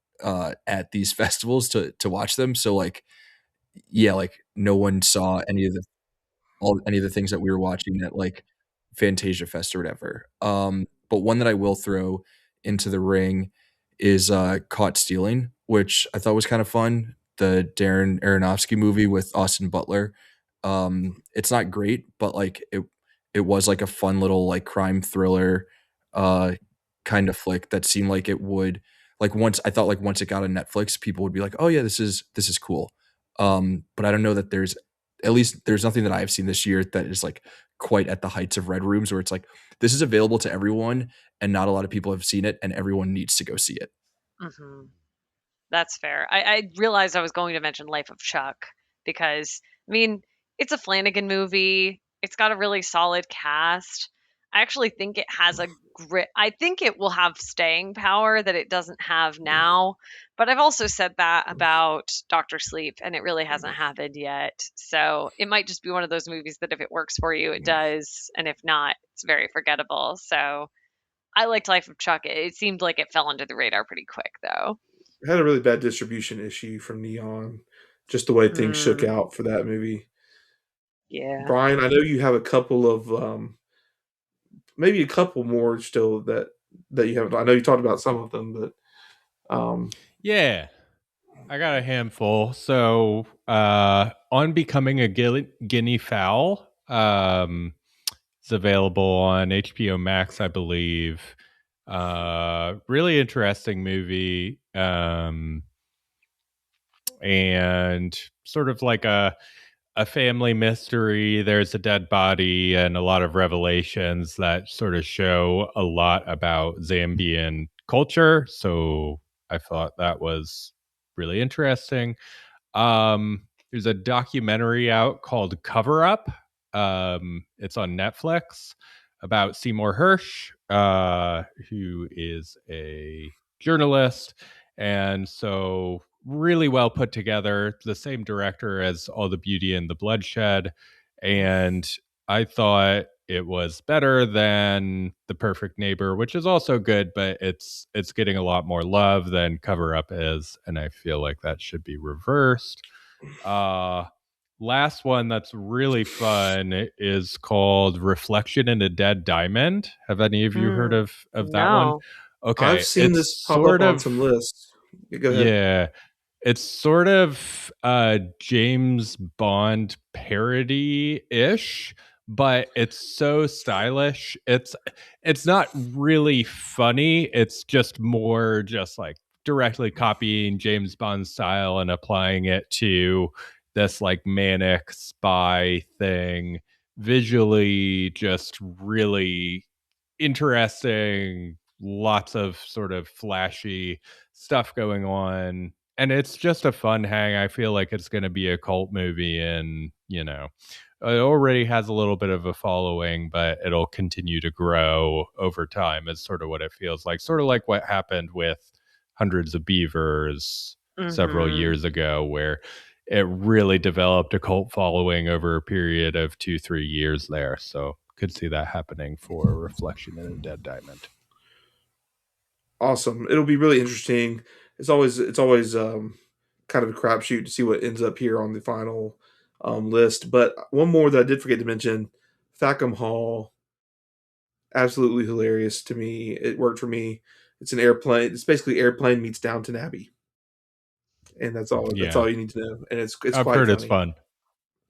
at these festivals to watch them. So like, yeah, like no one saw any of the things that we were watching at like Fantasia Fest or whatever. But one that I will throw into the ring is Caught Stealing, which I thought was kind of fun. The Darren Aronofsky movie with Austin Butler. It's not great, but like it was like a fun little like crime thriller uh kind of flick that seemed like it would like once I thought like once it got on Netflix, people would be like, "Oh yeah, this is cool." But I don't know that there's at least there's nothing that I've seen this year that is like quite at the heights of Red Rooms where it's like this is available to everyone and not a lot of people have seen it and everyone needs to go see it. hmm That's fair. I realized I was going to mention Life of Chuck because, I mean, it's a Flanagan movie. It's got a really solid cast. I actually think it has a grit. I think it will have staying power that it doesn't have now. But I've also said that about Doctor Sleep, and it really hasn't happened yet. So it might just be one of those movies that if it works for you, it does. And if not, it's very forgettable. So I liked Life of Chuck. It seemed like it fell under the radar pretty quick, though. It had a really bad distribution issue from Neon, just the way things shook Mm, out for that movie. yeah. Brian, I know you have a couple of maybe a couple more still that you haven't. I know you talked about some of them, but Yeah, I got a handful. So, on becoming a guinea fowl, It's available on HBO Max, I believe. Really interesting movie. And sort of like a family mystery. There's a dead body and a lot of revelations that sort of show a lot about Zambian culture. So I thought that was really interesting. There's a documentary out called Cover Up. It's on Netflix about Seymour Hersh, who is a journalist. And so really well put together, the same director as All the Beauty and the Bloodshed. And I thought it was better than The Perfect Neighbor, which is also good, but it's getting a lot more love than Cover Up is, and I feel like that should be reversed. Last one that's really fun is called Reflection in a Dead Diamond. Have any of you heard of that one? No. Okay, I've seen this pop up on some lists. Go ahead. Yeah, it's sort of James Bond parody-ish, but it's so stylish. It's not really funny. It's just more just like directly copying James Bond's style and applying it to this like manic spy thing. Visually, just really interesting. Lots of sort of flashy stuff going on, and it's just a fun hang. I feel like it's going to be a cult movie, and it already has a little bit of a following, but it'll continue to grow over time. Is sort of what it feels like, sort of like what happened with Hundreds of Beavers several years ago, where it really developed a cult following over a period of 2-3 years there. So could see that happening for Reflection in a Dead Diamond. Awesome. It'll be really interesting. It's always kind of a crapshoot to see what ends up here on the final list. But one more that I did forget to mention, Thackham Hall, absolutely hilarious to me. It worked for me. It's an airplane. It's basically Airplane meets Downton Abbey, and that's all. Yeah. That's all you need to know. And it's I've quite heard funny. it's fun.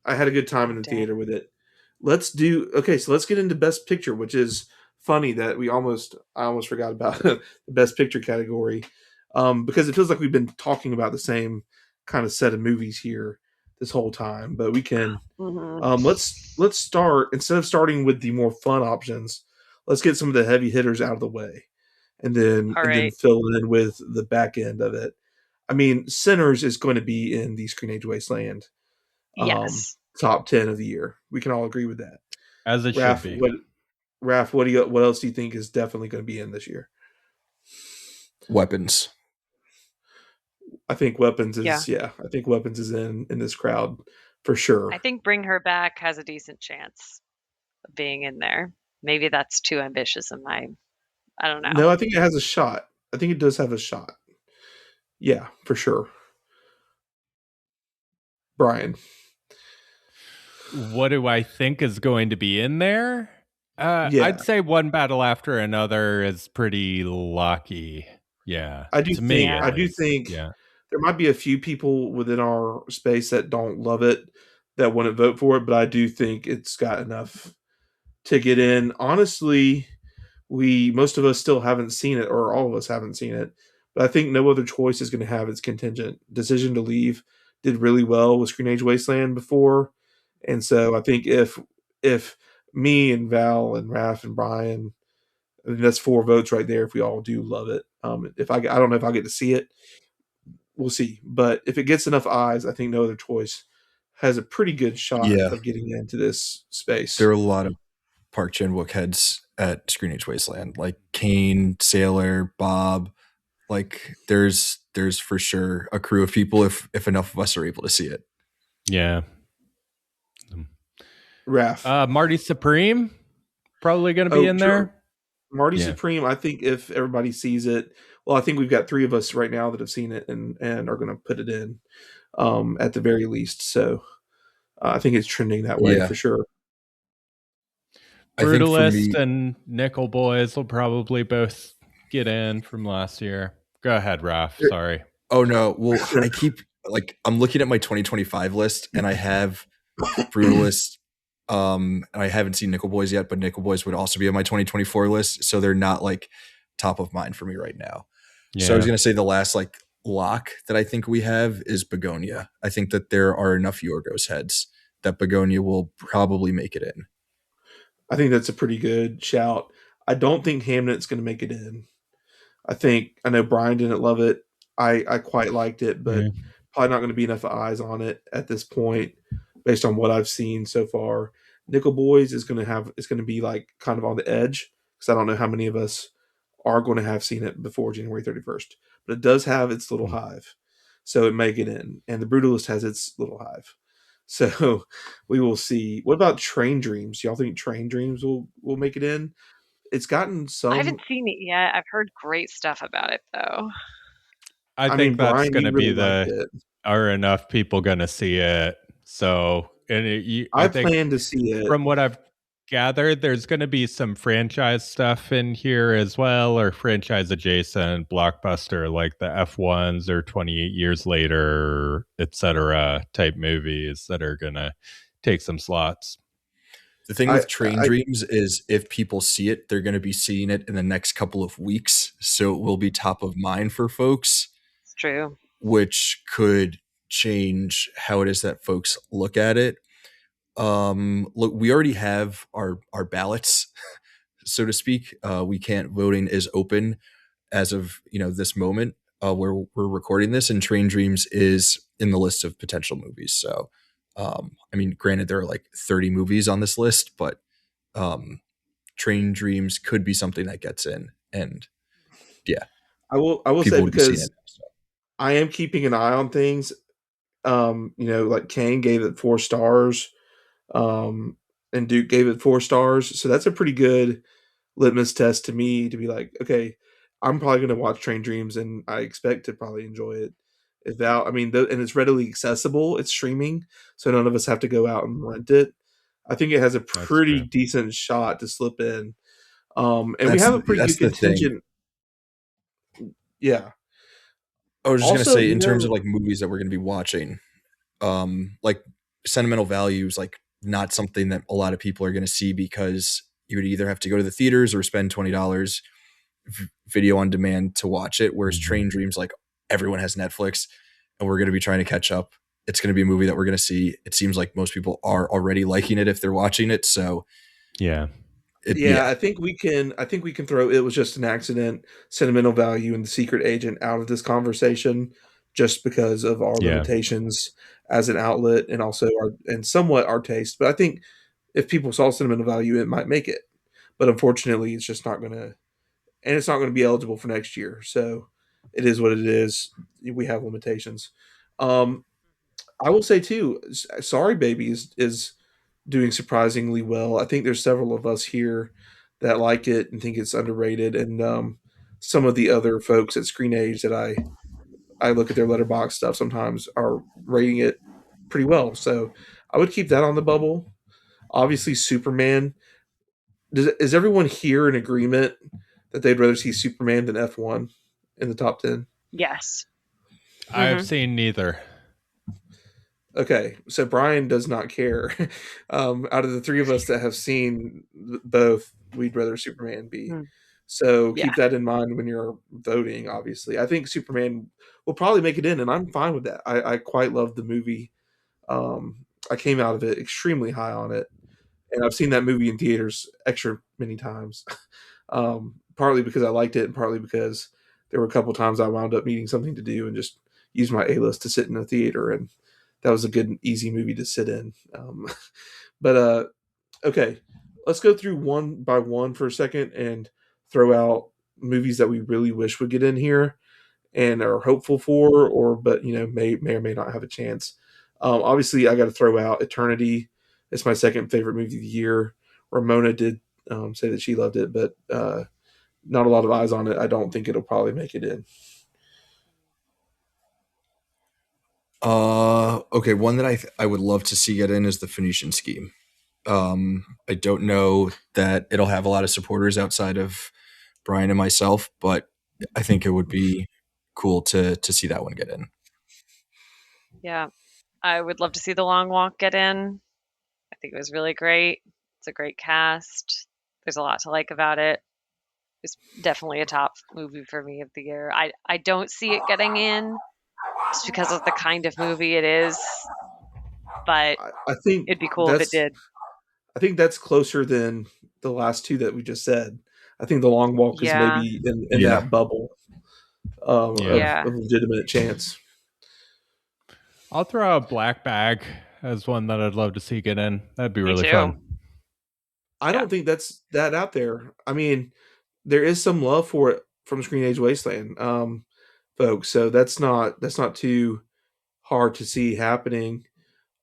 I had a good time in the theater with it. So let's get into Best Picture, which is funny that I almost forgot about the Best Picture category, because it feels like we've been talking about the same kind of set of movies here this whole time. But we can let's start, instead of starting with the more fun options, let's get some of the heavy hitters out of the way, and then fill in with the back end of it. I mean, Sinners is going to be in the Screenage Wasteland. Yes. Top 10 of the year. We can all agree with that. As it Raf, should be. Raf, what else do you think is definitely going to be in this year? Weapons. I think Weapons is I think Weapons is in this crowd for sure. I think Bring Her Back has a decent chance of being in there. Maybe that's too ambitious of mine. I don't know. No, I think it has a shot. I think it does have a shot. Yeah, for sure. Bryan. What do I think is going to be in there? I'd say One Battle After Another is pretty lucky. Yeah. I do think there might be a few people within our space that don't love it, that wouldn't vote for it, but I do think it's got enough to get in. Honestly, most of us still haven't seen it, or all of us haven't seen it, but I think No Other Choice is going to have its contingent. Decision to Leave did really well with Screenage Wasteland before. And so I think if me and Val and Raf and Bryan, I think that's 4 votes right there if we all do love it. If I don't know if I'll get to see it. We'll see. But if it gets enough eyes, I think No Other Choice has a pretty good shot of getting into this space. There are a lot of Park Chan-wook heads at Screenage Wasteland, like Kane, Sailor, Bob. Like there's for sure a crew of people if enough of us are able to see it. Yeah. Raf. Marty Supreme probably going to be in there. Marty Supreme, I think if everybody sees it, well, I think we've got 3 of us right now that have seen it and are going to put it in at the very least. So I think it's trending that way for sure. Brutalist and Nickel Boys will probably both get in from last year. Go ahead, Raf. Sorry. Oh, no. Well, I'm looking at my 2025 list and I have Brutalist, And I haven't seen Nickel Boys yet, but Nickel Boys would also be on my 2024 list. So they're not like top of mind for me right now. Yeah. So I was going to say the last like lock that I think we have is Begonia. I think that there are enough Yorgos heads that Begonia will probably make it in. I think that's a pretty good shout. I don't think Hamnet's going to make it in. I know Brian didn't love it. I quite liked it, but probably not going to be enough eyes on it at this point, based on what I've seen so far. Nickel Boys is going to be like kind of on the edge, because I don't know how many of us are going to have seen it before January 31st. But it does have its little hive, so it may get in. And The Brutalist has its little hive. So we will see. What about Train Dreams? Y'all think Train Dreams will make it in? It's gotten some. I haven't seen it yet. I've heard great stuff about it, though. I think that's Brian, going to be liked it. Are enough people going to see it? So, and I plan to see it. From what I've gathered, there's going to be some franchise stuff in here as well, or franchise adjacent blockbuster like the F1s or 28 Years Later, etc. type movies that are going to take some slots. The thing with Train Dreams is if people see it, they're going to be seeing it in the next couple of weeks. So it will be top of mind for folks. It's true. Which could change how it is that folks look at it. Look, we already have our ballots, so to speak. Voting is open as of this moment where we're recording this, and Train Dreams is in the list of potential movies. So I mean, granted, there are like 30 movies on this list, but Train Dreams could be something that gets in. And yeah, I will say, because I am keeping an eye on things. Like Kane gave it 4 stars, and Duke gave it 4 stars. So that's a pretty good litmus test to me to be like, okay, I'm probably going to watch Train Dreams, and I expect to probably enjoy it. And it's readily accessible. It's streaming, so none of us have to go out and rent it. I think it has a pretty decent shot to slip in. And we have a pretty good contingent. Yeah. I was just going to say, in terms of like movies that we're going to be watching, like Sentimental Value is like not something that a lot of people are going to see, because you would either have to go to the theaters or spend $20 video on demand to watch it. Whereas Train Dreams, like everyone has Netflix, and we're going to be trying to catch up. It's going to be a movie that we're going to see. It seems like most people are already liking it if they're watching it. So yeah. I think we can throw It Was Just an Accident, Sentimental Value, and The Secret Agent out of this conversation, just because of our limitations as an outlet, and also somewhat our taste. But I think if people saw Sentimental Value, it might make it. But unfortunately, it's just not going to, and it's not going to be eligible for next year. So it is what it is. We have limitations. I will say too, Sorry Baby is doing surprisingly well. I think there's several of us here that like it and think it's underrated, and some of the other folks at Screenage that I look at their letterbox stuff sometimes are rating it pretty well. So I would keep that on the bubble. Obviously, Superman. Is everyone here in agreement that they'd rather see Superman than F1 in the top 10? Yes. I've seen neither. Okay, so Brian does not care. Out of the 3 of us that have seen both, we'd rather Superman be. So keep that in mind when you're voting, obviously. I think Superman will probably make it in, and I'm fine with that. I quite love the movie. I came out of it extremely high on it, and I've seen that movie in theaters extra many times. Partly because I liked it, and partly because there were a couple times I wound up needing something to do and just use my A-list to sit in a theater, and that was a good, easy movie to sit in. Okay, let's go through one by one for a second and throw out movies that we really wish would get in here and are hopeful for, but may or may not have a chance. Obviously, I got to throw out Eternity. It's my second favorite movie of the year. Romona did say that she loved it, but not a lot of eyes on it. I don't think it'll probably make it in. Okay, one that I would love to see get in is The Phoenician Scheme. I don't know that it'll have a lot of supporters outside of Brian and myself, but I think it would be cool to see that one get in. Yeah, I would love to see The Long Walk get in. I think it was really great. It's a great cast. There's a lot to like about it. It's definitely a top movie for me of the year. I don't see it getting in just because of the kind of movie it is, but I think it'd be cool if it did. I think that's closer than the last two that we just said. I think The Long Walk is Yeah. maybe in Yeah. that bubble Yeah. of legitimate chance. I'll throw out Black Bag as one that I'd love to see get in. That'd be Me really too. fun. I don't think that's that out there. I mean, there is some love for it from Screenage Wasteland, folks. So that's not too hard to see happening.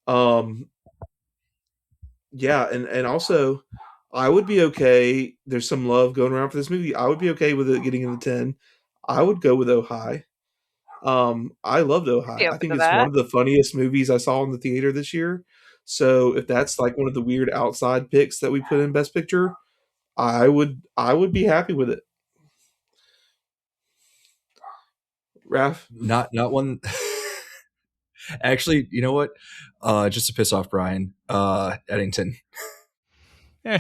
Um, yeah, and also, I would be okay. There's some love going around for this movie. I would be okay with it getting in the 10. I would go with Ojai. I loved Be Ojai. I open think to it's one that. of the funniest movies I saw in the theater this year. So if that's like one of the weird outside picks that we put in Best Picture, I would be happy with it. Raf? Not one. Actually, you know what? Just to piss off Brian Eddington. Eh.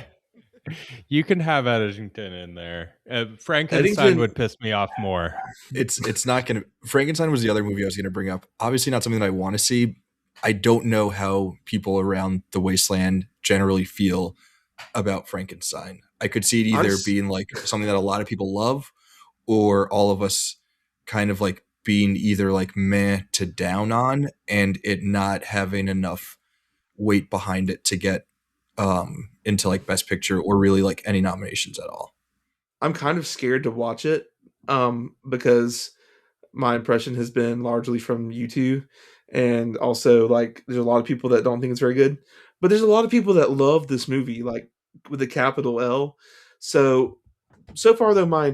You can have Eddington in there. Frankenstein Eddington, would piss me off more. It's not gonna. Frankenstein was the other movie I was gonna bring up. Obviously, not something that I want to see. I don't know how people around the wasteland generally feel about Frankenstein. I could see it I'm either s- being like something that a lot of people love, or all of us kind of like being either like meh to down on, and it not having enough weight behind it to get into like Best Picture or really like any nominations at all. I'm kind of scared to watch it because my impression has been largely from you two, and also like there's a lot of people that don't think it's very good, but there's a lot of people that love this movie, like with a capital L. So far though, my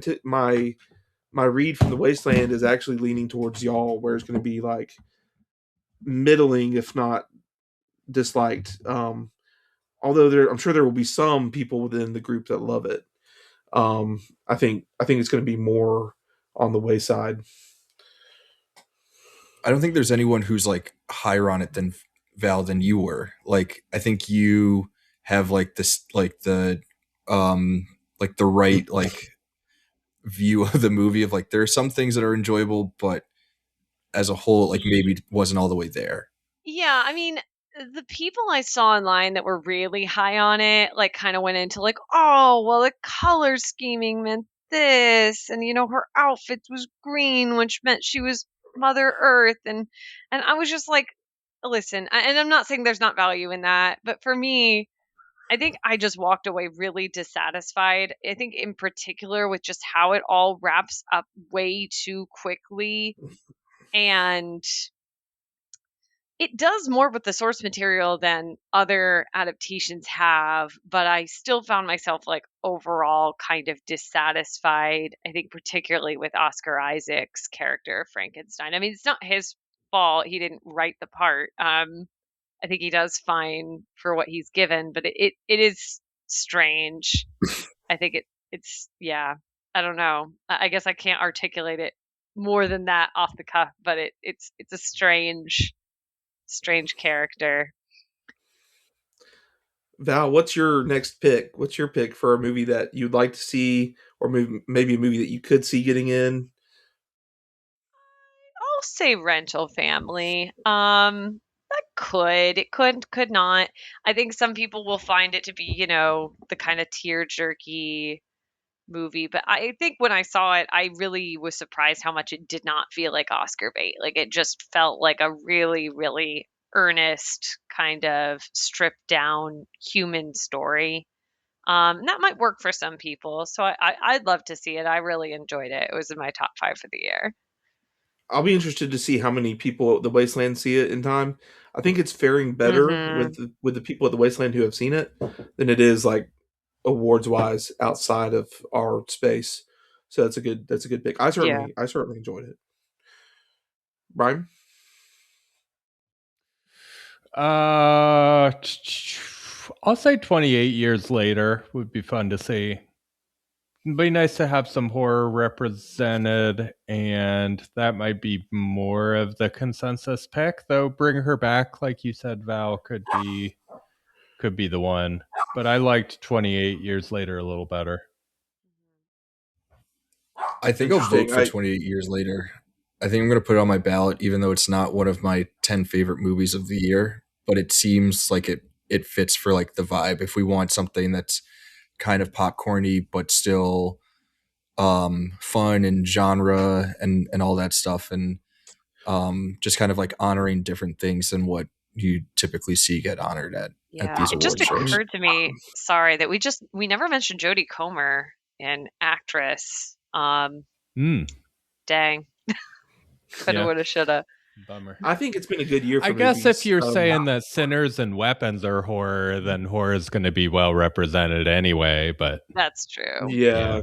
read from the Wasteland is actually leaning towards y'all, where it's going to be like middling, if not disliked. Although I'm sure there will be some people within the group that love it. I think it's going to be more on the wayside. I don't think there's anyone who's like higher on it than Val than you were. Like I think you have like this like the right like view of the movie of like there are some things that are enjoyable, but as a whole, like maybe wasn't all the way there. Yeah, I mean, the people I saw online that were really high on it, like, kind of went into like, oh, well, the color scheming meant this, and her outfit was green, which meant she was Mother Earth, and I was just like, listen, and I'm not saying there's not value in that, but for me, I think I just walked away really dissatisfied. I think in particular with just how it all wraps up way too quickly, and it does more with the source material than other adaptations have, but I still found myself like overall kind of dissatisfied. I think particularly with Oscar Isaac's character of Frankenstein. I mean, it's not his fault; he didn't write the part. I think he does fine for what he's given, but it is strange. I think it's yeah. I don't know. I guess I can't articulate it more than that off the cuff, but it's a strange character. Val, what's your next pick? What's your pick for a movie that you'd like to see, or maybe a movie that you could see getting in? I'll say Rental Family. That could not. I think some people will find it to be, the kind of tear jerky movie, but I think when I saw it, I really was surprised how much it did not feel like Oscar bait. Like it just felt like a really, really earnest kind of stripped down human story. That might work for some people. So I'd love to see it. I really enjoyed it. It was in my top 5 for the year. I'll be interested to see how many people at the Wasteland see it in time. I think it's faring better Hmm. with the people at the Wasteland who have seen it than it is like awards wise outside of our space. So that's a good pick. I Yeah. certainly enjoyed it. Brian? I'll say 28 years later would be fun to see. It'd be nice to have some horror represented, and that might be more of the consensus pick. Though bring her back, like you said, Val, could could be the one. But I liked 28 Years Later a little better. I think I'll vote for Interesting. 28 Years Later. I think I'm going to put it on my ballot, even though it's not one of my 10 favorite movies of the year. But it seems like it fits for like the vibe. If we want something that's kind of popcorny, but still fun and genre and all that stuff, and just kind of like honoring different things than what you typically see get honored at these It just award shows. occurred to me, sorry, that we never mentioned Jodie Comer, an actress. Hmm. Dang. Coulda, Yeah. woulda, shoulda. Bummer. I think it's been a good year for I guess movies. if you're saying that Sinners and Weapons are horror, then horror is going to be well represented anyway. But That's true. Yeah.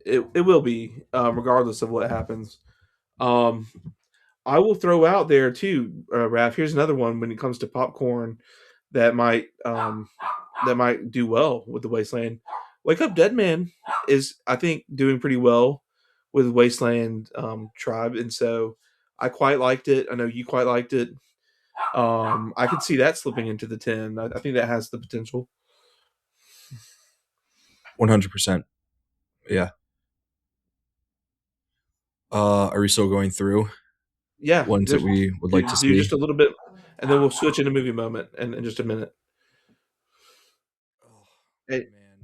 It will be, regardless of what happens. I will throw out there too, Raf. Here's another one when it comes to popcorn that might do well with the Wasteland. Wake Up Dead Man is, I think, doing pretty well with Wasteland Tribe, and so I quite liked it. I know you quite liked it. I could see that slipping into the 10. I think that has the potential. 100%. Yeah. Are we still going through? Yeah, Ones that we would like to do see. just a little bit, and then we'll switch into movie moment in just a minute.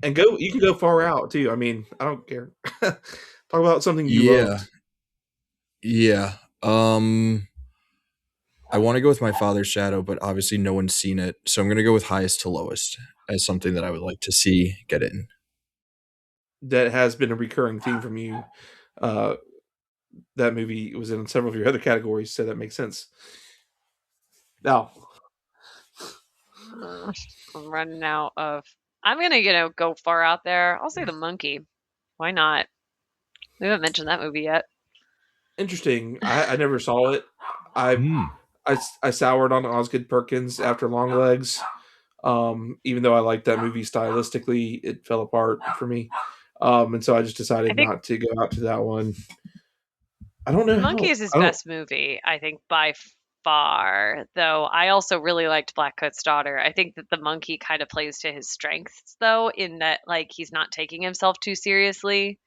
And go. You can go far out too. I mean, I don't care. Talk about something you loved. Yeah. I want to go with My Father's Shadow, but obviously no one's seen it, so I'm going to go with Highest to Lowest as something that I would like to see get in. That has been a recurring theme from you. That movie was in several of your other categories, so that makes sense. Now, I'm running out of. I'm gonna go far out there. I'll say The Monkey. Why not? We haven't mentioned that movie yet. Interesting. I never saw it. I soured on Osgood Perkins after Longlegs. Even though I liked that movie stylistically, it fell apart for me. And so I just decided not to go out to that one. I don't know. The Monkey is his best movie, I think, by far. Though I also really liked Blackcoat's Daughter. I think that The Monkey kind of plays to his strengths, though, in that like he's not taking himself too seriously.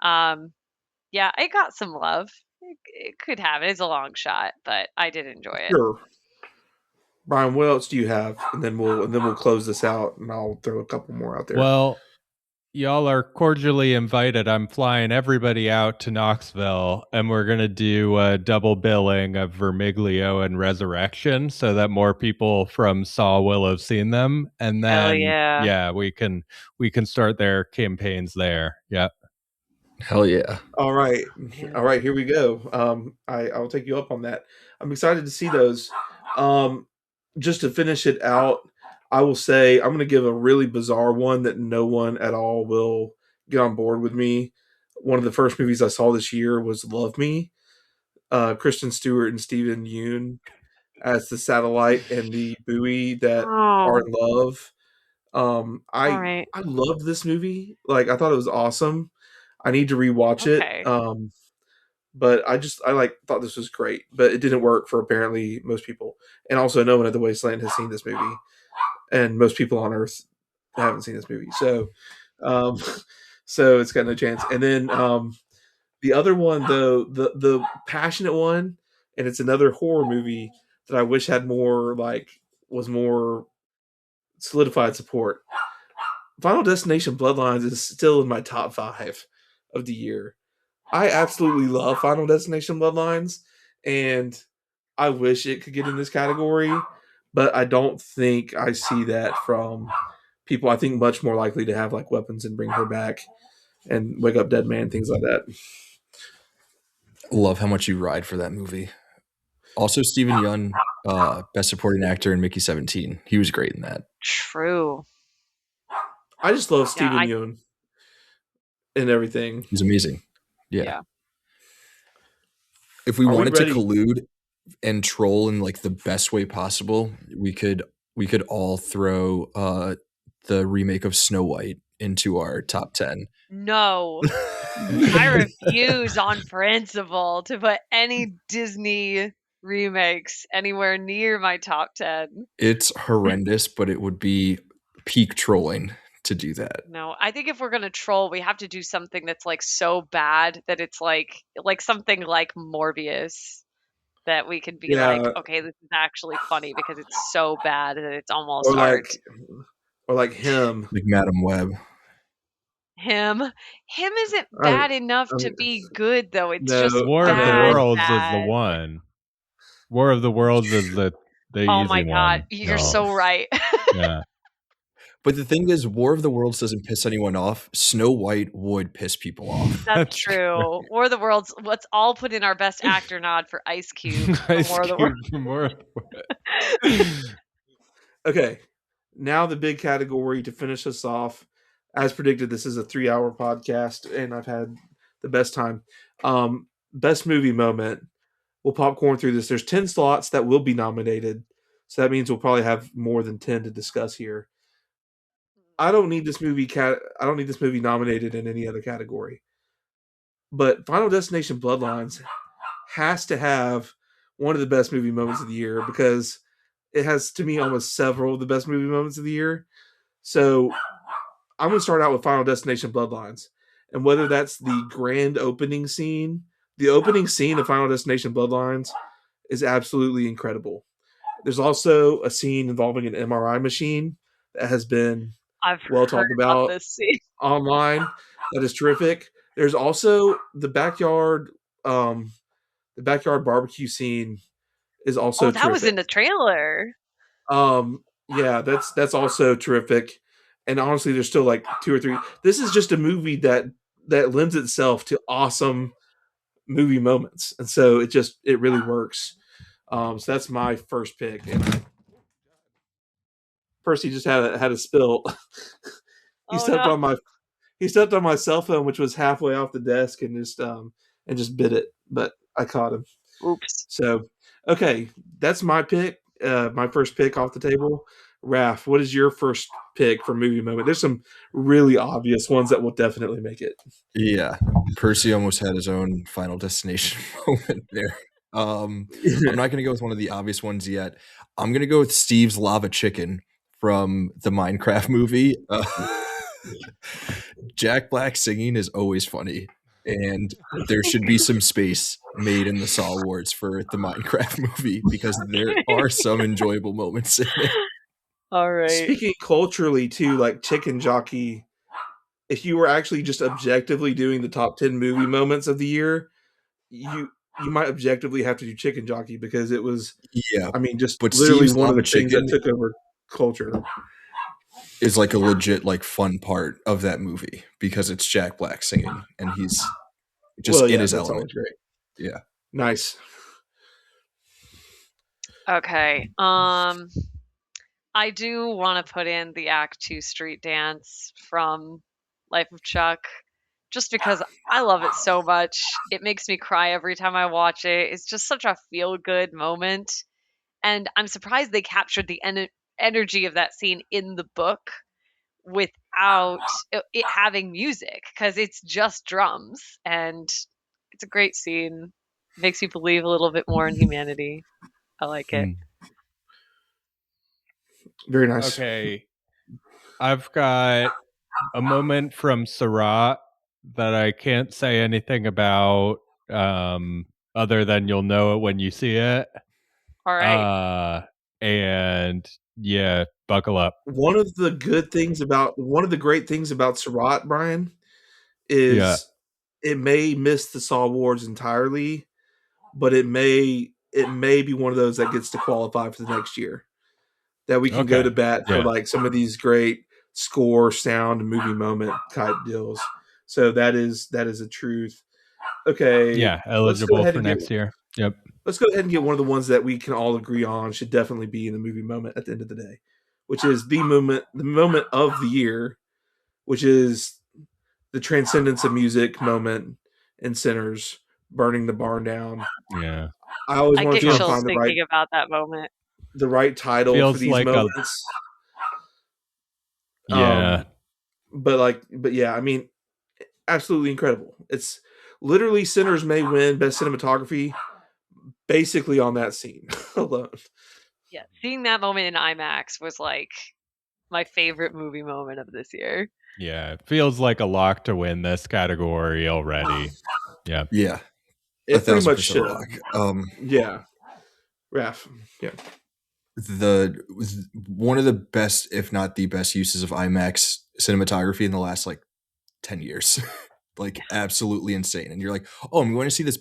Yeah, it got some love. It could have it. It's a long shot, but I did enjoy it. Sure. Brian, what else do you have? And then we'll close this out, and I'll throw a couple more out there. Well, y'all are cordially invited. I'm flying everybody out to Knoxville, and we're going to do a double billing of Vermiglio and Resurrection so that more people from Saw will have seen them. And then, we can start their campaigns there. Yep. Hell yeah. All right. Here we go. I'll take you up on that. I'm excited to see those. Just to finish it out, I will say I'm going to give a really bizarre one that no one at all will get on board with me. One of the first movies I saw this year was Love Me. Kristen Stewart and Stephen Yeun as the satellite and the buoy that are in love. I loved this movie. Like, I thought it was awesome. I need to rewatch it. But I thought this was great, but it didn't work for apparently most people. And also no one at the Wasteland has seen this movie, and most people on Earth haven't seen this movie. So, so it's got no chance. And then, the other one, though, the passionate one, and it's another horror movie that I wish had more, was more solidified support. Final Destination Bloodlines is still in my top 5 of the year. I absolutely love Final Destination Bloodlines, and I wish it could get in this category, but I don't think I see that from people. I think much more likely to have like Weapons and Bring Her Back and Wake Up Dead Man, things like that. Love how much you ride for that movie. Also, Stephen Yeun, Best Supporting Actor in Mickey 17. He was great in that. True. I just love Stephen Yeun and everything. He's amazing. Yeah. If we wanted to collude and troll in like the best way possible, we could all throw the remake of Snow White into our top 10. No. I refuse on principle to put any Disney remakes anywhere near my top 10. It's horrendous, but it would be peak trolling to do that. No, I think if we're gonna troll, we have to do something that's like so bad that it's like something like Morbius, that we can be like, Yeah, okay, this is actually funny because it's so bad that it's almost or art. like him. Like Madam Web. Him isn't I- bad enough to be good though. It's No, just War of the bad, Worlds is the bad. one. War of the Worlds is the Oh easy my god, one. you're No. so right. Yeah. But the thing is, War of the Worlds doesn't piss anyone off. Snow White would piss people off. That's true. War of the Worlds. Let's all put in our best actor nod for Ice Cube from Ice War of the Cube Worlds. from War of the Worlds. Okay, now the big category to finish us off. As predicted, this is a 3-hour podcast, and I've had the best time. Best movie moment. We'll popcorn through this. There's 10 slots that will be nominated, so that means we'll probably have more than 10 to discuss here. I don't need this movie nominated in any other category. But Final Destination Bloodlines has to have one of the best movie moments of the year because it has, to me, almost several of the best movie moments of the year. So I'm going to start out with Final Destination Bloodlines. And whether that's the grand opening scene, the opening scene of Final Destination Bloodlines is absolutely incredible. There's also a scene involving an MRI machine that has been I've well talked heard about this scene. online. That is terrific. There's also the backyard barbecue scene is also that was in the trailer. Yeah, that's also terrific. And honestly, there's still like 2 or 3. This is just a movie that lends itself to awesome movie moments, and so it really works. So that's my first pick. And first, he just had a spill. He stepped on my cell phone, which was halfway off the desk, and just bit it. But I caught him. Oops. So, okay, that's my pick. My first pick off the table. Raf, what is your first pick for movie moment? There's some really obvious ones that will definitely make it. Yeah, Percy almost had his own Final Destination moment there. I'm not going to go with one of the obvious ones yet. I'm going to go with Steve's lava chicken from the Minecraft movie. Jack Black singing is always funny, and there should be some space made in the SAWards for the Minecraft movie because there are some enjoyable moments in it. All right. Speaking culturally too, like Chicken Jockey, if you were actually just objectively doing the top 10 movie moments of the year, you might objectively have to do Chicken Jockey because it was, just but literally Steve's one of the lava things that chicken took over culture. Is like a legit like fun part of that movie because it's Jack Black singing and he's just in his element. Great. Yeah. Nice. Okay. I do want to put in the Act 2 street dance from Life of Chuck just because I love it so much. It makes me cry every time I watch it. It's just such a feel-good moment. And I'm surprised they captured the energy of that scene in the book without it having music because it's just drums. And it's a great scene. It makes you believe a little bit more in humanity. I like it. Very nice. Okay. I've got a moment from Surratt that I can't say anything about other than you'll know it when you see it. All right. And yeah, buckle up. One of the great things about Surratt, Brian, is it may miss the SAWards entirely, but it may be one of those that gets to qualify for the next year. That we can go to bat for like some of these great score, sound, movie moment type deals. So that is a truth. Okay. Yeah, eligible for next year. Yep. Let's go ahead and get one of the ones that we can all agree on should definitely be in the movie moment at the end of the day, which is the moment of the year, which is the transcendence of music moment in Sinners, burning the barn down. Yeah. I always I want get to chills find thinking about that moment. The right title Feels for these like moments. Yeah. But yeah, I mean, absolutely incredible. It's literally Sinners may win best cinematography, basically on that scene alone. Yeah, seeing that moment in IMAX was like my favorite movie moment of this year. Yeah, it feels like a lock to win this category already. Yeah. Yeah, It pretty much 1,000% should. rock. Yeah, Raf. Yeah, One of the best, if not the best, uses of IMAX cinematography in the last like 10 years. Like absolutely insane. And you're like, oh, I'm going to see this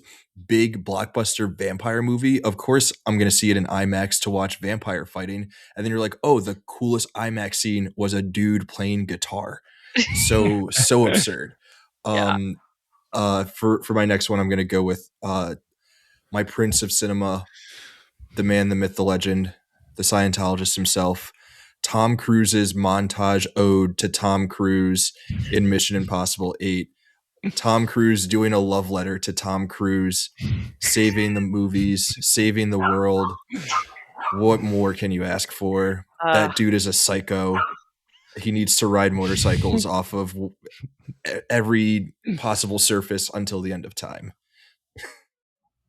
big blockbuster vampire movie. Of course, I'm going to see it in IMAX to watch vampire fighting. And then you're like, oh, the coolest IMAX scene was a dude playing guitar. So absurd. Yeah. For my next one, I'm going to go with my prince of cinema, the man, the myth, the legend, the Scientologist himself, Tom Cruise's montage ode to Tom Cruise in Mission Impossible 8. Tom Cruise doing a love letter to Tom Cruise, saving the movies, saving the world. What more can you ask for? That dude is a psycho. He needs to ride motorcycles off of every possible surface until the end of time.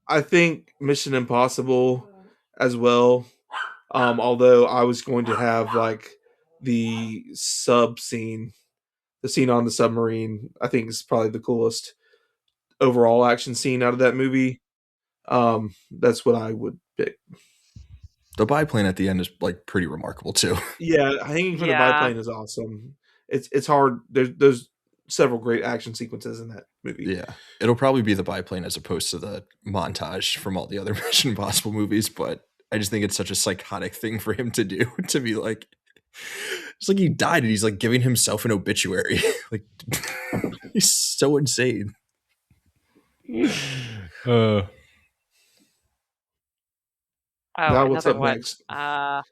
I think Mission Impossible as well. Although I was going to have like the sub scene, the scene on the submarine, I think is probably the coolest overall action scene out of that movie. That's what I would pick. The biplane at the end is like pretty remarkable too. Yeah, hanging from the biplane is awesome. It's hard. There's several great action sequences in that movie. Yeah, it'll probably be the biplane as opposed to the montage from all the other Mission Impossible movies, but I just think it's such a psychotic thing for him to do, to be like, it's like he died and he's like giving himself an obituary. Like, he's so insane. Now what's up one. next? I'm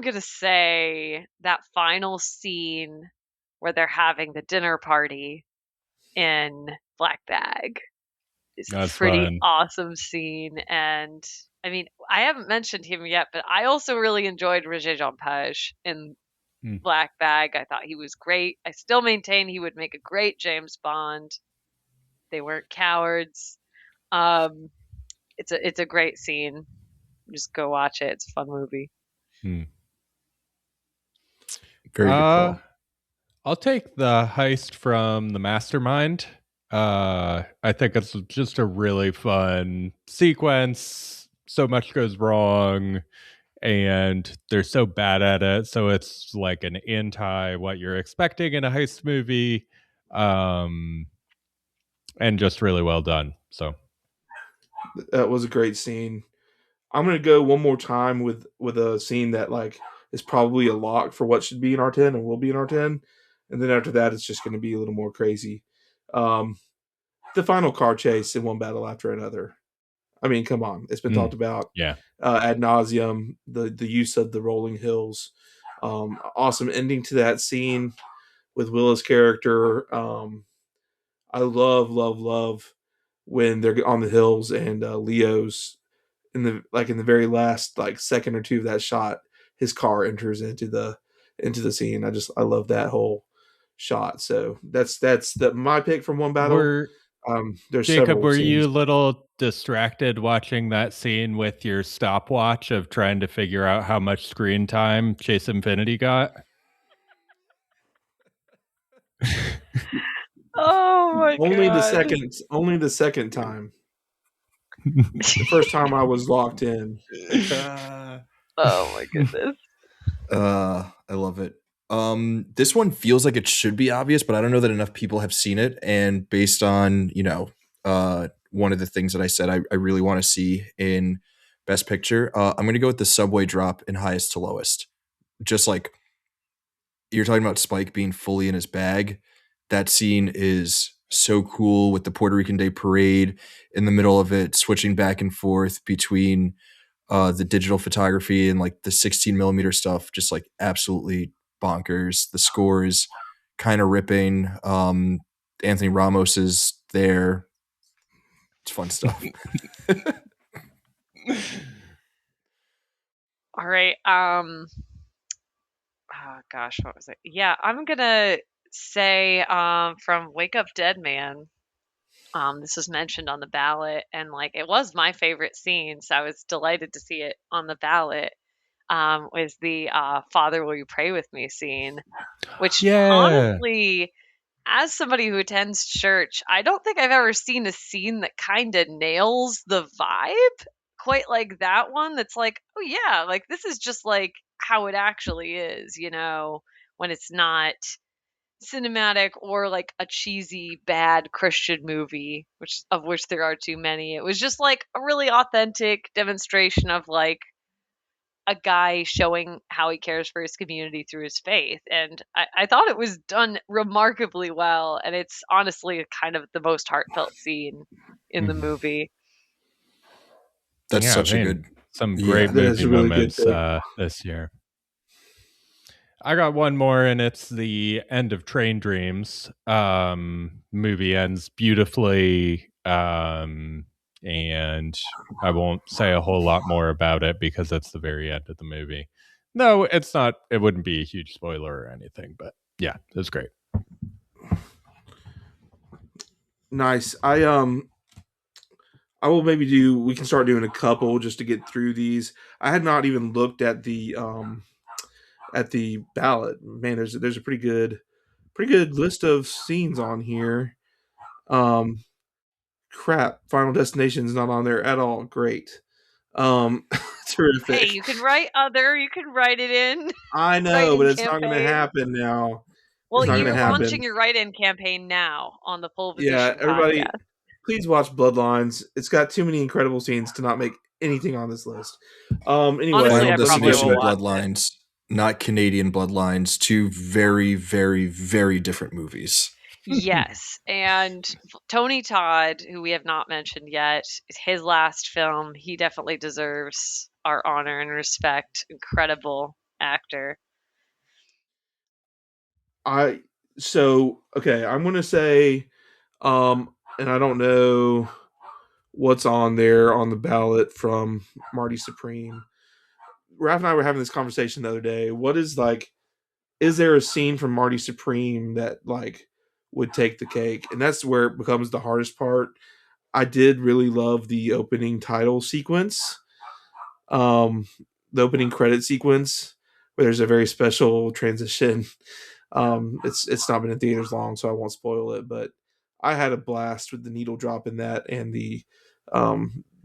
gonna say that final scene where they're having the dinner party in Black Bag is a pretty fun. awesome scene. And I mean, I haven't mentioned him yet, but I also really enjoyed Roger Jean Page in Black Bag. I thought he was great. I still maintain he would make a great James Bond. They weren't cowards. It's a great scene. Just go watch it. It's a fun movie. Very good call. I'll take the heist from The Mastermind. I think it's just a really fun sequence. So much goes wrong, and they're so bad at it. So it's like an anti what you're expecting in a heist movie, and just really well done. So That was a great scene. I'm gonna go one more time with a scene that like is probably a lock for what should be in R10 and will be in R10, and then after that it's just going to be a little more crazy. The final car chase in One Battle After Another. I mean, come on, it's been talked about ad nauseum. The use of the rolling hills, awesome ending to that scene with Willa's character. I love when they're on the hills and Leo's in the very last like second or two of that shot, his car enters into the scene. I love that whole shot. So that's my pick from One Battle. There's Jacob, were scenes. you a little distracted watching that scene with your stopwatch of trying to figure out how much screen time Chase Infinity got? Oh my god! Only the second time. The first time I was locked in. Oh my goodness. I love it. This one feels like it should be obvious, but I don't know that enough people have seen it. And based on, one of the things that I said I really want to see in Best Picture, I'm going to go with the subway drop in Highest to Lowest. Just like you're talking about Spike being fully in his bag. That scene is so cool with the Puerto Rican Day Parade in the middle of it, switching back and forth between the digital photography and like the 16 millimeter stuff, just like absolutely bonkers. The score is kind of ripping. Anthony Ramos is there. It's fun stuff. All right. Oh gosh, what was it? Yeah, I'm gonna say from Wake Up Dead Man. This was mentioned on the ballot, and like it was my favorite scene, so I was delighted to see it on the ballot. Was the "Father, will you pray with me" scene, which Yeah. honestly, as somebody who attends church, I don't think I've ever seen a scene that kind of nails the vibe quite like that one. That's like, oh yeah, like this is just like how it actually is, when it's not cinematic or like a cheesy bad Christian movie, which there are too many. It was just like a really authentic demonstration of like a guy showing how he cares for his community through his faith. And I thought it was done remarkably well. And it's honestly kind of the most heartfelt scene in the movie. That's Yeah, such a man, good. some Yeah. great That is movie a really good moments pick. this year. I got one more, and it's the end of Train Dreams. Movie ends beautifully, and I won't say a whole lot more about it because it's the very end of the movie. No, it's not. It wouldn't be a huge spoiler or anything, but yeah, it's great. Nice. I will maybe we can start doing a couple just to get through these. I had not even looked at the ballot. Man, there's a pretty good list of scenes on here. Um Crap, Final Destination's not on there at all. Great. Um Hey, Terrific. you can write other, you can write it in, I write know, but in it's not gonna campaign. happen now. Well, It's not gonna you're launching happen. your write in campaign now on the Pole Yeah, Position everybody, podcast. please watch Bloodlines. It's got too many incredible scenes to not make anything on this list. Anyway, Honestly, Final I let me probably go will Destination with watch it. Bloodlines, not Canadian Bloodlines, two very, very, very different movies. Yes, and Tony Todd, who we have not mentioned yet, is his last film. He definitely deserves our honor and respect. Incredible actor. I so okay. I'm gonna say, and I don't know what's on there on the ballot from Marty Supreme. Raf and I were having this conversation the other day. What is like? Is there a scene from Marty Supreme that like would take the cake? And that's where it becomes the hardest part. I did really love the opening title sequence, um, the opening credit sequence, where there's a very special transition. It's not been in theaters long, so I won't spoil it. But I had a blast with the needle drop in that and the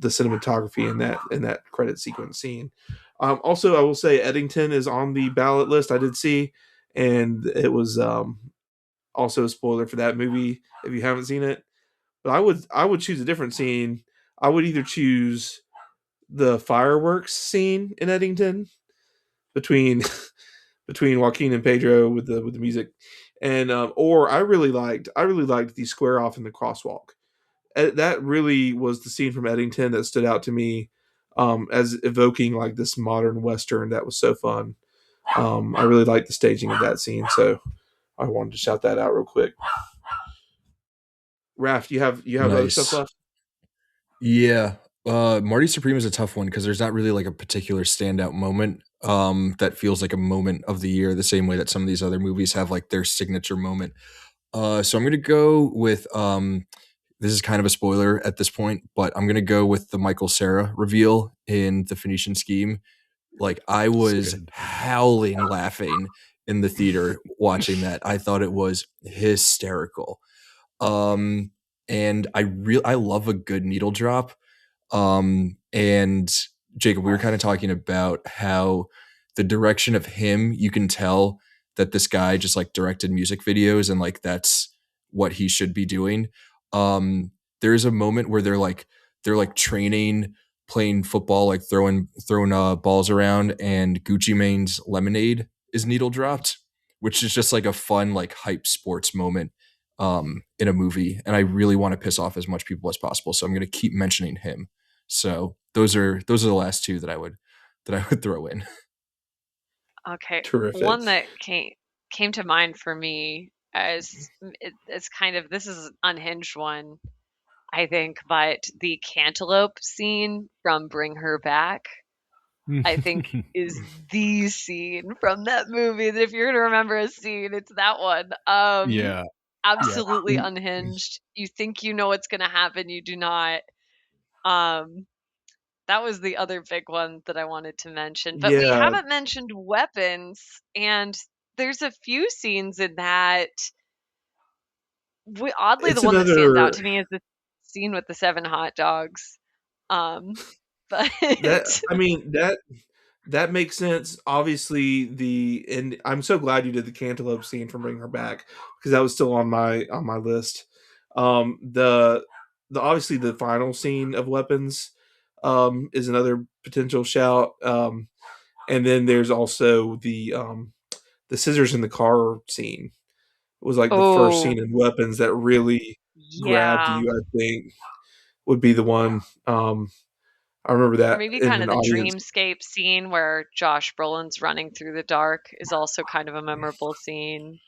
cinematography in that credit sequence scene. Also, I will say Eddington is on the ballot list. I did see, and it was also a spoiler for that movie if you haven't seen it. But I would choose a different scene. I would either choose the fireworks scene in Eddington between between Joaquin and Pedro with the music, and or I really liked the square off in the crosswalk. That really was the scene from Eddington that stood out to me as evoking like this modern western that was so fun. I really liked the staging of that scene, so I wanted to shout that out real quick. Raf, you have other stuff Nice. left? Yeah. Marty Supreme is a tough one because there's not really like a particular standout moment that feels like a moment of the year the same way that some of these other movies have like their signature moment. So I'm going to go with this is kind of a spoiler at this point, but I'm going to go with the Michael Cera reveal in The Phoenician Scheme. Like I was good. howling laughing in the theater watching that. I thought it was hysterical. Um and I love a good needle drop. And Jacob, we were kind of talking about how the direction of him, you can tell that this guy just like directed music videos and like that's what he should be doing. There's a moment where they're like training, playing football, like throwing balls around, and Gucci Mane's Lemonade is needle dropped, which is just like a fun like hype sports moment in a movie, and I really want to piss off as much people as possible, so I'm going to keep mentioning him. So those are the last two that I would throw in. Okay, Terrific. one that came to mind for me as it's kind of, this is an unhinged one, I think, but the cantaloupe scene from Bring Her Back, I think, is the scene from that movie. That if you're gonna remember a scene, it's that one. Yeah. absolutely unhinged. You think you know what's going to happen, you do not. That was the other big one that I wanted to mention. But we Yeah, haven't mentioned weapons, and there's a few scenes in that. Oddly, the it's one that stands out another to me is the scene with the 7 hot dogs. But that makes sense. Obviously, and I'm so glad you did the cantaloupe scene from Bring Her Back because that was still on my list. The obviously the final scene of Weapons is another potential shout. And then there's also the scissors in the car scene. It was like the first oh, scene in Weapons that really grabbed yeah. you. I think would be the one. I remember Or that maybe in kind of an the audience. dreamscape scene where Josh Brolin's running through the dark is also kind of a memorable scene.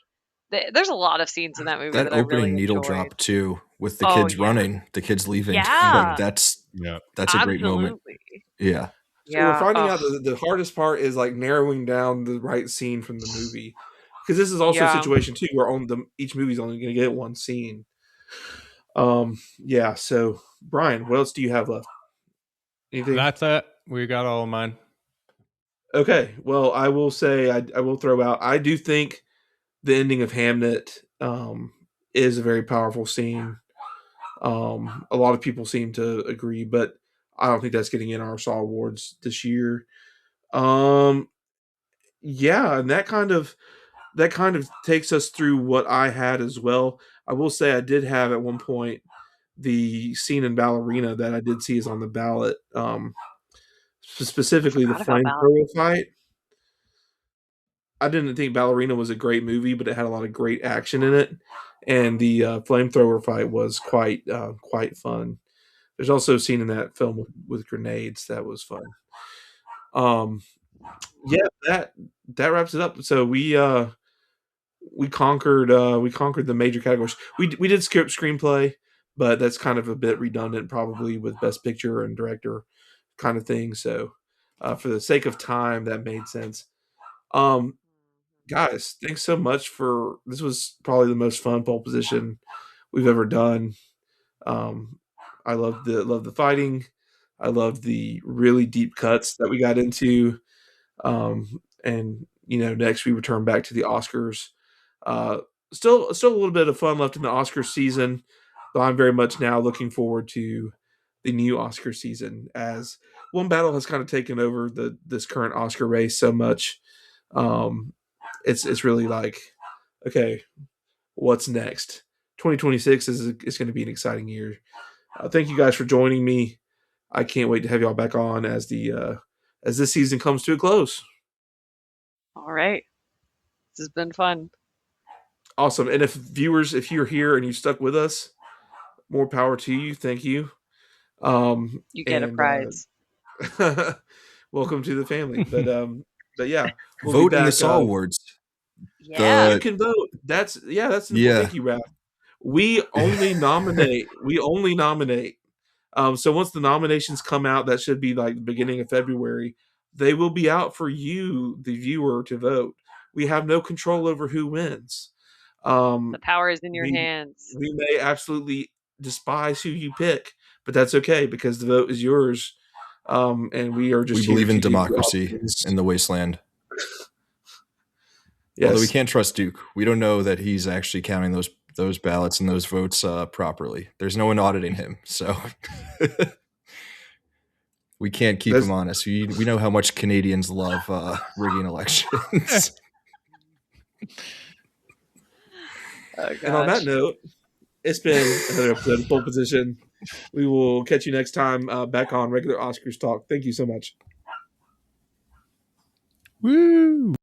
There's a lot of scenes in that movie That that I really opening needle enjoyed. drop too, with the Oh kids yeah. running, the kids leaving. Like Yeah, that's a great moment. absolutely. Yeah. So we're Yeah. finding Oh, out that the hardest part is like narrowing down the right scene from the movie, because this is also a yeah. situation too where each movie's only going to get one scene. Yeah. So Brian, what else do you have left? Anything? That's it. We got all of mine. Okay. Well, I will say I will throw out. I do think the ending of Hamnet is a very powerful scene. A lot of people seem to agree, but I don't think that's getting in our SAWards this year. Um, yeah, and that kind of takes us through what I had as well. I will say I did have at one point the scene in Ballerina that I did see is on the ballot. I Specifically the forgot about flamethrower Ballerina. fight. I didn't think Ballerina was a great movie, but it had a lot of great action in it, and the flamethrower fight was quite fun. There's also a scene in that film with grenades that was fun. Um, yeah, that wraps it up. So we conquered the major categories. We did skip screenplay, but that's kind of a bit redundant probably with best picture and director kind of thing. So for the sake of time, that made sense. Um, guys, thanks so much for this. Was probably the most fun pole position we've ever done. Um, I love the fighting. I love the really deep cuts that we got into. And next we return back to the Oscars. Uh, still a little bit of fun left in the Oscar season, but I'm very much now looking forward to the new Oscar season as One Battle has kind of taken over this current Oscar race so much. Um, it's really like, okay, what's next? 2026 is going to be an exciting year. Thank you guys for joining me. I can't wait to have y'all back on as this season comes to a close. All right. This has been fun. Awesome. And if you're here and you stuck with us, more power to you. Thank you. You get a And prize. welcome to the family. But yeah, we'll be Vote in the back. Saw Awards. Yeah. You can vote. That's important. Yeah. Thank you, Raf. We only nominate. We only nominate. So once the nominations come out, that should be like the beginning of February. They will be out for you, the viewer, to vote. We have no control over who wins. The power is in your We hands. we may absolutely despise who you pick, but that's okay because the vote is yours. And we are just We here believe to in do democracy in the wasteland. Yes. Although we can't trust Duke. We don't know that he's actually counting those ballots and those votes properly. There's no one auditing him, so we can't keep him honest. We know how much Canadians love rigging elections. Oh, And on that note, it's been another episode of Pole Position. We will catch you next time back on regular Oscars Talk. Thank you so much. Woo!